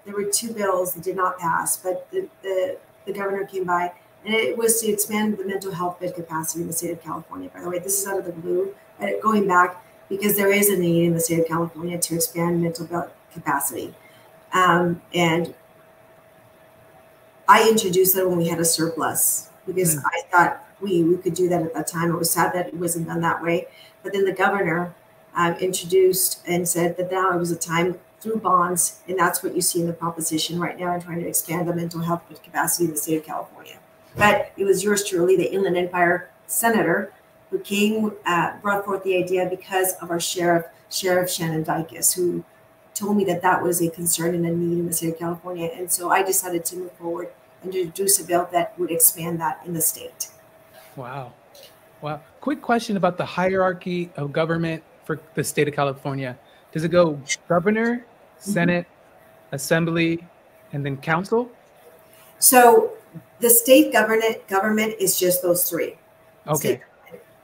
there were two bills that did not pass, but the governor came by, and it was to expand the mental health bed capacity in the state of California. By the way, this is out of the blue, going back because there is a need in the state of California to expand mental health capacity. And I introduced that when we had a surplus because I thought we could do that at that time. It was sad that it wasn't done that way. But then the governor introduced and said that now it was a time through bonds, and that's what you see in the proposition right now in trying to expand the mental health capacity in the state of California. But it was yours truly, the Inland Empire senator, who came, brought forth the idea because of our Sheriff Shannon Dykes, who told me that that was a concern and a need in the state of California. And so I decided to move forward and introduce a bill that would expand that in the state.
Wow. Wow. Quick question about the hierarchy of government for the state of California. Does it go governor, Senate, assembly, and then council?
So the state government is just those three.
Okay.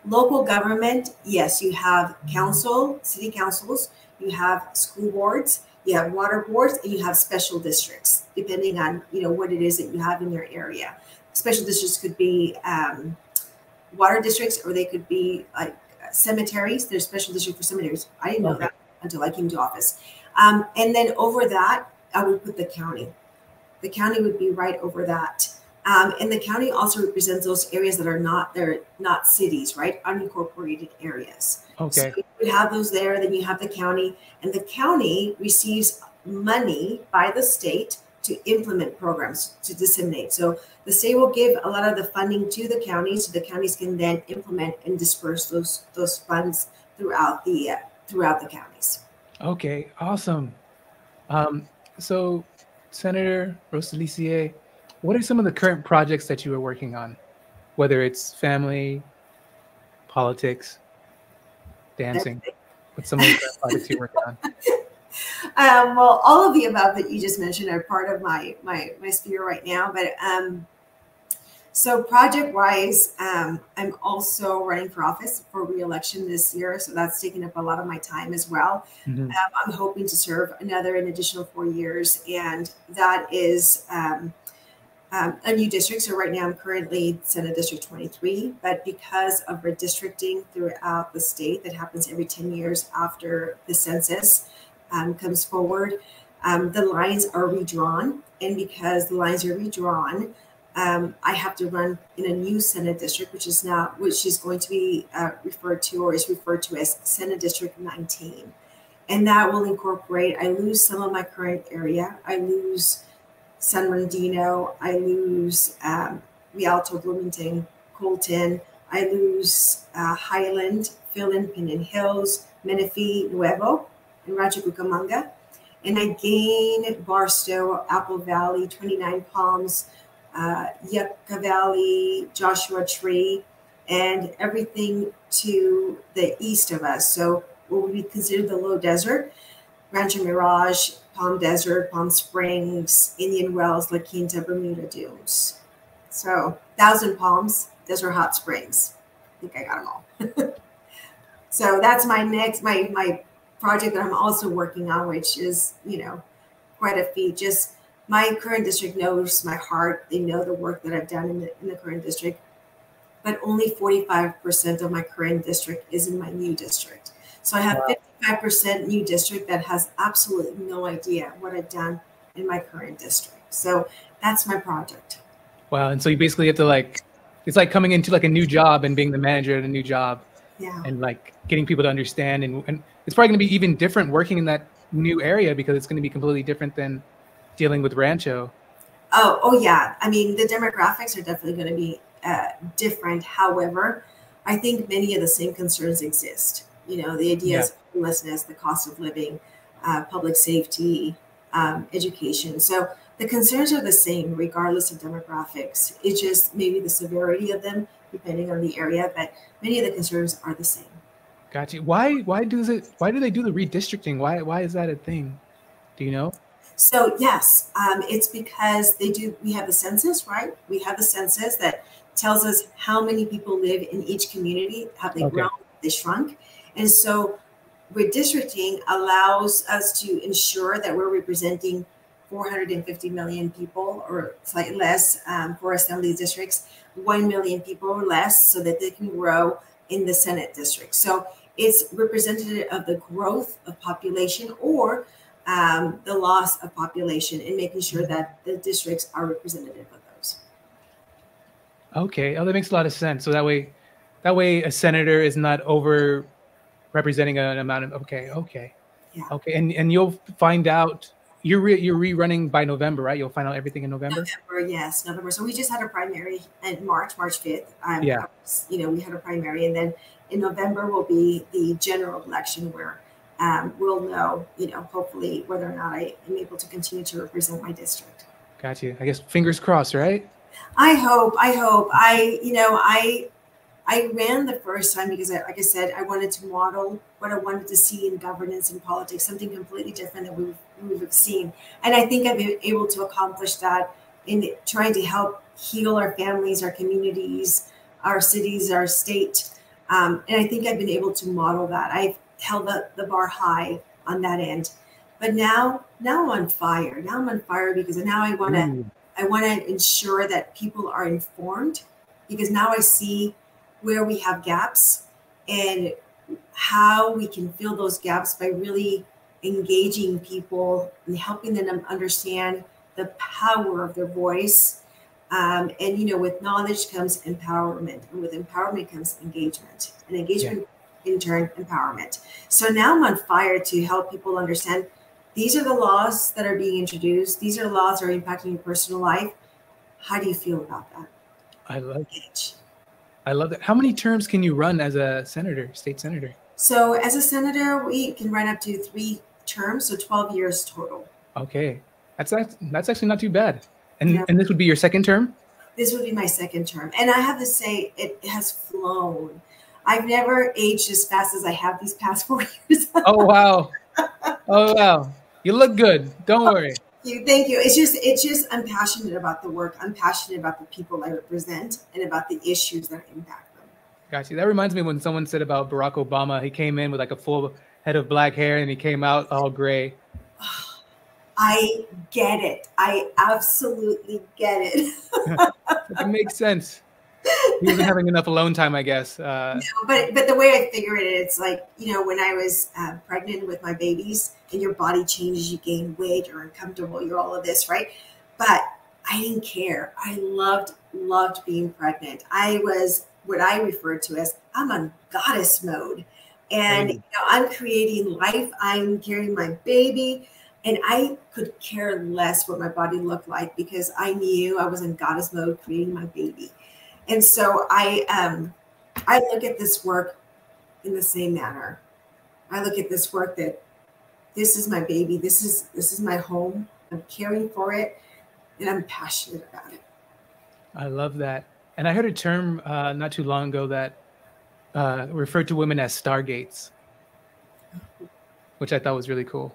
Local government, yes, you have council, city councils, you have school boards, you have water boards, and you have special districts, depending on what it is that you have in your area. Special districts could be water districts, or they could be like cemeteries. There's special district for cemeteries. I didn't know that until I came to office. And then over that, I would put the county. The county would be right over that. And the county also represents those areas that are not cities, right? Unincorporated areas.
Okay.
So you would have those there, then you have the county, and the county receives money by the state to implement programs to disseminate. So the state will give a lot of the funding to the counties, so the counties can then implement and disperse those funds throughout the counties.
Okay, awesome. So Senator Rosilicie, what are some of the current projects that you are working on? Whether it's family, politics, dancing, what's some of the current projects you're working on?
Well, all of the above that you just mentioned are part of my sphere right now. But so project-wise, I'm also running for office for re-election this year, so that's taking up a lot of my time as well. I'm hoping to serve an additional 4 years, and that is a new district. So right now I'm currently Senate District 23, but because of redistricting throughout the state that happens every 10 years after the census comes forward, the lines are redrawn. And because the lines are redrawn, I have to run in a new Senate district, which is going to be referred to as Senate District 19. And that will incorporate, I lose some of my current area. I lose San Bernardino, I lose Rialto, Bloomington, Colton, I lose Highland, fill-in Pinyon Hills, Menifee, Nuevo, and Rancho Cucamonga. And I gain Barstow, Apple Valley, 29 Palms, Yucca Valley, Joshua Tree, and everything to the east of us. So what would be considered the low desert, Rancho Mirage, Palm Desert, Palm Springs, Indian Wells, La Quinta, Bermuda Dunes. So 1,000 Palms, Desert Hot Springs. I think I got them all. So that's my next, my project that I'm also working on, which is, quite a feat. Just my current district knows my heart. They know the work that I've done in the current district, but only 45% of my current district is in my new district. So I have 55% new district that has absolutely no idea what I've done in my current district. So that's my project.
Wow. And so you basically have to like, it's like coming into like a new job and being the manager at a new job.
Yeah.
And like getting people to understand. And it's probably going to be even different working in that new area because it's going to be completely different than dealing with Rancho.
Oh yeah. I mean, the demographics are definitely going to be different. However, I think many of the same concerns exist. You know, the ideas of homelessness, the cost of living, public safety, education. So the concerns are the same regardless of demographics. It's just maybe the severity of them depending on the area, but many of the concerns are the same.
Gotcha. Why do they do the redistricting? Why is that a thing? Do you know?
So yes, it's because we have the census, right? We have the census that tells us how many people live in each community, have they grown, they shrunk. And so redistricting allows us to ensure that we're representing 450 million people or slightly less for assembly districts, 1 million people or less so that they can grow in the Senate district. So it's representative of the growth of population or the loss of population and making sure that the districts are representative of those.
Okay. Oh, that makes a lot of sense. So that way a senator is not over representing an amount of, okay.
Yeah.
Okay. And you'll find out, you're rerunning by November, right? You'll find out everything in November?
Yes, November. So we just had a primary in March 5th. We had a primary, and then in November will be the general election where we'll know, hopefully whether or not I am able to continue to represent my district.
Got you. I guess fingers crossed, right?
I hope. I ran the first time because, like I said, I wanted to model what I wanted to see in governance and politics, something completely different than we've seen. And I think I've been able to accomplish that in trying to help heal our families, our communities, our cities, our state. And I think I've been able to model that. I've held the bar high on that end. But now I'm on fire. Now I'm on fire because now I want to ensure that people are informed, because now I see where we have gaps and how we can fill those gaps by really engaging people and helping them understand the power of their voice. And with knowledge comes empowerment, and with empowerment comes engagement, and engagement in turn empowerment. So now I'm on fire to help people understand these are the laws that are being introduced. These are laws that are impacting your personal life. How do you feel about that?
I love that. How many terms can you run as a senator, state senator?
So as a senator, we can run up to 3 terms, so 12 years total.
Okay. That's actually not too bad. And this would be your second term?
This would be my second term. And I have to say, it has flown. I've never aged as fast as I have these past 4 years.
Oh, wow. Oh, wow. You look good. Don't worry.
Thank you. It's just I'm passionate about the work. I'm passionate about the people I represent and about the issues that impact them.
Gotcha. That reminds me when someone said about Barack Obama, he came in with like a full head of black hair and he came out all gray.
I get it. I absolutely get it.
It makes sense. He wasn't having enough alone time, I guess.
No, but the way I figure it, it's like, when I was pregnant with my babies and your body changes, you gain weight, you're uncomfortable, you're all of this, right? But I didn't care. I loved being pregnant. I was what I referred to as, I'm on goddess mode. And I'm creating life. I'm carrying my baby. And I could care less what my body looked like because I knew I was in goddess mode creating my baby. And so I look at this work in the same manner. I look at this work that this is my baby. This is my home. I'm caring for it, and I'm passionate about it.
I love that. And I heard a term not too long ago that referred to women as stargates, which I thought was really cool.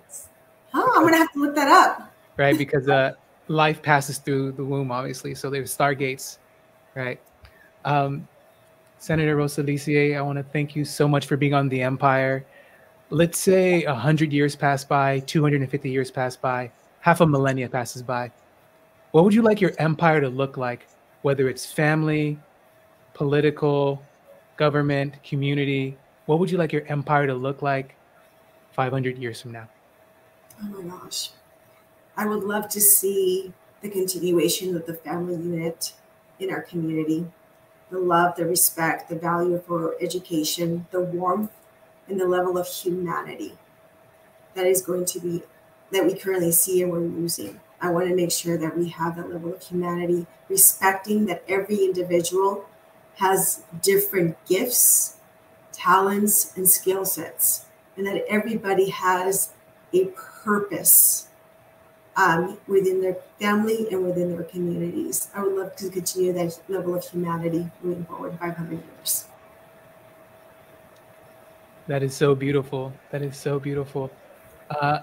Oh, I'm gonna have to look that up.
Right, because life passes through the womb, obviously. So there's stargates, right? Senator Rosilicie, I want to thank you so much for being on the Empire. Let's say 100 years pass by, 250 years pass by, half a millennia passes by. what would you like your empire to look like? Whether it's family, political, government, community, what would you like your empire to look like 500 years from now?
Oh my gosh. I would love to see the continuation of the family unit in our community. The love, the respect, the value for education, the warmth, and the level of humanity that is going to be, that we currently see and we're losing. I want to make sure that we have that level of humanity, respecting that every individual has different gifts, talents, and skill sets, and that everybody has a purpose within their family and within their communities. I would love to continue that level of humanity moving forward 500 years.
That is so beautiful. That is so beautiful.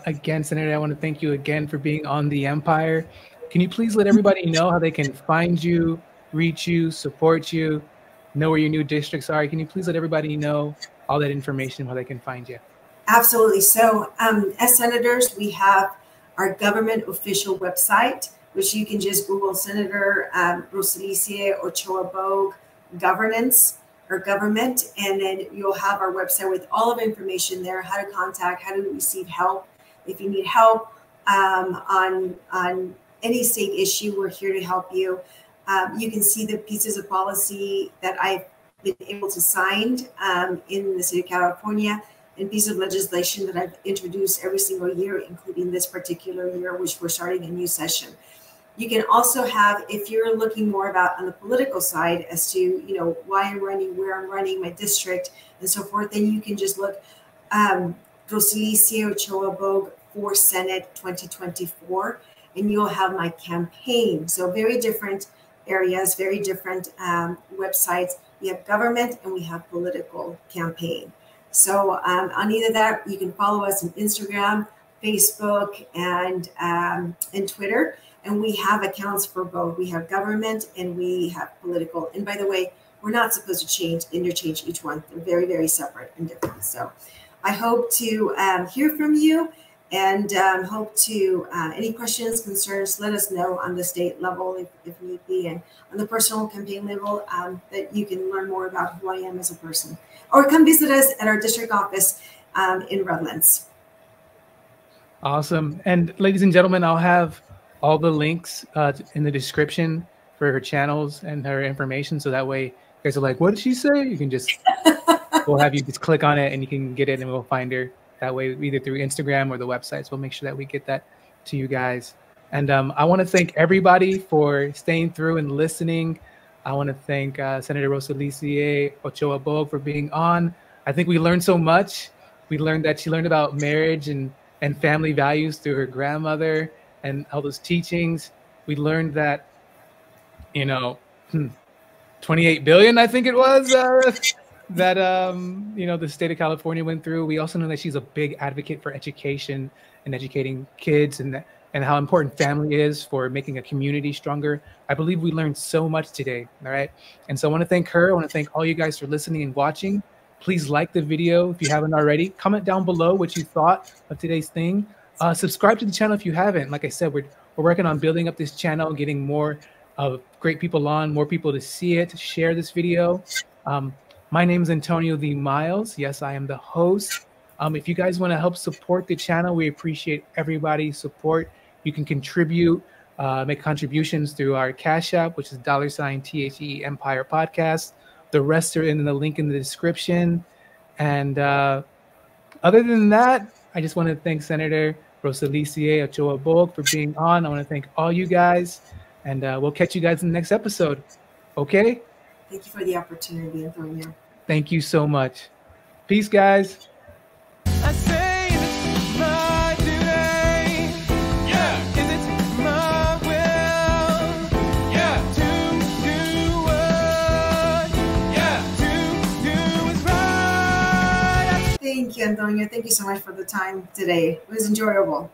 Again, Senator, I want to thank you again for being on the Empire. Can you please let everybody know how they can find you, reach you, support you, know where your new districts are? Can you please let everybody know all that information, how they can find you?
Absolutely. So as senators, we have our government official website, which you can just Google Senator Rosilicie Ochoa Bogh governance or government, and then you'll have our website with all of the information there, how to contact, how to receive help. If you need help on any state issue, we're here to help you. You can see the pieces of policy that I've been able to sign in the state of California, and pieces of legislation that I've introduced every single year, including this particular year, which we're starting a new session. You can also have, if you're looking more about on the political side as to, you know, why I'm running, where I'm running, my district, and so forth, then you can just look Rosilicie Ochoa Bogh for Senate 2024, and you'll have my campaign. So very different areas, very different websites. We have government and we have political campaign. So on either that, you can follow us on Instagram, Facebook, and Twitter. And we have accounts for both. We have government and we have political. And by the way, we're not supposed to interchange each one. They're very, very separate and different. So I hope to hear from you, and hope to, any questions, concerns, let us know on the state level if need be, and on the personal campaign level, that you can learn more about who I am as a person. Or come visit us at our district office in Redlands.
Awesome. And ladies and gentlemen, I'll have all the links in the description for her channels and her information. So that way you guys are like, what did she say? You can just, we'll have you just click on it and you can get it and we'll find her that way, either through Instagram or the website. So we'll make sure that we get that to you guys. And I want to thank everybody for staying through and listening. I want to thank Senator Rosilicie Ochoa Bogh for being on. I think we learned so much. We learned that she learned about marriage and family values through her grandmother and all those teachings. We learned that, you know, 28 billion, I think it was, that, you know, the state of California went through. We also know that she's a big advocate for education and educating kids, and how important family is for making a community stronger. I believe we learned so much today, all right? And so I want to thank her. I want to thank all you guys for listening and watching. Please like the video if you haven't already. Comment down below what you thought of today's thing. Subscribe to the channel if you haven't. Like I said, we're working on building up this channel, getting more great people on, more people to see it, to share this video. My name is Antonio the Miles. Yes, I am the host. If you guys want to help support the channel, we appreciate everybody's support. You can contribute, make contributions through our Cash App, which is $THE Empire Podcast. The rest are in the link in the description. And other than that, I just want to thank Senator Rosilicie Ochoa Bogh for being on. I want to thank all you guys, and we'll catch you guys in the next episode. Okay?
Thank you for the opportunity, Antonio.
Thank you so much. Peace, guys.
I say it's my duty. Yeah. Is it my will? Yeah. To do what? Yeah. To do is right.
Thank you, Antonio. Thank you so much for the time today. It was enjoyable.